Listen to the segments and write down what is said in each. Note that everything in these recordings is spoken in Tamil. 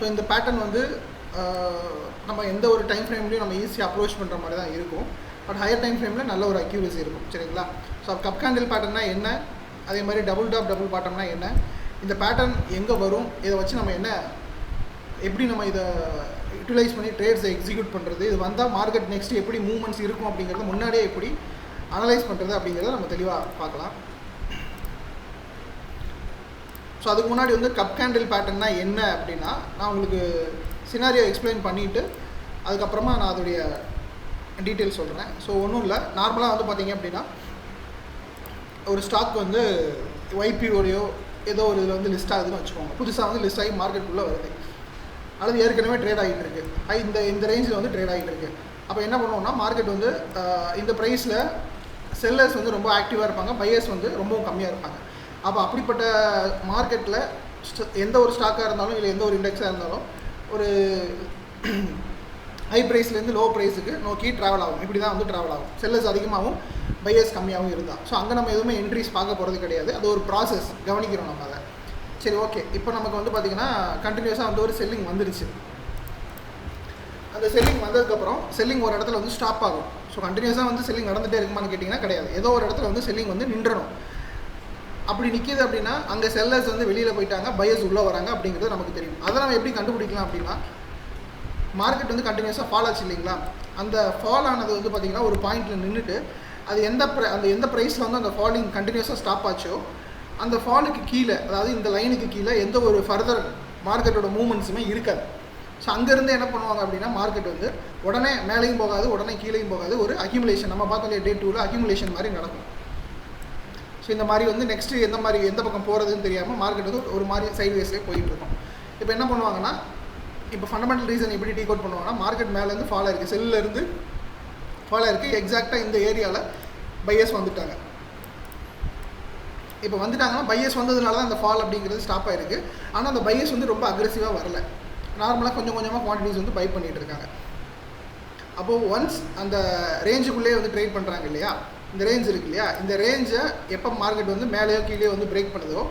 ஸோ இந்த பேட்டர்ன் வந்து நம்ம எந்த ஒரு டைம் ஃப்ரேம்லையும் நம்ம ஈஸியாக அப்ரோச் பண்ணுற மாதிரி தான் இருக்கும். பட் ஹையர் டைம் ஃப்ரேமில் நல்ல ஒரு அக்யூரசி இருக்கும். சரிங்களா? ஸோ கப் கேண்டில் பேட்டர்னா என்ன, அதே மாதிரி டபுள் டாப் டபுள் பாட்டம்னா என்ன, இந்த பேட்டர்ன் எங்கே வரும், இதை வச்சு நம்ம என்ன எப்படி நம்ம இதை யூட்டிலைஸ் பண்ணி ட்ரேட்ஸை எக்ஸிக்யூட் பண்ணுறது, இது வந்தால் மார்க்கெட் நெக்ஸ்ட் எப்படி மூவ்மெண்ட்ஸ் இருக்கும் அப்படிங்கிறது முன்னாடியே எப்படி அனலைஸ் பண்ணுறது அப்படிங்கிறத நம்ம தெளிவாக பார்க்கலாம். ஸோ அதுக்கு முன்னாடி வந்து கப் கேண்டில் பேட்டர்னா என்ன அப்படின்னா நான் உங்களுக்கு சினாரியோ எக்ஸ்பிளைன் பண்ணிவிட்டு அதுக்கப்புறமா நான் அதோடைய டீட்டெயில்ஸ் சொல்கிறேன். ஸோ ஒன்றும் இல்லை, நார்மலாக வந்து பார்த்திங்க அப்படின்னா ஒரு ஸ்டாக் வந்து YPOலையோ ஏதோ ஒரு இதில் வந்து லிஸ்ட் ஆகுதுன்னு வச்சுக்கோங்க. புதுசாக வந்து லிஸ்ட் ஆகி மார்க்கெட்டுக்குள்ளே வருது, அல்லது ஏற்கனவே ட்ரேட் ஆகிட்டு இருக்குது, இந்த ரேஞ்சில் வந்து ட்ரேட் ஆகிட்டு இருக்குது. அப்போ என்ன பண்ணுவோம்னா மார்க்கெட் வந்து இந்த ப்ரைஸில் செல்லர்ஸ் வந்து ரொம்ப ஆக்டிவாக இருப்பாங்க, பையர்ஸ் வந்து ரொம்பவும் கம்மியாக இருப்பாங்க. அப்போ அப்படிப்பட்ட மார்க்கெட்டில் எந்த ஒரு ஸ்டாக்காக இருந்தாலும் இல்லை எந்த ஒரு இண்டெக்ஸாக இருந்தாலும் ஒரு ஹை ப்ரைஸ்லேருந்து லோ ப்ரைஸுக்கு நோக்கி ட்ராவல் ஆகும். இப்படி தான் வந்து ட்ராவல் ஆகும். செல்லர்ஸ் அதிகமாகவும் பையர்ஸ் கம்மியாகவும் இருந்தால். ஸோ அங்கே நம்ம எதுவுமே என்ட்ரிஸ் பார்க்க போகிறது கிடையாது, அது ஒரு ப்ராசஸ், கவனிக்கிறோம் நம்ம அதை. சரி, ஓகே. இப்போ நமக்கு வந்து பார்த்திங்கன்னா கண்டினியூஸாக வந்து ஒரு செல்லிங் வந்துருச்சு. அந்த செல்லிங் வந்ததுக்கப்புறம் செல்லிங் ஒரு இடத்துல வந்து ஸ்டாப் ஆகும். ஸோ கண்டினியூஸாக வந்து செல்லிங் நடந்துகிட்டே இருக்குமான்னு கேட்டிங்கன்னா கிடையாது, ஏதோ ஒரு இடத்துல வந்து செல்லிங் வந்து நின்றணும். அப்படி நிற்கிது அப்படின்னா அங்கே செல்லர்ஸ் வந்து வெளியில் போயிட்டாங்க, பையர்ஸ் உள்ளே வராங்க அப்படிங்கிறது நமக்கு தெரியும். அதை நம்ம எப்படி கண்டுபிடிக்கலாம் அப்படின்னா மார்க்கெட் வந்து கண்டினியூஸாக ஃபால் ஆச்சு இல்லைங்களா, அந்த ஃபால் ஆனது வந்து பார்த்திங்கன்னா ஒரு பாயிண்டில் நின்றுட்டு அது எந்த ப்ரைஸில் வந்து அந்த ஃபாலிங் கண்டினியூஸாக ஸ்டாப் ஆச்சோ அந்த ஃபாலுக்கு கீழே, அதாவது இந்த லைனுக்கு கீழே எந்த ஒரு ஃபர்தர் மார்க்கெட்டோட மூவ்மெண்ட்ஸுமே இருக்காது. ஸோ அங்கேருந்து என்ன பண்ணுவாங்க அப்படின்னா மார்க்கெட் வந்து உடனே மேலேயும் போகாது, உடனே கீழேயும் போகாது, ஒரு அக்யூமுலேஷன், நம்ம பார்த்தோம் இல்லையா டே 2ல் அக்யூமுலேஷன் மாதிரி நடக்கும். ஸோ இந்த மாதிரி வந்து நெக்ஸ்ட்டு எந்த பக்கம் போகிறதுன்னு தெரியாமல் மார்க்கெட் வந்து ஒரு மாதிரி சைட்வேஸ்லேயே போயிட்டுருக்கும். இப்போ என்ன பண்ணுவாங்கன்னா, இப்போ ஃபண்டமெண்டல் ரீசன் எப்படி டீகோட் பண்ணுவாங்கன்னா மார்க்கெட் மேலேருந்து ஃபால் ஆயிருக்கு, செல்லிருந்து ஃபால் ஆயிருக்கு, எக்ஸாக்டாக இந்த ஏரியாவில் பையர்ஸ் வந்துட்டாங்க. இப்போ வந்துட்டாங்கன்னா பையர்ஸ் வந்ததுனால தான் அந்த ஃபால் அப்படிங்கிறது ஸ்டாப் ஆகிருக்கு. ஆனால் அந்த பையர்ஸ் வந்து ரொம்ப அக்ரெசிவாக வரல, நார்மலாக கொஞ்சம் கொஞ்சமாக குவான்டிட்டிஸ் வந்து பை பண்ணிகிட்டு இருக்காங்க. அப்போது ஒன்ஸ் அந்த ரேஞ்சுக்குள்ளேயே வந்து ட்ரேட் பண்ணுறாங்க இல்லையா, இந்த ரேஞ்ச் இருக்கு இல்லையா, இந்த ரேஞ்சை எப்போ மார்க்கெட் வந்து மேலேயோ கீழே வந்து பிரேக் பண்ணுதோ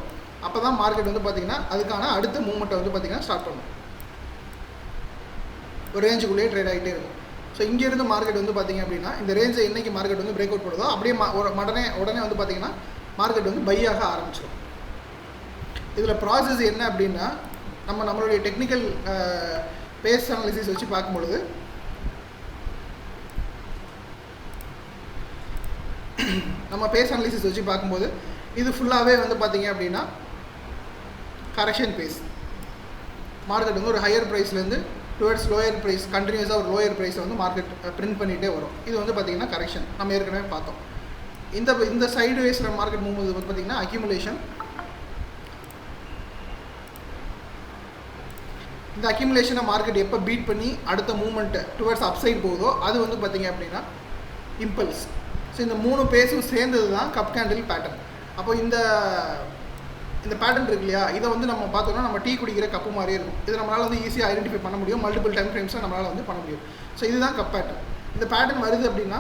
அப்போ தான் மார்க்கெட் வந்து பார்த்திங்கன்னா அதுக்கான அடுத்த மூவ்மெண்ட்டை வந்து பார்த்திங்கன்னா ஸ்டார்ட் பண்ணும். ஒரு ரேஞ்சுக்குள்ளேயே ட்ரேட் ஆகிட்டே இருக்கும். ஸோ இங்கேருந்து மார்க்கெட் வந்து பார்த்திங்க அப்படின்னா இந்த ரேஞ்சை என்றைக்கு மார்க்கெட் வந்து பிரேக் அவுட் பண்ணுதோ அப்படியே உடனே வந்து பார்த்திங்கன்னா மார்க்கெட் வந்து பையாக ஆரம்பிச்சிடும். இதில் ப்ராசஸ் என்ன அப்படின்னா நம்மளுடைய டெக்னிக்கல் பேஸ் அனாலிசிஸ் வச்சு பார்க்கும்பொழுது இது ஃபுல்லாகவே வந்து பார்த்திங்க அப்படின்னா கரெக்ஷன் பேஸ். மார்க்கெட் வந்து ஒரு ஹையர் ப்ரைஸ்லேருந்து டுவர்ட்ஸ் லோயர் ப்ரைஸ், கண்டினியூஸாக ஒரு லோயர் ப்ரைஸை வந்து மார்க்கெட் பிரிண்ட் பண்ணிகிட்டே வரும். இது வந்து பார்த்திங்கன்னா கரெக்ஷன், நம்ம ஏற்கனவே பார்த்தோம். இந்த சைடு வேஸில் மார்க்கெட் மூவ் வந்து பார்த்திங்கன்னா அக்யூமுலேஷன். இந்த அக்யூமுலேஷனை மார்க்கெட் எப்போ பீட் பண்ணி அடுத்த மூவ்மெண்ட்டு டுவர்ட்ஸ் அப்சைட் போகுதோ அது வந்து பார்த்திங்க அப்படின்னா இம்பல்ஸ். ஸோ இந்த 3 பேஸும் சேர்ந்தது தான் கப் கேண்டில் பேட்டர்ன். அப்போ இந்த பேட்டர்ன் இருக்கு இல்லையா, இதை வந்து நம்ம பார்த்தோம்னா நம்ம டீ குடிக்கிற கப்பு மாதிரியே இருக்கும். இது நம்மளால் வந்து ஈஸியாக ஐடென்டிஃபை பண்ண முடியும், மல்டிபிள் டைம் ஃப்ரேம்ஸில் நம்மளால் வந்து பண்ண முடியும். ஸோ இதுதான் கப் பேட்டர்ன். இந்த பேட்டர்ன் வருது அப்படின்னா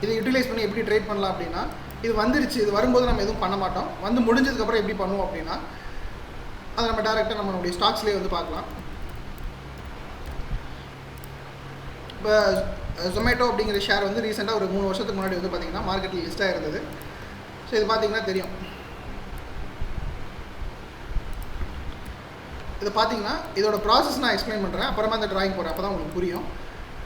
இதை யூட்டிலைஸ் பண்ணி எப்படி ட்ரேட் பண்ணலாம் அப்படின்னா, இது வந்துருச்சு, இது வரும்போது நம்ம எதுவும் பண்ண மாட்டோம், வந்து முடிஞ்சதுக்கப்புறம் எப்படி பண்ணுவோம் அப்படின்னா அதை நம்ம டேரெக்டாக நம்மளுடைய ஸ்டாக்ஸ்லேயே வந்து பார்க்கலாம். இப்போ ஜொமேட்டோ அப்படிங்கிற ஷேர் வந்து ரீசெண்டாக ஒரு 3 வருஷத்துக்கு முன்னாடி வந்து பார்த்திங்கன்னா மார்க்கெட்டில் லிஸ்ட்டாக இருந்தது. ஸோ இது பார்த்திங்கன்னா தெரியும். இது பார்த்திங்கன்னா இதோட ப்ராசஸ் நான் எக்ஸ்பிளைன் பண்ணுறேன், அப்புறமா இந்த ட்ராயிங் போடுறேன், அப்போ தான் உங்களுக்கு புரியும்.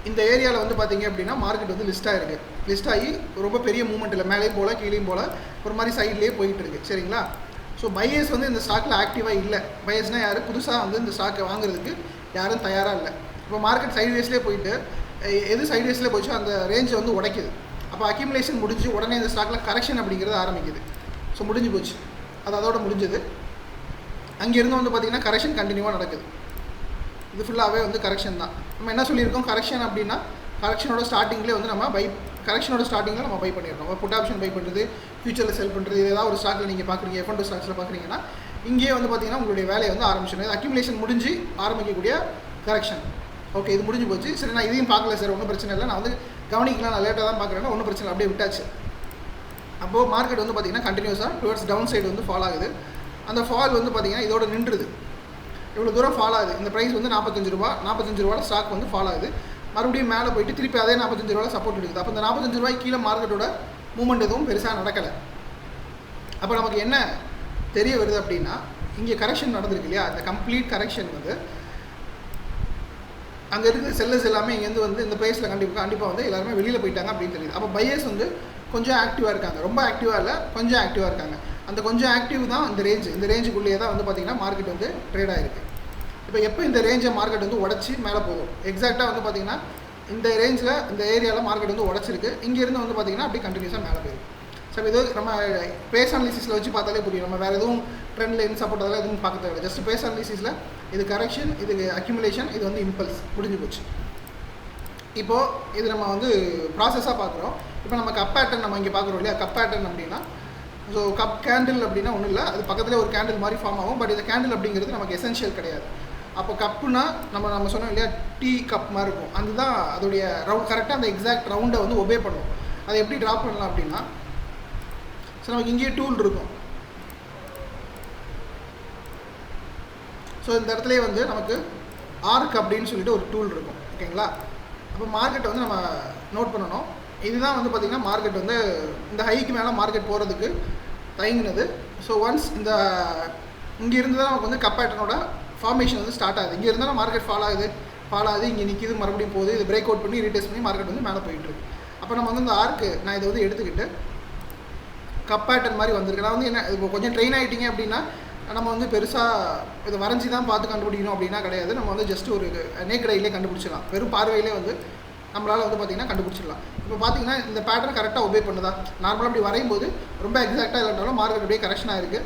இந்த ஏரியாவில் வந்து பார்த்திங்க அப்படின்னா மார்க்கெட் வந்து லிஸ்ட்டாக இருக்குது. லிஸ்ட் ஆகி ரொம்ப பெரிய மூவ்மெண்ட் இல்லை, மேலேயும் போல் கீழேயும் போல் ஒரு மாதிரி சைட்லேயே போயிட்டுருக்கு. சரிங்களா? ஸோ பையர்ஸ் வந்து இந்த ஸ்டாக்கில் ஆக்டிவாக இல்லை. பையர்ஸ்னால் யார், புதுசாக வந்து இந்த ஸ்டாக்கை வாங்குறதுக்கு யாரும் தயாராக இல்லை. இப்போ மார்க்கெட் சைட்வேஸ்லேயே போயிட்டு எது சைட்வேஸ்லேயே போச்சோ அந்த ரேஞ்சை வந்து உடைக்குது. அப்போ அக்யூமுலேஷன் முடிஞ்சு உடனே இந்த ஸ்டாக்கில் கரெக்ஷன் அப்படிங்கிறது ஆரம்பிக்குது. ஸோ முடிஞ்சு போச்சு, அது அதோட முடிஞ்சது. அங்கேருந்து வந்து பார்த்திங்கன்னா கரெக்ஷன் கண்டினியூவாக நடக்குது. இது ஃபுல்லாகவே வந்து கரெக்ஷன் தான். நம்ம என்ன சொல்லியிருக்கோம், கரெக்ஷன் அப்படின்னா கரெக்ஷனோட ஸ்டார்டிங்லேயே வந்து நம்ம கரெக்ஷனோட ஸ்டார்டிங்கில் நம்ம பை பண்ணிடுறோம். புட் ஆப்ஷன் பை பண்ணுறது, ஃபியூச்சரில் செல் பண்ணுறது, இது ஏதாவது ஒரு ஸ்டாக்கில் நீங்கள் பார்க்குறீங்க, F&O ஸ்டாக்ஸில் பார்க்குறீங்கன்னா இங்கேயே வந்து பார்த்திங்கன்னா உங்களுடைய வேலையை வந்து ஆரம்பிச்சிடும். இது அக்யூமுலேஷன் முடிஞ்சு ஆரம்பிக்கக்கூடிய கரெக்ஷன். ஓகே, இது முடிஞ்சு போச்சு. சரி, நான் இதையும் பார்க்கல சார், ஒன்றும் பிரச்சனை இல்லை, நான் வந்து கவனிக்கலாம், நான் லேட்டாக தான் பார்க்குறேன்னா ஒன்றும் பிரச்சனை இல்லை, அப்படியே விட்டாச்சு. அப்போது மார்க்கெட் வந்து பார்த்திங்கன்னா கண்டினியூஸாக டுவர்ட்ஸ் டவுன் சைடு வந்து ஃபால் ஆகுது. அந்த ஃபால் வந்து பார்த்திங்கன்னா இதோட நின்றுது. இவ்வளோ தூரம் ஃபால் ஆகுது, இந்த ப்ரைஸ் வந்து 45 ரூபா, 45 ரூபாவில் ஸ்டாக் வந்து ஃபால் ஆகுது, மறுபடியும் மேலே போயிட்டு திருப்பி அதே 45 ரூபாவில் சப்போர்ட் எடுக்குது. அப்போ இந்த 45 ரூபாய்க்கு கீழே மார்க்கெட்டோட மூவ்மெண்ட் எதுவும் பெருசாக நடக்கலை. அப்போ நமக்கு என்ன தெரிய வருது அப்படின்னா, இங்கே கரெக்ஷன் நடந்திருக்கு இல்லையா, அந்த கம்ப்ளீட் கரெக்ஷன் வந்து அங்கே இருக்கிற செல்லர்ஸ் எல்லாமே இங்கேருந்து வந்து இந்த ப்ரைஸில் கண்டிப்பாக வந்து எல்லாருமே வெளியில் போயிட்டாங்க அப்படின்னு தெரியுது. அப்போ பையர்ஸ் வந்து கொஞ்சம் ஆக்டிவாக இருக்காங்க, ரொம்ப ஆக்டிவாக இல்லை, கொஞ்சம் ஆக்டிவாக இருக்காங்க. அந்த கொஞ்சம் ஆக்டிவ் தான் இந்த ரேஞ்சுக்குள்ளேயே தான் வந்து பார்த்திங்கன்னா மார்க்கெட் வந்து ட்ரேட் ஆகிருக்கு. இப்போ எப்போ இந்த ரேஞ்சை மார்க்கெட் வந்து உடச்சி மேலே போகும், எக்ஸாக்டாக வந்து பார்த்திங்கன்னா இந்த ரேஞ்சில் இந்த ஏரியாவில் மார்க்கெட் வந்து உடச்சிருக்கு, இங்கேருந்து வந்து பார்த்திங்கன்னா அப்படி கண்டினியூஸாக மேலே போயிருக்கு. ஸோ இது நம்ம பேஸ் அனாலிசிஸில் வச்சு பார்த்தாலே புரியும், நம்ம வேறு எதுவும் ட்ரெண்டில் என்ன சப்போர்ட் அதெல்லாம் எதுவும் பார்க்க தேவை. ஜஸ்ட் பேஸ் அனாலிசிஸில் இது கரெக்ஷன், இது அக்யூமுலேஷன், இது வந்து இம்பல்ஸ், முடிஞ்சு போச்சு. இப்போது இது நம்ம வந்து ப்ராசஸாக பார்க்குறோம். இப்போ நம்ம கப் பேட்டர்ன் நம்ம இங்கே பார்க்குறோம் இல்லையா, கப் பேட்டர்ன் அப்படின்னா ஸோ கப் கேண்டில் அப்படின்னா ஒன்றும் இல்லை, அது பக்கத்தில் ஒரு கேண்டில் மாதிரி ஃபார்ம் ஆகும். பட் இந்த கேண்டில் அப்படிங்கிறது நமக்கு எசென்ஷியல் கிடையாது. அப்போ கப்புனா நம்ம சொன்னோம் இல்லையா, டீ கப் மாதிரி இருக்கும், அதுதான் அதோடைய கரெக்டாக அந்த எக்ஸாக்ட் ரவுண்டை வந்து ஒபே பண்ணும். அதை எப்படி ட்ராப் பண்ணலாம் அப்படின்னா, ஸோ நமக்கு இங்கேயே டூல் இருக்கும். ஸோ இந்த இடத்துலேயே வந்து நமக்கு ஆர்க் அப்படின்னு சொல்லிட்டு ஒரு டூல் இருக்கும், ஓகேங்களா. அப்போ மார்க்கெட்டை வந்து நம்ம நோட் பண்ணணும். இதுதான் வந்து பார்த்திங்கன்னா மார்க்கெட் வந்து இந்த ஹைக்கு மேலே மார்க்கெட் போகிறதுக்கு தயங்கினது. ஸோ ஒன்ஸ் இந்த இங்கே இருந்து தான் நமக்கு வந்து கப் பேட்டர்னோட ஃபார்மேஷன் வந்து ஸ்டார்ட் ஆகுது. இங்கே இருந்தால் மார்க்கெட் ஃபால் ஆகுது, இங்கே நிற்கிது, மறுபடியும் போகுது, இது பிரேக் அவுட் பண்ணி ரீடெஸ்ட் பண்ணி மார்க்கெட் வந்து மேலே போயிட்டுருக்கு. அப்போ நம்ம வந்து இந்த ஆர்க்கு நான் இதை வந்து எடுத்துக்கிட்டு கப் பேட்டர்ன் மாதிரி வந்திருக்கு. நான் வந்து என்ன இப்போ கொஞ்சம் ட்ரெயின் ஆகிட்டிங்க அப்படின்னா நம்ம வந்து பெருசாக இதை வரைஞ்சி தான் பார்த்து கண்டுபிடிக்கணும் அப்படின்னா கிடையாது. நம்ம வந்து ஜஸ்ட் ஒரு நேக்கட் ஐலே கண்டுபிடிச்சிடலாம், வெறும் பார்வையிலே வந்து நம்மளால் வந்து பார்த்திங்கன்னா கண்டுபிடிச்சிடலாம். இப்போ பார்த்திங்கன்னா இந்த பேட்டர்ன் கரெக்டாக ஒபே பண்ணுதா, நார்மலாக அப்படி வரையும் போது ரொம்ப எக்ஸாக்டாக இல்லைனாலும் மார்க்கெட் அப்படியே கரெக்ஷன் ஆகிருக்கு,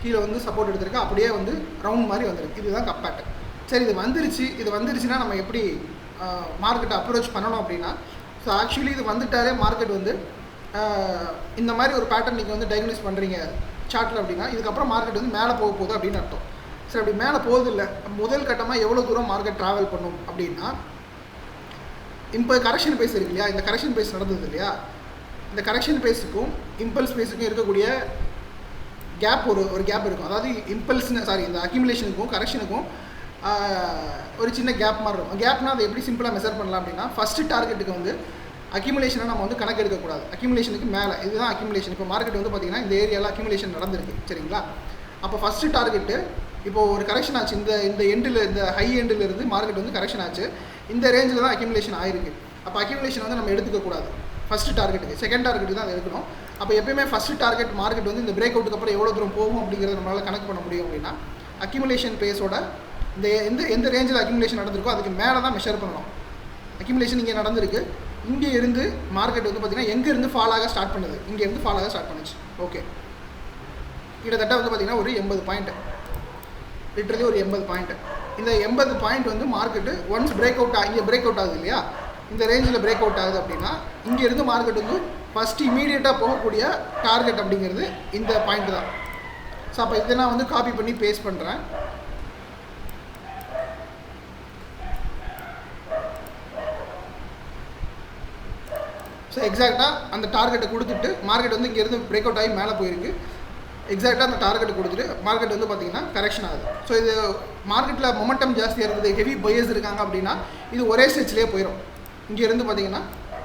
கீழே வந்து சப்போர்ட் எடுத்திருக்கு, அப்படியே வந்து ரவுண்ட் மாதிரி வந்துருக்கு. இதுதான் கப் பேட்டர்ன். சரி, இது வந்துருச்சுன்னா நம்ம எப்படி மார்க்கெட்டை அப்ரோச் பண்ணணும் அப்படின்னா, ஸோ ஆக்சுவலி இது வந்துட்டாலே மார்க்கெட் வந்து இந்த மாதிரி ஒரு பேட்டர்ன் நீங்கள் வந்து டயக்னோஸ் பண்ணுறீங்க சார்ட்டில் அப்படின்னா, இதுக்கப்புறம் மார்க்கெட் வந்து மேலே போக போகுது அப்படின்னு அர்த்தம். சரி, அப்படி மேலே போகுது இல்லை, முதல் கட்டமாக எவ்வளோ தூரம் மார்க்கெட் ட்ராவல் பண்ணும் அப்படின்னா, இப்போ கரெக்ஷன் பேஸ் இருக்கு இல்லையா, இந்த கரெக்ஷன் பேஸ் நடந்தது இல்லையா, இந்த கரெக்ஷன் பேஸுக்கும் இம்பல்ஸ் பேஸுக்கும் இருக்கக்கூடிய கேப் ஒரு கேப் இருக்கும். அதாவது இந்த அக்யூமுலேஷனுக்கும் கரெக்ஷனுக்கும் ஒரு சின்ன கேப் மாதிரி இருக்கும். கேப்னால் அதை எப்படி சிம்பிளாக மெஷர் பண்ணலாம் அப்படின்னா, ஃபஸ்ட்டு டார்கெட்டுக்கு வந்து அக்யூமுலேஷனை நம்ம வந்து கணக்கு எடுக்கக்கூடாது, அக்யூமுலேஷனுக்கு மேலே இதுதான் அக்யூமுலேஷன். இப்போ மார்க்கெட் வந்து பார்த்திங்கன்னா இந்த ஏரியாவில் அக்யூமுலேஷன் நடந்திருக்கு, சரிங்களா. அப்போ ஃபஸ்ட்டு டார்கெட்டு இப்போது ஒரு கரெக்ஷன் ஆச்சு, இந்த எண்டில், இந்த ஹை எண்டில் இருந்து மார்க்கெட் வந்து கரெக்ஷன் ஆச்சு, இந்த ரேஞ்சில் தான் அக்யூமுலேஷன் ஆயிருக்கு. அப்போ அக்யூமுலேஷன் வந்து நம்ம எடுத்துக்கக்கூடாது ஃபஸ்ட்டு டார்கெட்டுக்கு, செகண்ட் டார்கெட்டுக்கு தான் அதை எடுக்கணும். அப்போ எப்பயுமே ஃபஸ்ட்டு டார்கெட் மார்க்கெட் வந்து இந்த பிரேக் அவுட்டுக்கு அப்புறம் எவ்வளோ தூரம் போகும் அப்படிங்கிறத நம்மளால் கணக்கு பண்ண முடியும் அப்படின்னா, அக்யூமுலேஷன் பேஸோட எந்த ரேஞ்சில் அக்யூமுலேஷன் நடந்திருக்கோ அதுக்கு மேலே தான் மெஷர் பண்ணணும். அக்யூமுலேஷன் இங்கே நடந்திருக்கு, இங்கே இருந்து மார்க்கெட் வந்து பார்த்திங்கன்னா எங்கேருந்து ஃபால் ஆக ஸ்டார்ட் பண்ணுது, இங்கேருந்து ஃபால் ஆக ஸ்டார்ட் பண்ணுச்சு. ஓகே, கிட்டத்தட்ட வந்து பார்த்திங்கன்னா ஒரு 80 பாயிண்ட், லிட்டரலி ஒரு 80 பாயிண்ட். இந்த 80 பாயிண்ட் வந்து மார்க்கெட்டு ஒன்ஸ் இங்கே பிரேக் அவுட் ஆகுது இல்லையா, இந்த ரேஞ்சில் பிரேக் அவுட் ஆகுது அப்படின்னா, இங்கேருந்து மார்க்கெட் வந்து ஃபஸ்ட்டு இமீடியட்டாக போகக்கூடிய டார்கெட் அப்படிங்கிறது இந்த பாயிண்ட் தான். ஸோ அப்போ இதை நான் வந்து காப்பி பண்ணி பேஸ்ட் பண்ணுறேன். ஸோ எக்ஸாக்டாக அந்த டார்கெட்டை கொடுத்துட்டு மார்க்கெட் வந்து இங்கேருந்து பிரேக் அவுட் ஆகி மேலே போயிருக்கு. எக்ஸாக்டாக அந்த டார்கெட்டை கொடுத்துட்டு மார்க்கெட் வந்து பார்த்திங்கன்னா கரெக்ஷன் ஆகுது. ஸோ இது மார்க்கெட்டில் மொமெண்டம் ஜாஸ்தியாக இருக்குது, ஹெவி பையர்ஸ் இருக்காங்க அப்படின்னா இது ஒரே ஸ்டெச்லேயே போயிடும். இங்கேருந்து பார்த்திங்கன்னா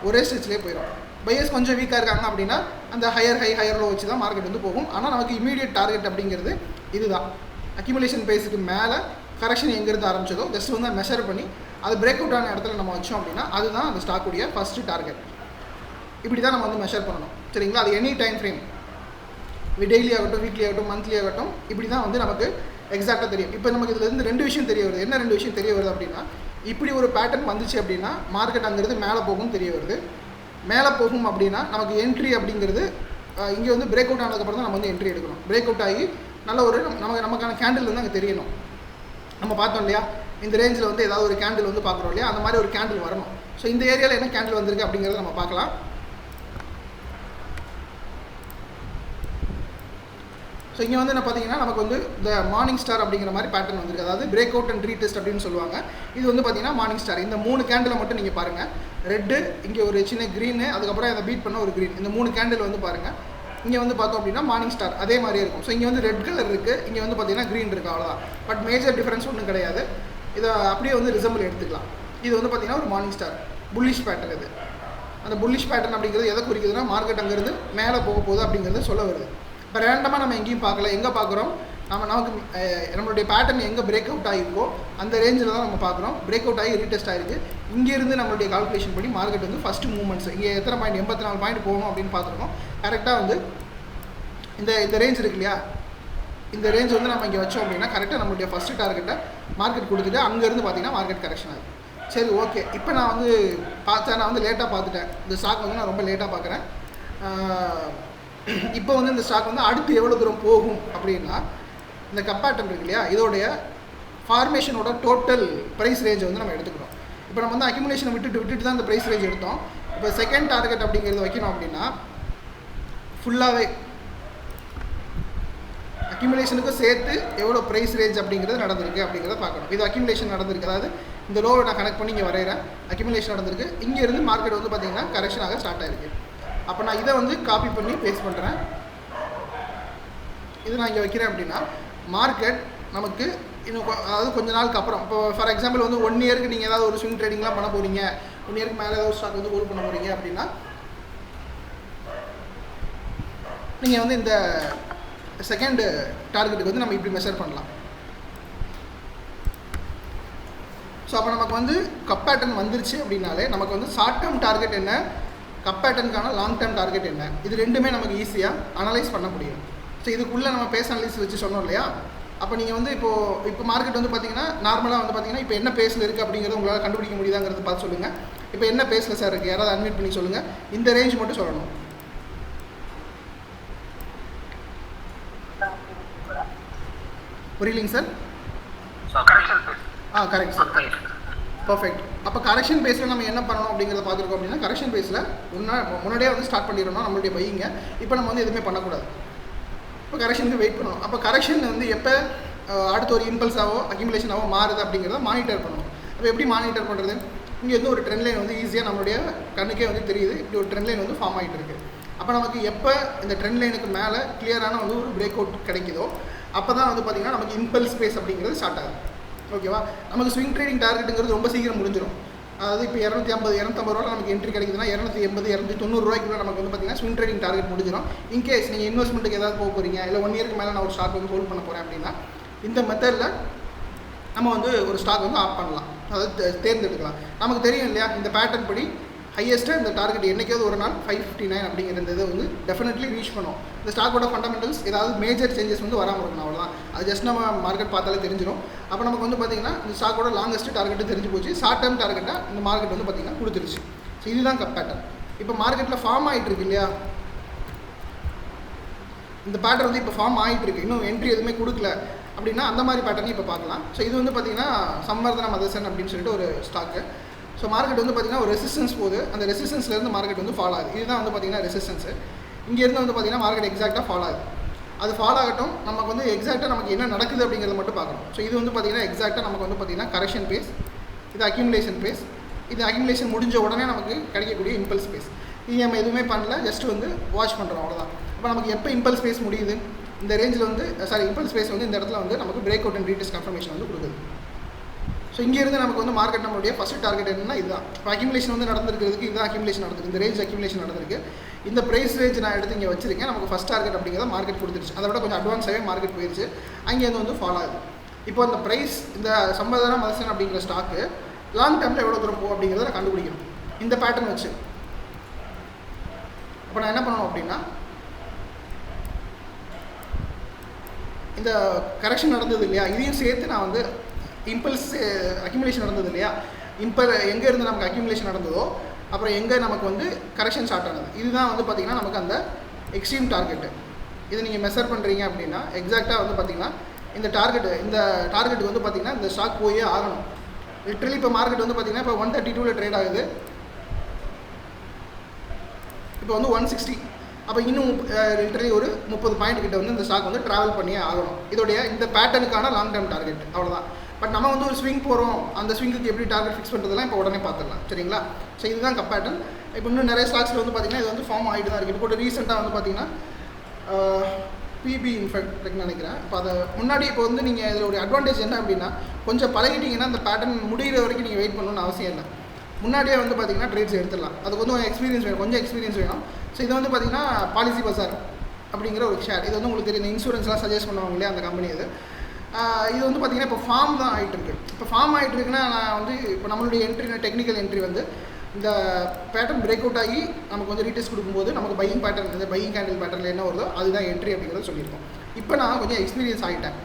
ஒரே ஸ்டெச்லேயே போயிடும். பையர்ஸ் கொஞ்சம் வீக்காக இருக்காங்க அப்படின்னா அந்த ஹையர் லோ வச்சு தான் மார்க்கெட் வந்து போகும். ஆனால் நமக்கு இமீடியட் டார்கெட் அப்படிங்கிறது இதுதான். அக்யூமுலேஷன் பேஸுக்கு மேலே கரெக்ஷன் எங்கேருந்து ஆரம்பிச்சதோ ஜஸ்ட் வந்து மெஷர் பண்ணி அது பிரேக் அவுட் ஆன இடத்துல நம்ம வச்சோம் அப்படின்னா அதுதான் அந்த ஸ்டாக்குடைய ஃபஸ்ட்டு டார்கெட். இப்படி தான் நம்ம வந்து மெஷர் பண்ணணும், சரிங்களா. அது எனி டைம் ஃப்ரேம், டெய்லி ஆகட்டும், வீக்லி ஆகட்டும், மந்த்லி ஆகட்டும், இப்படி தான் வந்து நமக்கு எக்ஸாக்டாக தெரியும். இப்போ நமக்கு இதுலேருந்து 2 விஷயம் தெரிய வருது. என்ன 2 விஷயம் தெரிய வருது அப்படின்னா, இப்படி ஒரு பேட்டர்ன் வந்துச்சு அப்படின்னா மார்க்கெட் அங்கேருந்து மேலே போகும் தெரிய வருது. மேலே போகும் அப்படின்னா நமக்கு என்ட்ரி அப்படிங்கிறது இங்கே வந்து பிரேக் அவுட் ஆனதுக்கப்புறம் தான் நம்ம வந்து என்ட்ரி எடுக்கணும். பிரேக் அவுட் ஆகி நல்ல ஒரு நமக்கான கேண்டில் வந்து அங்கே தெரியணும். நம்ம பார்த்தோம் இல்லையா, இந்த ரேஞ்சில் வந்து ஏதாவது ஒரு கேண்டில் வந்து பார்க்குறோம் இல்லையா, அந்த மாதிரி ஒரு கேண்டில் வரணும். ஸோ இந்த ஏரியாவில் என்ன கேண்டில் வந்திருக்கு அப்படிங்கிறத நம்ம பார்க்கலாம். ஸோ இங்கே வந்து என்ன பார்த்தீங்கன்னா நமக்கு வந்து இந்த மார்னிங் ஸ்டார் அப்படிங்கிற மாதிரி பேட்டர்ன் வந்திருக்கு. அதாவது பிரேக் அவுட் அண்ட் ரீடெஸ்ட் அப்படின்னு சொல்லுவாங்க. இது வந்து பார்த்தீங்கன்னா மார்னிங் ஸ்டார். இந்த 3 கேண்டிலை மட்டும் நீங்கள் பாருங்கள். ரெட்டு, இங்கே ஒரு சின்ன க்ரீனு, அதுக்கப்புறம் அதை பீட் பண்ண ஒரு க்ரீன். இந்த 3 கேண்டில் வந்து பாருங்கள். இங்கே வந்து பார்த்தோம் அப்படின்னா மார்னிங் ஸ்டார் அதே மாதிரியே இருக்கும். ஸோ இங்கே வந்து ரெட் கலர் இருக்குது, இங்கே வந்து பார்த்தீங்கன்னா க்ரீன் இருக்குது, அவ்வளோதான். பட் மேஜர் டிஃப்ரென்ஸ் ஒன்றும் கிடையாது. இதை அப்படியே வந்து ரிசம்பிள் எடுத்துக்கலாம். இது வந்து பார்த்தீங்கன்னா ஒரு மார்னிங் ஸ்டார் புல்லிஷ் பேட்டர்ன். இது அந்த புல்லிஷ் பேட்டர்ன் அப்படிங்கிறது எதை குறிக்குதுன்னா மார்க்கெட் அங்கேருந்து மேலே போக போகுது அப்படிங்கிறது சொல்ல வருது. இப்போ ரேண்டமாக நம்ம எங்கேயும் பார்க்கல, எங்கே பார்க்குறோம், நமக்கு நம்மளுடைய பேட்டர்ன் எங்கே பிரேக் அவுட் ஆகிருக்கோ அந்த ரேஞ்சில் தான் நம்ம பார்க்குறோம். பிரேக் அவுட் ஆகி ரீடெஸ்ட் ஆகிருக்கு. இங்கேருந்து நம்மளுடைய கால்குலேஷன் படி மார்க்கெட் வந்து ஃபஸ்ட்டு மூவ்மெண்ட்ஸ் இங்கே எத்தனை பாயிண்ட் 84 பாயிண்ட் போகணும் அப்படின்னு பார்த்துருக்கோம். கரெக்டாக வந்து இந்த ரேஞ்ச் இருக்கு இல்லையா, இந்த ரேஞ்ச் வந்து நம்ம இங்கே வச்சோம் அப்படின்னா கரெக்டாக நம்மளுடைய ஃபஸ்ட்டு டார்கெட்டை மார்க்கெட் கொடுத்துட்டு அங்கேருந்து பார்த்தீங்கன்னா மார்க்கெட் கரெக்ஷன் ஆகுது. சரி, ஓகே. இப்போ நான் வந்து நான் வந்து லேட்டாக பார்த்துட்டேன். இந்த ஸ்டாக் வந்து நான் ரொம்ப லேட்டாக பார்க்குறேன். இப்போ வந்து இந்த ஸ்டாக் வந்து அடுத்து எவ்வளோ தூரம் போகும் அப்படின்னா இந்த கம்பேட்டர் இருக்கு இல்லையா, இதோடைய ஃபார்மேஷனோட டோட்டல் ப்ரைஸ் ரேஞ்சை வந்து நம்ம எடுத்துக்கிறோம். இப்போ நம்ம வந்து அக்யூமுலேஷனை விட்டுட்டு தான் இந்த ப்ரைஸ் ரேஞ்ச் எடுத்தோம். இப்போ செகண்ட் டார்கெட் அப்படிங்கிறது வைக்கணும் அப்படின்னா ஃபுல்லாகவே அக்யூமுலேஷனுக்கும் சேர்த்து எவ்வளோ ப்ரைஸ் ரேஞ்ச் அப்படிங்கிறது நடந்திருக்கு அப்படிங்கிறத பார்க்கணும். இது அக்யூமுலேஷன் நடந்திருக்கு, அதாவது இந்த லோவை நான் கனெக்ட் பண்ணி இங்கே வரைகிறேன், அக்யூமுலேஷன் நடந்திருக்கு. இங்கேருந்து மார்க்கெட் வந்து பார்த்திங்கன்னா கரெக்ஷனாக ஸ்டார்ட் ஆகிருக்கு. அப்போ நான் இதை வந்து காப்பி பண்ணி பேஸ்ட் பண்ணுறேன். இது நான் இங்கே வைக்கிறேன் அப்படின்னா மார்க்கெட் நமக்கு இன்னும் அதாவது கொஞ்ச நாளுக்கு அப்புறம், இப்போ ஃபார் எக்ஸாம்பிள் வந்து 1 இயருக்கு நீங்கள் ஏதாவது ஒரு ஸ்விங் ட்ரேடிங்லாம் பண்ண போகிறீங்க, 1 இயருக்கு மேலே ஏதாவது ஒரு ஸ்டாக் வந்து ஹோல்ட் பண்ண போகிறீங்க அப்படின்னா நீங்கள் வந்து இந்த செகண்ட் டார்கெட்டுக்கு வந்து நம்ம இப்படி மெஷர் பண்ணலாம். ஸோ அப்போ நமக்கு வந்து கப் பேட்டர்ன் வந்துருச்சு அப்படின்னாலே நமக்கு வந்து ஷார்ட் டேர்ம் டார்கெட் என்ன, கப் பேட்டர்னுக்கான லாங் டேர்ம் டார்கெட் என்ன, இது ரெண்டுமே நமக்கு ஈஸியாக அனலைஸ் பண்ண முடியும். ஸோ இதுக்குள்ளே நம்ம பேஸ் அனலைஸ் வச்சு சொன்னோம் இல்லையா. அப்போ நீங்கள் வந்து இப்போ மார்க்கெட் வந்து பார்த்தீங்கன்னா நார்மலாக வந்து பார்த்தீங்கன்னா இப்போ என்ன பேஸில் இருக்குது அப்படிங்கிறது உங்களால் கண்டுபிடிக்க முடியுதாங்கிறது பார்த்து சொல்லுங்கள். இப்போ என்ன பேஸில் சார் இருக்குது, யாராவது அட்மிட் பண்ணி சொல்லுங்கள். இந்த ரேஞ்ச் மட்டும் சொல்லணும். புரியலிங்க சார்? Correct sir, perfect. அப்போ கரெக்ஷன் பேஸில் நம்ம என்ன பண்ணணும் அப்படிங்கிறத பார்த்துருக்கோம் அப்படின்னா கரெக்ஷன் பேஸில் முன்னாடியே வந்து ஸ்டார்ட் பண்ணிடணும் நம்மளுடைய பையிங்க. இப்போ நம்ம வந்து எதுவுமே பண்ணக்கூடாது. இப்போ கரெக்ஷனுக்கு வெயிட் பண்ணணும். அப்போ கரெக்ஷன் வந்து எப்போ அடுத்த ஒரு இம்பல்ஸாவோ அக்யூமுலேஷனாவோ மாறுது அப்படிங்கிறத மானிட்டர் பண்ணணும். அப்போ எப்படி மானிட்டர் பண்ணுறது, இங்கே வந்து ஒரு ட்ரெண்ட் லைன் வந்து ஈஸியாக நம்மளுடைய கண்ணுக்கே வந்து தெரியுது. இப்படி ஒரு ட்ரெண்ட் லைன் வந்து ஃபார்ம் ஆகிட்டு இருக்குது. அப்போ நமக்கு எப்போ இந்த ட்ரெண்ட் லைனுக்கு மேலே கிளியரான வந்து ஒரு பிரேக் அவுட் கிடைக்குதோ அப்போ தான் வந்து பார்த்திங்கன்னா நமக்கு இம்பல்ஸ் பேஸ் அப்படிங்கிறது ஸ்டார்ட் ஆகுது. ஓகேவா? நமக்கு ஸ்விங் ட்ரேடிங் டார்கெட்டுங்கிறது ரொம்ப சீக்கிரம் முடிஞ்சிடும். அதாவது இப்போ 250 ரூபா நமக்கு என்ட்ரி கிடைக்குதுன்னா 280 290 ரூபாய்க்குள்ள நமக்கு வந்து பார்த்திங்கன்னா ஸ்விங் ட்ரேடிங் டார்கெட் முடிஞ்சிடும். இன்கேஸ் நீங்கள் இன்வெஸ்ட்மெண்ட்டுக்கு ஏதாவது போக போகிறீங்க, இல்லை 1 இயருக்கு மேலே நான் ஒரு ஸ்டாக் வந்து ஹோல்ட் பண்ண போகிறேன் அப்படின்னா இந்த மெத்தடில் நம்ம வந்து ஒரு ஸ்டாக் வந்து ஆஃப் பண்ணலாம், அதாவது தேர்ந்தெடுக்கலாம். நமக்கு தெரியும் இல்லையா, இந்த பேட்டர்ன் படி ஹையஸ்ட்டாக இந்த டார்கெட் என்றைக்காவது ஒரு நாள் 559 அப்படிங்கிற இதை வந்து டெஃபினெட்லி ரீச் பண்ணும். இந்த ஸ்டாக்கோட ஃபண்டமெண்டல்ஸ் ஏதாவது மேஜர் சேஞ்சஸ் வந்து வராமல் இருக்கணும், அவ்வளோதான். அது ஜஸ்ட் நம்ம மார்க்கெட் பார்த்தாலே தெரிஞ்சிடும். அப்போ நமக்கு வந்து பார்த்திங்கன்னா இந்த ஸ்டாக்கோட லாங்கஸ்ட் டார்கெட்டு தெரிஞ்சு போச்சு. ஷார்ட் டேர்ம் டார்கெட்டாக இந்த மார்க்கெட் வந்து பார்த்திங்கன்னா கொடுத்துருச்சு. ஸோ இதுதான் கப் பேட்டர்ன். இப்போ மார்க்கெட்டில் ஃபார்ம் ஆகிட்டு இருக்கு இல்லையா, இந்த பேட்டர்ன் வந்து இப்போ ஃபார்ம் ஆகிட்டு இருக்குது, இன்னும் என்ட்ரி எதுவுமே கொடுக்கல அப்படின்னா அந்த மாதிரி பேட்டர்னே இப்போ பார்க்கலாம். ஸோ இது வந்து பார்த்திங்கன்னா சம்வர்தனா மதர்சன் அப்படின்னு சொல்லிட்டு ஒரு ஸ்டாக்கு. ஸோ மார்க்கெட் வந்து பார்த்திங்கன்னா ஒரு ரெசிஸ்டன்ஸ் போகுது, அந்த ரெசிஸ்டன்ஸ்லேருந்து மார்க்கெட் வந்து ஃபால் ஆகுது. இதுதான் வந்து பார்த்திங்கன்னா ரெசிஸ்டன்ஸு. இங்கேருந்து வந்து பார்த்திங்கன்னா மார்க்கெட் எக்ஸாக்டாக ஃபால் ஆகுது. அது ஃபால் ஆகட்டும், நமக்கு வந்து எக்ஸாக்டாக நமக்கு என்ன நடக்குது அப்படிங்கிறத மட்டும் பார்க்கணும். ஸோ இது வந்து பார்த்திங்கன்னா எக்ஸாக்டாக நமக்கு வந்து பார்த்திங்கன்னா கரெக்ஷன் பேஸ், இது அக்யூமுலேஷன் பேஸ். இது அக்யூமுலேஷன் முடிஞ்ச உடனே நமக்கு கிடைக்கக்கூடிய இம்பல்ஸ் பேஸ். இது நம்ம எதுவுமே பண்ணல, ஜஸ்ட் வந்து வாட்ச் பண்ணுறோம், அவ்வளோதான். அப்போ நமக்கு எப்போ இம்பல்ஸ் பேஸ் முடியுது, இந்த ரேஞ்சில் வந்து இம்பல்ஸ் பேஸ் வந்து இந்த இடத்துல வந்து நமக்கு break out and retest confirmation வந்து கொடுக்குது. ஸோ இங்கேருந்து நமக்கு வந்து மார்க்கெட் நம்மளுடைய ஃபஸ்ட் டார்கெட் என்னன்னா இதுதான். இப்போ அக்யூமுலேஷன் வந்து நடந்திருக்கிறதுக்கு இதுதான் அக்யூமுலேஷன் நடந்திருக்கு, இந்த ரேஞ்ச் அக்யூமுலேஷன் நடந்திருக்கு. இந்த ப்ரைஸ் ரேஞ்ச் நான் எடுத்து இங்கே வச்சிருக்கேன். நமக்கு ஃபஸ்ட் டார்கெட் அப்படிங்கிறத மார்க்கெட் கொடுத்துருச்சு. அதை விட கொஞ்சம் அட்வான்ஸாகவே மார்க்கெட் போயிடுச்சு. அங்கேருந்து வந்து ஃபாலோ ஆகுது. இப்போ அந்த ப்ரைஸ் இந்த சம்பர்தனா மதர்சன் அப்படிங்கிற ஸ்டாக்கு லாங் டேர்மில் எவ்வளோ தூரம் போகும் அப்படிங்கிறத நான் கண்டுபிடிக்கணும் இந்த பேட்டர்ன் வச்சு. அப்போ நான் என்ன பண்ணணும் அப்படின்னா இந்த கரெக்ஷன் நடந்தது இல்லையா, இதையும் சேர்த்து நான் வந்து இம்பல்ஸ் அக்யூமுலேஷன் நடந்தது இல்லையா, எங்கே இருந்து நமக்கு அக்யூமுலேஷன் நடந்ததோ அப்புறம் எங்கே நமக்கு வந்து கரெக்ஷன் ஸ்டார்ட் ஆனது, இதுதான் வந்து பார்த்திங்கன்னா நமக்கு அந்த எக்ஸ்ட்ரீம் டார்கெட்டு. இதை நீங்கள் மெஷர் பண்ணுறீங்க அப்படின்னா எக்ஸாக்டாக வந்து பார்த்திங்கன்னா இந்த டார்கெட்டுக்கு வந்து பார்த்திங்கன்னா இந்த ஸ்டாக் போயே ஆகணும். லிட்ரலி இப்போ மார்க்கெட் வந்து பார்த்திங்கன்னா இப்போ 132 ட்ரேட் ஆகுது, இப்போ வந்து 160. அப்போ இன்னும் லிட்டரலி ஒரு 30 பாயிண்ட் கிட்ட வந்து இந்த ஸ்டாக் வந்து ட்ராவல் பண்ணியே ஆகணும். இதோடைய இந்த பேட்டர்னுக்கான லாங் டேர்ம் டார்கெட், அவ்வளோதான். பட் நம்ம வந்து ஒரு ஸ்விங் போகிறோம், அந்த ஸ்விங்குக்கு எப்படி டார்கெட் ஃபிக்ஸ் பண்ணுறதுலாம் இப்போ உடனே பார்த்துடலாம், சரிங்களா? ஸோ இதுதான் கப் பேட்டர்ன். இப்போ இன்னும் நிறைய ஸ்டாக்ஸில் வந்து பார்த்திங்கன்னா இது வந்து ஃபார்ம் ஆகிட்டு தான் இருக்குது. இப்போ கூட ரீசெண்டாக வந்து பார்த்திங்கன்னா பிபி இன்ஃபெக்ட்னு நினைக்கிறேன். இப்போ அதை முன்னாடி இப்போ வந்து நீங்கள் இதில் ஒரு அட்வான்டேஜ் என்ன அப்படின்னா, கொஞ்சம் பழகிட்டிங்கன்னா அந்த பேட்டர்ன் முடிகிற வரைக்கும் நீங்கள் வெயிட் பண்ணணும்னு அவசியம் இல்லை. முன்னாடியே வந்து பார்த்தீங்கன்னா ட்ரேட்ஸ் எடுத்துடலாம். அதுக்கு வந்து எக்ஸ்பீரியன்ஸ் வேணும், கொஞ்சம் எக்ஸ்பீரியன்ஸ் வேணும். ஸோ இது வந்து பார்த்தீங்கன்னா பாலிசி பஜார் அப்படிங்கிற ஒரு ஷேர். இது வந்து உங்களுக்கு தெரியும், இன்சூரன்ஸ்லாம் சஜஸ்ட் பண்ணுவாங்க இல்லையா அந்த கம்பெனி. இது வந்து பார்த்திங்கன்னா இப்போ ஃபார்ம் தான் ஆகிட்டு இருக்குது. இப்போ ஃபார்ம் ஆகிட்டு இருக்குன்னா நான் வந்து இப்போ நம்மளுடைய என்ட்ரி டெக்னிக்கல் என்ட்ரி வந்து இந்த பேட்டர்ன் பிரேக் அவுட் ஆகி நமக்கு வந்து ரீடெஸ்ட் கொடுக்கும்போது நமக்கு பையிங் பேட்டர்ன், இந்த பையிங் கேண்டில் பேட்டர்னில் என்ன வருதோ அதுதான் என்ட்ரி அப்படிங்கிறத சொல்லியிருக்கோம். இப்போ நான் கொஞ்சம் எக்ஸ்பீரியன்ஸ் ஆகிட்டேன்.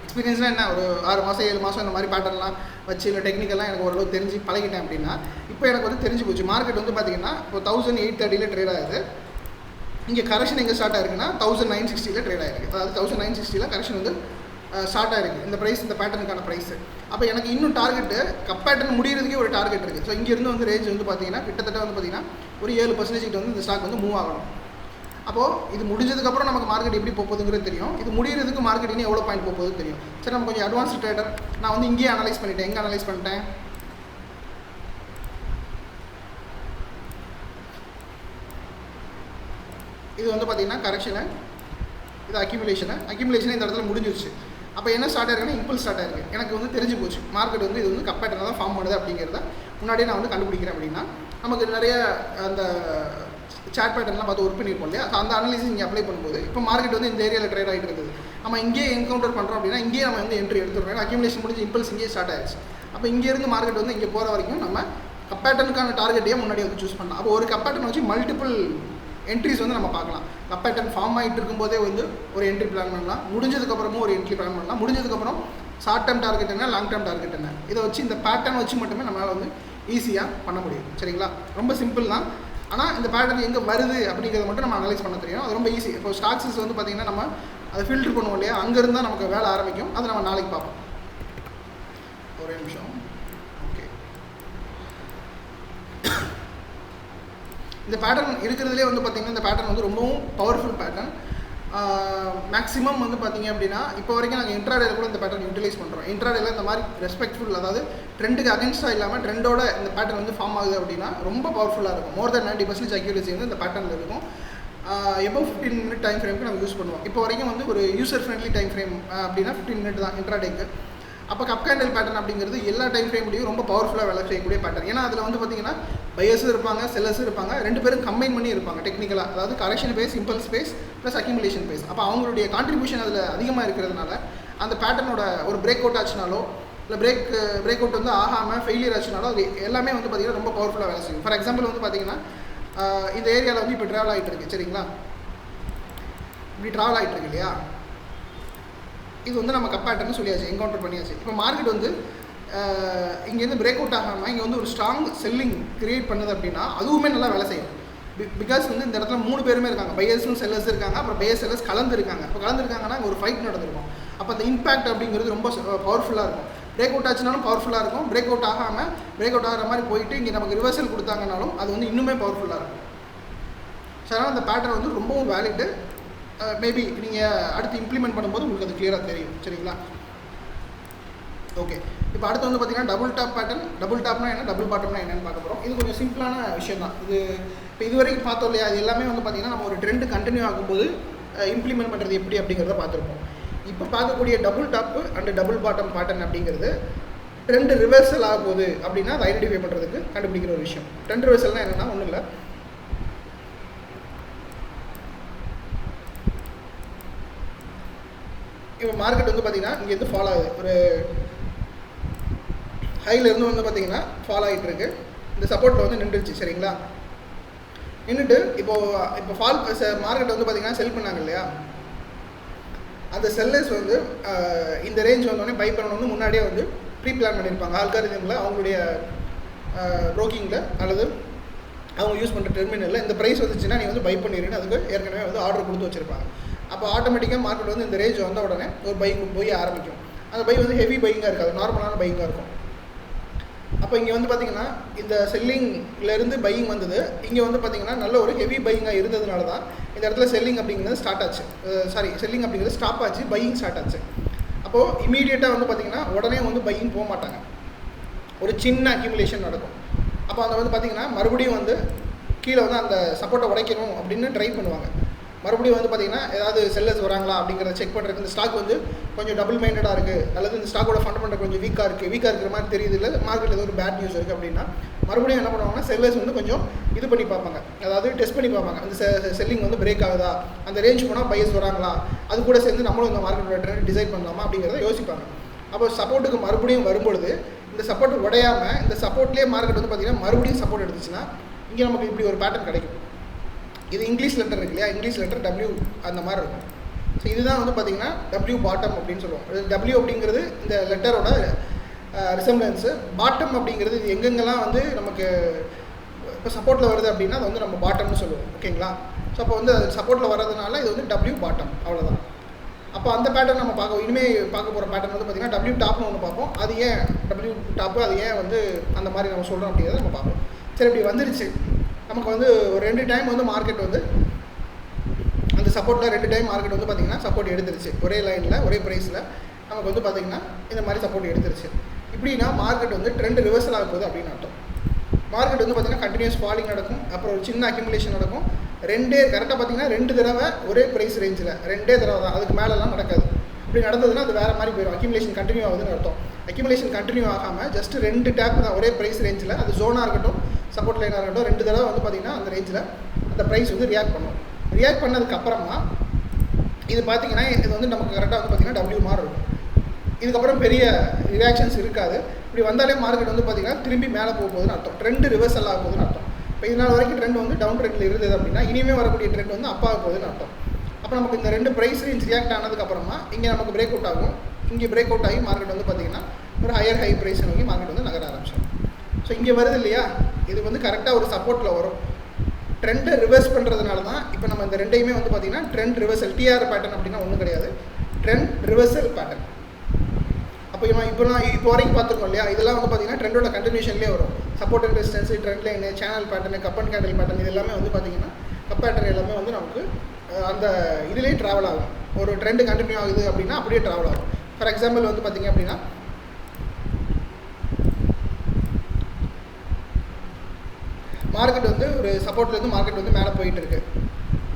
எக்ஸ்பீரியன்ஸ்னால் என்ன, ஒரு 6 மாதம் 7 மாதம் இந்த மாதிரி பேட்டர்லாம் வச்சு இல்லை டெக்னிக்கல்லாம் எனக்கு ஓரளவு தெரிஞ்சு பழகிட்டேன் அப்படின்னா இப்போ எனக்கு வந்து தெரிஞ்சு போச்சு. மார்க்கெட் வந்து பார்த்திங்கன்னா இப்போ 1830 ட்ரேட் ஆகுது. இங்கே கரெக்ஷன் எங்கே ஸ்டார்ட் ஆயிருக்குன்னா 1960 ட்ரேட் ஆகிருக்கு. அதாவது 1960 கரெக்ஷன் வந்து ஸ்டார்ட் ஆகிருக்கு. இந்த ப்ரைஸ், இந்த பேட்டர்னுக்கான ப்ரைஸு. அப்போ எனக்கு இன்னும் டார்கெட்டு கப் பேட்டர்ன் முடிகிறதுக்கே ஒரு டார்கெட் இருக்குது. ஸோ இங்கேருந்து வந்து ரேஞ்ச் வந்து பார்த்திங்கன்னா கிட்டத்தட்ட வந்து பார்த்திங்கன்னா ஒரு 7% வந்து இந்த ஸ்டாக் வந்து மூவ் ஆகணும். அப்போது இது முடிஞ்சதுக்கப்புறம் நமக்கு மார்க்கெட் எப்படி போகுதுங்கிறது தெரியும். இது முடிகிறதுக்கு மார்க்கெட் இன்னும் எவ்வளோ பாயிண்ட் போகுதுன்னு தெரியும். சரி, நம்ம கொஞ்சம் அட்வான்ஸ் ட்ரேடர். நான் வந்து இங்கேயே அனலைஸ் பண்ணிட்டேன். எங்கே அனலைஸ் பண்ணிட்டேன், இது வந்து பார்த்திங்கன்னா கரெக்ஷனு, இது அக்யூமுலேஷனை இந்த இடத்துல முடிஞ்சிருச்சு. அப்போ என்ன ஸ்டார்ட் ஆயிருக்குன்னா இம்பல்ஸ் ஸ்டார்ட் ஆயிருக்கு. எனக்கு வந்து தெரிஞ்சு போச்சு மார்க்கெட் வந்து இது வந்து கப் பேட்டர்ன் தான் ஃபார்ம் பண்ணுது அப்படிங்கிறத முன்னாடியே நான் வந்து கண்டுபிடிக்கிறேன். அப்படின்னா நமக்கு நிறைய அந்த சார்ட் பேட்டர்ன்லாம் பார்த்து ஒர்க் பண்ணியிருப்போம் இல்லையா. அந்த அனலிசிஸ் இங்கே அப்ளை பண்ணும்போது இப்போ மார்க்கெட் வந்து இந்த ஏரியாவில் ட்ரேட் ஆகிட்டு இருக்குது. நம்ம இங்கேயே என்கவுண்டர் பண்ணுறோம் அப்படின்னா இங்கேயே நம்ம வந்து என்ட்ரி எடுத்துடுறோம். அக்யூமுலேஷன் முடிஞ்சு இம்பல்ஸ் இங்கேயே ஸ்டார்ட் ஆயிடுச்சு. அப்போ இங்கேருந்து மார்க்கெட் வந்து இங்கே போகிற வரைக்கும் நம்ம கப் பேட்டர்னுக்கான டார்கெட்டையே முன்னாடி வந்து சூஸ் பண்ணலாம். அப்போ ஒரு கப் பேட்டர்ன் வச்சு மல்டிபிள் என்ட்ரிஸ் வந்து நம்ம பார்க்கலாம். கப் பேட்டர்ன் ஃபார்ம் ஆகிட்டு இருக்கும்போதே வந்து ஒரு என்ட்ரி பிளான் பண்ணலாம். முடிஞ்சதுக்கப்புறமும் ஒரு என்ட்ரி பிளான் பண்ணலாம். முடிஞ்சதுக்கப்புறம் ஷார்ட் டேர்ம் டார்கெட் என்ன, லாங் டேர்ம் டார்கெட் என்ன, இதை வச்சு இந்த பேட்டர்ன் வச்சு மட்டுமே நம்மளால் வந்து ஈஸியாக பண்ண முடியும். சரிங்களா, ரொம்ப சிம்பிள் தான். ஆனால் இந்த பேட்டர்ன் எங்கே வருது அப்படிங்கிறத மட்டும் நம்ம அனலைஸ் பண்ண தெரியும். அது ரொம்ப ஈஸி. இப்போ ஸ்டாக்ஸஸ் வந்து பார்த்திங்கன்னா நம்ம அதை ஃபில்ட்ரு பண்ணுவோம் இல்லையா, அங்கேருந்து தான் நமக்கு வேலை ஆரம்பிக்கும். அதை நம்ம நாளைக்கு பார்ப்போம். ஒரே நிமிஷம். ஓகே, இந்த பேட்டர்ன் இருக்கிறதுலே வந்து பார்த்திங்கன்னா இந்த பேட்டர்ன் வந்து ரொம்பவும் பவர்ஃபுல் பேட்டர்ன். மேக்ஸிமம் வந்து பார்த்திங்க அப்படின்னா இப்போ வரைக்கும் நாங்கள் இன்ட்ராடேல கூட இந்த பேட்டர்ன் யூட்டிலைஸ் பண்ணுறோம். இன்ட்ராடேல இந்த மாதிரி ரெஸ்பெக்ட்ஃபுல், அதாவது ட்ரெண்டுக்கு அகென்ஸ்டாக இல்லாமல் ட்ரெண்டோட இந்த பேட்டர்ன் வந்து ஃபார்ம் ஆகுது அப்படின்னா ரொம்ப பவர்ஃபுல்லாக இருக்கும். மோர் தென் 90% அக்யூரசி வந்து இந்த பேட்டர்னில் இருக்கும். எபோவ் 15 மினிட் டைம் ஃப்ரேமுக்கு நம்ம யூஸ் பண்ணுவோம். இப்போ வரைக்கும் வந்து ஒரு யூசர் ஃப்ரெண்ட்லி டைம் ஃப்ரேம் அப்படின்னா 15 மினிட் தான் இன்ட்ராடேக்கு. அப்போ கப் கேண்டில் பேட்டர்ன் அப்படிங்கிறது எல்லா டைம் ஃப்ரேம்லையும் ரொம்ப பவர்ஃபுல்லாக வேலை செய்யக்கூடிய பேட்டர்ன். ஏன்னா அதில் வந்து பார்த்திங்கன்னா பையர்ஸும் இருப்பாங்க, செல்லர்ஸும் இருப்பாங்க, ரெண்டு பேரும் கம்பைன் பண்ணி இருப்பாங்க டெக்னிக்கலாக. அதாவது correction phase, impulse phase plus accumulation phase. அப்போ அவங்களுடைய கான்ட்ரிபியூஷன் அதில் அதிகமாக இருக்கிறதுனால அந்த பேட்டர்னோட ஒரு பிரேக் அவுட் ஆச்சுனாலோ இல்லை பிரேக் அவுட் வந்து ஆகாமல் ஃபெயிலியர் ஆச்சுனாலோ அது எல்லாமே வந்து பார்த்திங்கன்னா ரொம்ப பவர்ஃபுல்லாக வேலை செய்யும். ஃபார் எக்ஸாம்பிள் வந்து பார்த்திங்கன்னா இந்த ஏரியாவில் வந்து இப்போ ட்ராவல் ஆகிட்டு இருக்கு. சரிங்களா, இப்படி ட்ராவல் ஆகிட்டு இருக்கு இல்லையா, இது வந்து நம்ம கப் பேட்டர்னு சொல்லியாச்சு, என்கவுண்டர் பண்ணியாச்சு. இப்போ மார்க்கெட் வந்து இங்கேருந்து பிரேக் அவுட் ஆகாமல் இங்கே வந்து ஒரு ஸ்ட்ராங் செல்லிங் கிரியேட் பண்ணுது அப்படின்னா அதுவுமே நல்லா வேலை செய்யும். பிகாஸ் வந்து இந்த இடத்துல 3 பேருமே இருக்காங்க, பையர்ஸும் செல்லர்ஸ் இருக்காங்க, அப்புறம் பையர் செல்லர்ஸ் கலந்துருக்காங்க. இப்போ கலந்துருக்காங்கன்னா ஒரு ஃபைட் நடந்திருக்கும். அப்போ அந்த இம்பாக்ட் அப்படிங்கிறது ரொம்ப பவர்ஃபுல்லாக இருக்கும். பிரேக் அவுட் ஆச்சுனாலும் பவர்ஃபுல்லாக இருக்கும். பிரேக் அவுட் ஆகாமல் பிரேக் அவுட் ஆகிற மாதிரி போயிட்டு இங்கே நமக்கு ரிவர்சல் கொடுத்தாங்கனாலும் அது வந்து இன்னுமே பவர்ஃபுல்லாக இருக்கும். ஸோ அதனால் அந்த பேட்டர்ன் வந்து ரொம்பவும் வேலிட்டு. மேபி நீங்கள் அடுத்து இம்ப்ளிமெண்ட் பண்ணும்போது உங்களுக்கு அது கிளியராக தெரியும். சரிங்களா, ஓகே. இப்போ அடுத்து வந்து பார்த்திங்கன்னா டபுள் டாப் பேட்டர்ன். டபுள் டாப்னா என்ன, டபுள் பாட்டம்னா என்னென்னு பார்க்க போகிறோம். இது கொஞ்சம் சிம்பிளான விஷயம் தான். இது இப்போ இது வரைக்கும் பார்த்தோம் இல்லையா, அது எல்லாமே வந்து பார்த்திங்கன்னா நம்ம ஒரு ட்ரெண்டு கண்டினியூ ஆகும்போது இம்ப்ளிமெண்ட் பண்ணுறது எப்படி அப்படிங்கிறத பார்த்துருப்போம். இப்போ பார்க்கக்கூடிய double top and double bottom pattern அப்படிங்கிறது ட்ரெண்டு ரிவர்சல் ஆக போகுது அப்படின்னா அதை ஐடென்டிஃபை பண்ணுறதுக்கு கண்டுபிடிக்கிற ஒரு விஷயம். ட்ரெண்ட் ரிவர்சல்னால் என்னென்னா ஒன்றும் இல்லை, இப்போ மார்க்கெட் வந்து பார்த்திங்கன்னா இங்கேருந்து ஃபாலோ ஆகுது. ஒரு ஹைலேருந்து வந்து பார்த்திங்கன்னா ஃபாலோ ஆகிட்டு இருக்கு. இந்த சப்போர்ட்டில் வந்து நின்றுச்சு. சரிங்களா, நின்றுட்டு இப்போ ஃபால் மார்க்கெட் வந்து பார்த்திங்கன்னா செல் பண்ணாங்க இல்லையா, அந்த செல்லர்ஸ் வந்து இந்த ரேஞ்ச் வந்தோடனே பை பண்ணணும்னு முன்னாடியே வந்து ப்ரீ பிளான் பண்ணியிருப்பாங்க. ஆல்காரிதமில் அவங்களுடைய ப்ரோக்கிங்கில் அல்லது அவங்க யூஸ் பண்ணுற டெர்மினலில் இந்த ப்ரைஸ் வந்துச்சுன்னா நீங்கள் வந்து பை பண்ணிடுன்னு அதுக்கு ஏற்கனவே வந்து ஆர்டர் கொடுத்து வச்சுருப்பாங்க. அப்போ ஆட்டோமேட்டிக்காக மார்க்கெட் வந்து இந்த ரேஞ்ச் வந்த உடனே ஒரு பைக்கு போய் ஆரம்பிக்கும். அந்த பை வந்து ஹெவி பையிங்காக இருக்காது, நார்மலான பையிங்காக இருக்கும். அப்போ இங்கே வந்து பார்த்திங்கன்னா இந்த செல்லிங்லேருந்து பையிங் வந்தது. இங்கே வந்து பார்த்திங்கன்னா நல்ல ஒரு ஹெவி பையிங்காக இருந்ததுனால தான் இந்த இடத்துல செல்லிங் அப்படிங்கிறது ஸ்டார்ட் ஆச்சு. செல்லிங் அப்படிங்கிறது ஸ்டாப் ஆச்சு, பையிங் ஸ்டார்ட் ஆச்சு. அப்போது இமீடியட்டாக வந்து பார்த்திங்கன்னா உடனே வந்து பையிங் போக மாட்டாங்க, ஒரு சின்ன அக்யூமுலேஷன் நடக்கும். அப்போ அதை வந்து பார்த்திங்கன்னா மறுபடியும் வந்து கீழே வந்து அந்த சப்போர்ட்டை உடைக்கணும் அப்படின்னு ட்ரை பண்ணுவாங்க. மறுபடியும் வந்து பார்த்திங்கன்னா ஏதாவது செல்லர்ஸ் வராங்களா அப்படிங்கிறத செக் பண்ணுறதுக்கு இந்த ஸ்டாக் வந்து கொஞ்சம் டபுள் மைண்டடாக இருக்குது, அல்லது இந்த ஸ்டாக்கோட ஃபண்டமெண்டல் கொஞ்சம் வீக்காக இருக்கிற மாதிரி தெரியுது, இல்லை மார்க்கெட்டில் ஏதோ ஒரு பேட் நியூஸ் இருக்குது அப்படின்னா மறுபடியும் என்ன பண்ணுவாங்கன்னா செல்லர்ஸ் வந்து கொஞ்சம் இது பண்ணி பார்ப்பாங்க, அதாவது டெஸ்ட் பண்ணி பார்ப்பாங்க. அந்த செல்லிங் வந்து பிரேக் ஆகுதா, அந்த ரேஞ்ச் போனால் பையர்ஸ் வராங்களா, அது கூட சேர்ந்து நம்மளும் இந்த மார்க்கெட்டோட ட்ரெண்ட் டிசைட் பண்ணலாமா அப்படிங்கிறத யோசிப்பாங்க. அப்போ சப்போர்ட்டுக்கு மறுபடியும் வரும்பொழுது இந்த சப்போர்ட் உடையாமல் இந்த சப்போர்ட்லேயே மார்க்கெட் வந்து பார்த்திங்கன்னா மறுபடியும் சப்போர்ட் எடுத்துச்சுன்னா இங்கே நமக்கு இப்படி ஒரு பேட்டர்ன் கிடைக்கும். இது இங்கிலீஷ் லெட்டர் இருக்கு இல்லையா, இங்கிலீஷ் லெட்டர் டபிள்யூ அந்த மாதிரி இருக்கும். ஸோ இதுதான் வந்து பார்த்திங்கன்னா டபிள்யூ பாட்டம் அப்படின்னு சொல்லுவோம். டபிள்யூ அப்படிங்கிறது இந்த லெட்டரோட ரிசம்பிளன்ஸு. பாட்டம் அப்படிங்கிறது இது எங்கெங்கெல்லாம் வந்து நமக்கு இப்போ சப்போர்ட்டில் வருது அப்படின்னா அது வந்து நம்ம பாட்டம்னு சொல்லுவோம். ஓகேங்களா? ஸோ அப்போ வந்து அது சப்போர்ட்டில் வர்றதுனால இது வந்து டபிள்யூ பாட்டம், அவ்வளோதான். அப்போ அந்த பேட்டர்ன் நம்ம இனிமேல் பார்க்க போகிற பேட்டர்ன் வந்து பார்த்திங்கன்னா டபிள்யூ டாப்னு ஒன்று பார்ப்போம். அது ஏன் டபிள்யூ டாப்பு, அது ஏன் வந்து அந்த மாதிரி நம்ம சொல்கிறோம் அப்படிங்கிறத நம்ம பார்ப்போம். சரி, இப்படி வந்துருச்சு. நமக்கு வந்து ஒரு 2 டைம் வந்து மார்க்கெட் வந்து அந்த சப்போர்ட்டில் 2 டைம் மார்க்கெட் வந்து பார்த்திங்கன்னா சப்போர்ட் எடுத்துருச்சு. ஒரே லைனில் ஒரே ப்ரைஸில் நமக்கு வந்து பார்த்திங்கன்னா இந்த மாதிரி சப்போர்ட் எடுத்துருச்சு. இப்படின்னா மார்க்கெட் வந்து ட்ரெண்ட் ரிவர்சல் ஆக போகுது அப்படின்னு அர்த்தம். மார்க்கெட் வந்து பார்த்திங்கன்னா கண்டினியூஸ் ஃபாலிங் நடக்கும், அப்புறம் ஒரு சின்ன அக்யூமுலேஷன் நடக்கும். கரெக்டாக பார்த்திங்கன்னா 2 தடவை ஒரே ப்ரைஸ் ரேஞ்சில் 2 தடவை தான், அதுக்கு மேலெலாம் நடக்காது. இப்படி நடந்ததுன்னா அது வேறு மாதிரி போயிடும். அக்யூமுலேஷன் கண்டினியூ ஆகுதுன்னு அர்த்தம். அக்யூமுலேஷன் கண்டினியூ ஆகாமல் ஜஸ்ட் 2 டேப் தான் ஒரே ப்ரைஸ் ரேஞ்சில், அது ஜோனாக இருக்கட்டும் சப்போர்ட் லைனாக இருக்கட்டும், 2 தடவை வந்து பார்த்திங்கன்னா அந்த ரேஞ்சில் அந்த ப்ரைஸ் வந்து ரியாக்ட் பண்ணும். ரியாக்ட் பண்ணதுக்கப்புறமா இது பார்த்திங்கன்னா இது வந்து நமக்கு கரெக்டாக வந்து பார்த்திங்கன்னா டபிள்யூ மாதிரி இருக்கும். இதுக்கப்புறம் பெரிய ரியாக்ஷன்ஸ் இருக்காது. இப்படி வந்தாலே மார்க்கெட் வந்து பார்த்திங்கன்னா திரும்பி மேலே போக போகுதுன்னு அர்த்தம். ட்ரெண்ட் ரிவர்சல் ஆக போகுதுன்னு அர்த்தம். இப்போ இதனால் வரைக்கும் ட்ரெண்ட் வந்து டவுன் ட்ரெண்டில் இருந்தது அப்படின்னா இனிமேல் வரக்கூடிய ட்ரெண்ட் வந்து அப் ஆக போகுதுன்னு அர்த்தம். அப்போ நமக்கு இந்த 2 ப்ரைஸ் ரேஞ்ச் ரியாக்ட் ஆனதுக்கப்புறமா இங்கே நமக்கு பிரேக் அவுட் ஆகும். இங்கே பிரேக் அவுட் ஆகி மார்க்கெட் வந்து பார்த்திங்கன்னா ஒரு ஹையர் ஹை ப்ரைஸ் நோக்கி மார்க்கெட் வந்து நகர ஆரம்பிச்சிடும். ஸோ இங்கே வருது இல்லையா, இது வந்து கரெக்டாக ஒரு சப்போர்ட்டில் வரும். ட்ரெண்டை ரிவர்ஸ் பண்ணுறதுனால தான் இப்போ நம்ம இந்த 2யுமே வந்து பார்த்திங்கன்னா ட்ரெண்ட் ரிவர்சல், டிஆர் பேட்டர்ன் அப்படின்னா ஒன்றும் கிடையாது, ட்ரெண்ட் ரிவர்சல் பேட்டர்ன். அப்போ இப்போ வரைக்கும் பார்த்துருக்கோம் இல்லையா, இதெல்லாம் வந்து பார்த்திங்கன்னா ட்ரெண்டோட கண்டினியூஷன்லேயே வரும். Support and resistance, trend line, channel pattern, cup and candle pattern, இது எல்லாமே வந்து பார்த்திங்கன்னா கப் பேட்டர்ன் எல்லாமே வந்து நமக்கு அந்த இதுலேயே ட்ராவல் ஆகும். ஒரு ட்ரெண்டு கண்டினியூ ஆகுது அப்படின்னா அப்படியே ட்ராவல் ஆகும். ஃபார் எக்ஸாம்பிள் வந்து பார்த்திங்க அப்படின்னா மார்க்கெட் வந்து ஒரு சப்போர்ட்லேருந்து மார்க்கெட் வந்து மேலே போயிட்டு இருக்கு,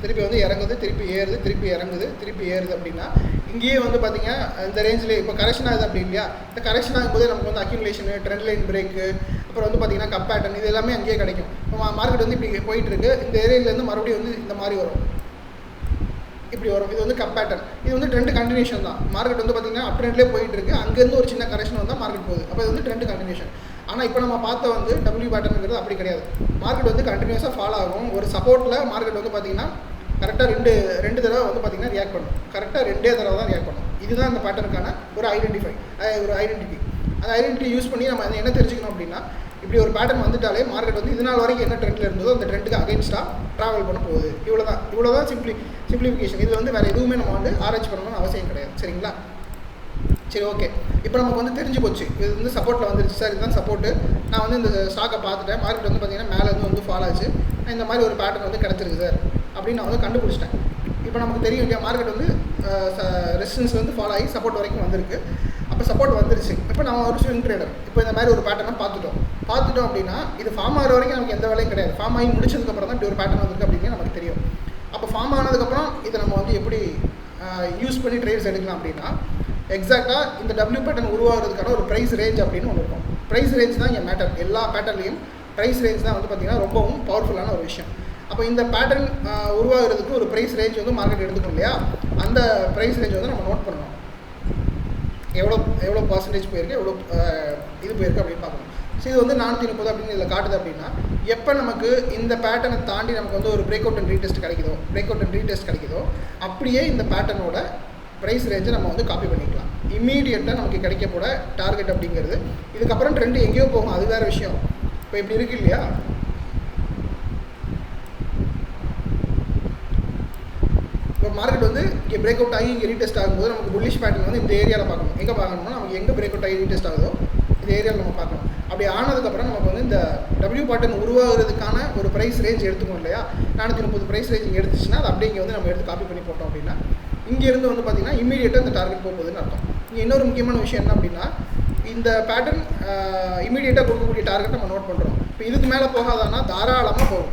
திருப்பி வந்து இறங்குது, திருப்பி ஏறுது, திருப்பி இறங்குது, திருப்பி ஏறுது அப்படின்னா இங்கேயே வந்து பார்த்திங்கன்னா இந்த ரேஞ்சில் இப்போ கரெக்ஷன் ஆகுது அப்படி இல்லையா, இந்த கரெக்ஷன் ஆகும்போது நமக்கு வந்து அக்யூமுலேஷனு, ட்ரெண்ட் லைன் பிரேக்கு, அப்புறம் வந்து பார்த்திங்கன்னா கப் பேட்டர்ன், இது எல்லாமே அங்கேயே கிடைக்கும். இப்போ மார்க்கெட் வந்து இப்படி போயிட்டுருக்கு, இந்த ஏரியாவிலேருந்து மறுபடியும் வந்து இந்த மாதிரி வரும், இப்படி வரும். இது வந்து கப் பேட்டர்ன். இது வந்து ட்ரெண்ட் கண்டினியூஷன் தான். மார்க்கெட் வந்து பார்த்திங்கன்னா அப் ட்ரெண்ட்லேயே போயிட்டு இருக்கு, அங்கேருந்து ஒரு சின்ன கரெக்ஷன் வந்தால் மார்க்கெட் போகுது. அப்போ இது வந்து ட்ரெண்ட் கண்டினியூஷன். ஆனால் இப்போ நம்ம பார்த்த வந்து டபிள்யூ பேட்டர்னுங்கிறது அப்படி கிடையாது. மார்க்கெட் வந்து கண்டினியூஸாக ஃபாலோ ஆகும். ஒரு சப்போர்ட்டில் மார்க்கெட் வந்து பார்த்திங்கன்னா கரெக்டாக ரெண்டு தடவை வந்து பார்த்திங்கன்னா ரியாக்ட் பண்ணும். கரெக்டாக 2 தடவை தான் ரியாக்ட் பண்ணும். இதுதான் இந்த பேட்டர்னுக்கான ஒரு ஐடென்டிட்டி. அந்த ஐடென்டிட்டி யூஸ் பண்ணி நம்ம என்ன தெரிஞ்சுக்கணும் அப்படின்னா, இப்படி ஒரு பேட்டர்ன் வந்துட்டாலே மார்க்கெட் வந்து இது நாள் வரைக்கும் என்ன ட்ரெண்டில் இருந்ததோ அந்த ட்ரெண்டுக்கு அகைன்ஸ்டாக ட்ராவல் பண்ண போகுது. இவ்வளோதான் சிம்பிளிஃபிகேஷன். இதில் வந்து வேறு எதுவுமே நம்ம வந்து ஆராய்ச்சி பண்ணணும்னு அவசியம் கிடையாது. சரிங்களா? சரி, ஓகே. இப்போ நமக்கு வந்து தெரிஞ்சு போச்சு, இது வந்து சப்போர்ட்டில் வந்துருச்சு சார், இதுதான் சப்போர்ட்டு. நான் வந்து இந்த ஸ்டாக்கை பார்த்துட்டேன், மார்க்கெட் வந்து பார்த்திங்கன்னா மேலேருந்து வந்து ஃபால் ஆச்சு, இந்த மாதிரி ஒரு பேட்டர்ன் வந்து கிடச்சிருக்கு சார் அப்படின்னு நான் வந்து கண்டுபிடிச்சிட்டேன். இப்போ நமக்கு தெரியும் இல்லையா, மார்க்கெட் வந்து ரெசிஸ்டன்ஸ் வந்து ஃபாலோ ஆகி சப்போர்ட் வரைக்கும் வந்திருக்கு. அப்போ சப்போர்ட் வந்துருச்சு. இப்போ நம்ம ஒரு ஸ்விங் ட்ரேடர் இப்போ இந்த மாதிரி ஒரு பேட்டர்னை பார்த்துட்டோம் அப்படின்னா இது ஃபார்ம் ஆகிற வரைக்கும் நமக்கு எந்த வேலையும் கிடையாது. ஃபார்ம் ஆகி முடிச்சதுக்கப்புறம் தான் இப்படி ஒரு பேட்டர்ன் வந்துருக்கு அப்படின்னு நமக்கு தெரியும். அப்போ ஃபார்ம் ஆனதுக்கப்புறம் இதை நம்ம வந்து எப்படி யூஸ் பண்ணி ட்ரேட்ஸ் எடுக்கலாம் அப்படின்னா, எக்ஸாக்டாக இந்த டபிள்யூ பேட்டர்ன் உருவாகிறதுக்கான ஒரு ப்ரைஸ் ரேஞ்ச் அப்படின்னு ஒன்று இருக்கும். ப்ரைஸ் ரேஞ்ச் தான் இங்கே மேட்டர். எல்லா பேட்டர்லையும் ப்ரைஸ் ரேஞ்ச் தான் வந்து பார்த்திங்கன்னா ரொம்பவும் பவர்ஃபுல்லான ஒரு விஷயம். அப்போ இந்த பேட்டர்ன் உருவாகிறதுக்கு ஒரு ப்ரைஸ் ரேஞ்ச் வந்து மார்க்கெட் எடுத்துக்கணும் இல்லையா, அந்த ப்ரைஸ் ரேஞ்ச் வந்து நம்ம நோட் பண்ணணும். எவ்வளோ பர்சன்டேஜ் போயிருக்கு, எவ்வளோ இது போயிருக்கு அப்படின்னு பார்க்கணும். ஸோ இது வந்து 430 அப்படின்னு இதில் காட்டுது அப்படின்னா, எப்போ நமக்கு இந்த பேட்டர்னை தாண்டி நமக்கு வந்து ஒரு பிரேக் அவுட் அண்ட் ரீடெஸ்ட் கிடைக்குதோ அப்படியே இந்த பேட்டர்னோட ப்ரைஸ் ரேஞ்சை நம்ம வந்து காப்பி பண்ணிக்கலாம். இம்மீடியட்டாக நமக்கு கிடைக்க போட டார்கெட் அப்படிங்கிறது. இதுக்கப்புறம் ட்ரெண்டு எங்கேயோ போகும், அது வேறு விஷயம். இப்போ இப்படி இருக்கு இல்லையா, இப்போ மார்க்கெட் வந்து இங்கே பிரேக் அவுட் ஆகி இங்கே ரீடெஸ்ட் ஆகும்போது நமக்கு புல்லிஷ் பேட்டர்ன் வந்து இந்த ஏரியாவில் பார்க்கணும். எங்கே பார்க்கணும்னா நமக்கு எங்கே பிரேக் அவுட் ஆகி ரீடெஸ்ட் ஆகுதோ இந்த ஏரியாவில் நம்ம பார்க்கணும். அப்படி ஆனதுக்கப்புறம் நமக்கு வந்து இந்த டபிள்யூ பேட்டர்ன் உருவாகிறதுக்கான ஒரு ப்ரைஸ் ரேஞ்ச் எடுத்துக்கணும் இல்லையா, 430 ப்ரைஸ் ரேஞ்ச் இங்கே எடுத்துச்சுன்னா அது அப்படியே இங்கே வந்து நம்ம எடுத்து காப்பி பண்ணி போட்டோம் அப்படின்னா இங்கேருந்து வந்து பார்த்திங்கன்னா இமீடியட்டாக இந்த டார்கெட் போகுதுன்னு அர்த்தம். இங்கே இன்னொரு முக்கியமான விஷயம் என்ன அப்படின்னா, இந்த பேட்டர்ன் இமீடியட்டாக கொடுக்கக்கூடிய டார்கெட் நம்ம நோட் பண்ணுறோம். இப்போ இதுக்கு மேலே போகாதான்னா தாராளமாக போகும்,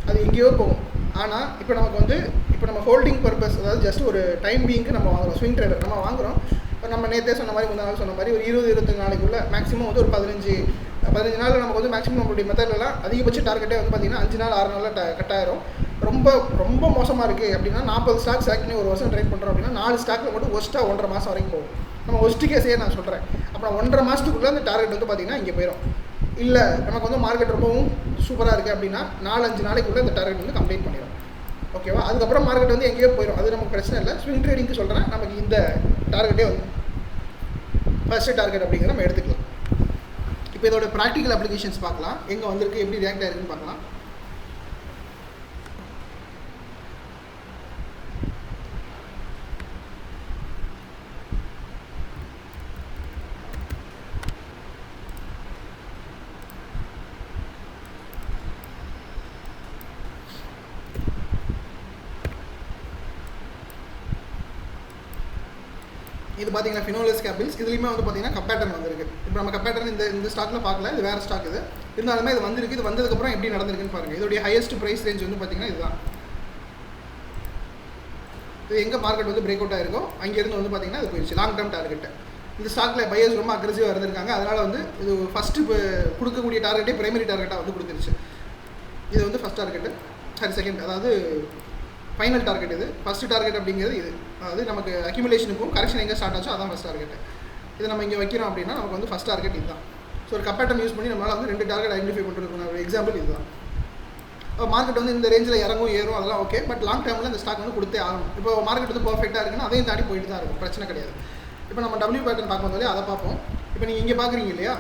அது எங்கேயோ போகும். ஆனால் இப்போ நமக்கு வந்து இப்போ நம்ம ஹோல்டிங் பர்பஸ், அதாவது ஜஸ்ட் ஒரு டைம் பீயிங்க்கு நம்ம வாங்குறோம். ஸ்விங் ட்ரேடர் நம்ம வாங்குறோம். இப்போ நம்ம நேற்றே சொன்ன மாதிரி முன்னாள் சொன்ன மாதிரி ஒரு 20-25 நாளைக்குள்ளே மேக்ஸிமம் வந்து ஒரு 15 நாள் நமக்கு வந்து மேக்ஸிமம் நம்மளுடைய மெத்தட்லாம் அதிகபட்ச டார்கெட்டே வந்து பார்த்திங்கன்னா 5 நாள் 6 நாளில் கட் ஆயிரும். ரொம்ப ரொம்ப மோசமாக இருக்குது அப்படின்னா 40 ஸ்டாக் செலக்ட் பண்ணி ஒரு வருஷம் ட்ரேட் பண்ணுறோம் அப்படின்னா 4 ஸ்டாக்கில் மட்டும் ஒஸ்ட்டாக 1.5 மாதம் வரைக்கும் போகும். நம்ம ஒஸ்ட்டு கேஸே நான் சொல்கிறேன். அப்புறம் 1.5 மாதத்துக்குள்ளே அந்த டார்கெட் வந்து பார்த்திங்கன்னா இங்கே போயிடும். இல்லை நமக்கு வந்து மார்க்கெட் ரொம்பவும் சூப்பராக இருக்குது அப்படின்னா 4-5 நாளைக்குள்ளே இந்த டார்கெட் வந்து கம்ப்ளீட் பண்ணிடும். ஓகேவா? அதுக்கப்புறம் மார்க்கெட் வந்து எங்கேயோ போயிடும். அது நமக்கு பிரச்சனை இல்லை. ஸ்விங் ட்ரேடிங்க்கு சொல்கிறேன், நமக்கு இந்த டார்கெட்டே வந்து ஃபர்ஸ்ட் டார்கெட் அப்படிங்கிற நம்ம எடுத்துக்கலாம். இப்போ இதோட ப்ராக்டிக்கல் அப்ளிகேஷன்ஸ் பார்க்கலாம். எங்கே வந்திருக்கு, எப்படி ரியாக்ட் ஆகிருக்குன்னு பார்க்கலாம். இது பார்த்தீங்கன்னா ஃபினோலஸ் கேபிள்ஸ், இதுலேயுமே வந்து பார்த்தீங்கன்னா கப்பேட்டர்ன் வந்திருக்கு. இப்போ நம்ம கப்பேட்டர்ன் இந்த ஸ்டாக்கில் பார்க்கல, இது வேறு ஸ்டாக். இது இருந்தாலுமே இது வந்திருக்கு. இது வந்ததுக்கப்புறம் எப்படி நடந்திருக்குன்னு பாருங்கள். இதோடைய ஹையஸ்ட் ப்ரைஸ் ரேஞ்ச் வந்து பார்த்தீங்கன்னா இதுதான். இது எங்கே மார்க்கெட் வந்து பிரேக் அவுட் ஆகிருக்கோ அங்கேருந்து வந்து பார்த்தீங்கன்னா இது போயிடுச்சு லாங் டேர்ம் டார்கெட்டு. இந்த ஸ்டாக்கில் பையர்ஸ் ரொம்ப அக்ரெசிவாக இருந்திருக்காங்க. அதனால் வந்து இது ஃபஸ்ட்டு கொடுக்கக்கூடிய டார்கெட்டே பிரைமரி டார்கெட்டாக வந்து கொடுத்துருச்சு. இது வந்து ஃபஸ்ட் டார்கெட்டு, செகண்ட், அதாவது ஃபைனல் டார்கெட். இது ஃபஸ்ட்டு டார்கெட் அப்படிங்கிறது இது. அதாவது நமக்கு அக்யூமுலேஷனுக்கும் கரெக்ஷன் எங்கே ஸ்டார்ட் ஆச்சோ அதான் ஃபஸ்ட் டார்கெட். இது நம்ம இங்கே வைக்கிறோம் அப்படின்னா நமக்கு வந்து ஃபஸ்ட் டார்கெட் இதுதான். ஸோ ஒரு கப்பேட்டர்ன் யூஸ் பண்ணி நம்மளால் வந்து 2 டார்கெட் ஐடென்டிஃபை பண்ணுறதுக்கு ஒரு எக்ஸாம்பிள் இதுதான். இப்போ மார்க்கெட் வந்து இந்த ரேஞ்சில் இறங்கும் ஏறும் அதெல்லாம் ஓகே. பட் லாங் டேர்மில் இந்த ஸ்டாக் வந்து கொடுத்தே ஆகணும். இப்போ மார்க்கெட் வந்து பர்ஃபெக்டாக இருக்குன்னா அதையும் தாண்டி போயிட்டு தான் இருக்கும், பிரச்சனை கிடையாது. இப்போ நம்ம டபிள்யூ பேட்டர்ன் பார்க்க வந்தாலே அதை பார்ப்போம். இப்போ நீங்கள் இங்கே பார்க்குறீங்க இல்லையா,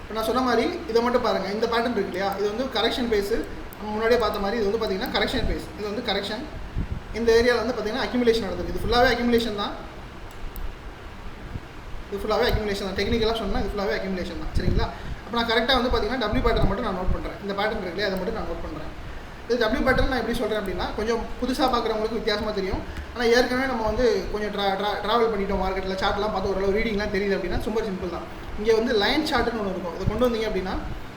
இப்போ நான் சொன்ன மாதிரி இதை மட்டும் பாருங்கள். இந்த பேட்டர்ன் இருக்கு இல்லையா, இது வந்து கரெக்ஷன் பேஸு. நம்ம முன்னாடியே பார்த்த மாதிரி இது வந்து பார்த்திங்கன்னா கரெக்ஷன் பேஸ். இது வந்து கரெக்ஷன். இந்த ஏரியாவில் வந்து பார்த்திங்கன்னா அக்யூமுலேஷன் நடந்தது. இது ஃபுல்லாகவே அக்யூமுலேஷன் தான். டெக்னிக்கலாக சொன்னால் இது ஃபுல்லாகவே அக்யூமுலேஷன் தான். சரிங்களா? அப்போ நான் கரெக்டாக வந்து பார்த்திங்கன்னா டபிள்யூ பேட்டர்ன் மட்டும் நான் நோட் பண்ணுறேன். இந்த பேட்டர்ன் இருக்கு இல்லையா, அதை மட்டும் நான் நோட் பண்ணுறேன். இது டபிள்யூ பேட்டர்ன் நான் எப்படி சொல்கிறேன் அப்படின்னா கொஞ்சம் புதுசாக பார்க்குறவங்களுக்கு வித்தியாசமாக தெரியும். ஆனால் ஏற்கனவே நம்ம வந்து கொஞ்சம் ட்ராவல் பண்ணிட்டோம் மார்க்கெட்டில், சார்ட்லாம் பார்த்து ஓரளவு ரீடிங்லாம் தெரியுது அப்படின்னா ரொம்ப சிம்பிள் தான். இங்கே வந்து லைன் சார்ட்டுன்னு ஒன்று இருக்கும். இதை கொண்டு வந்தீங்க அப்படின்னா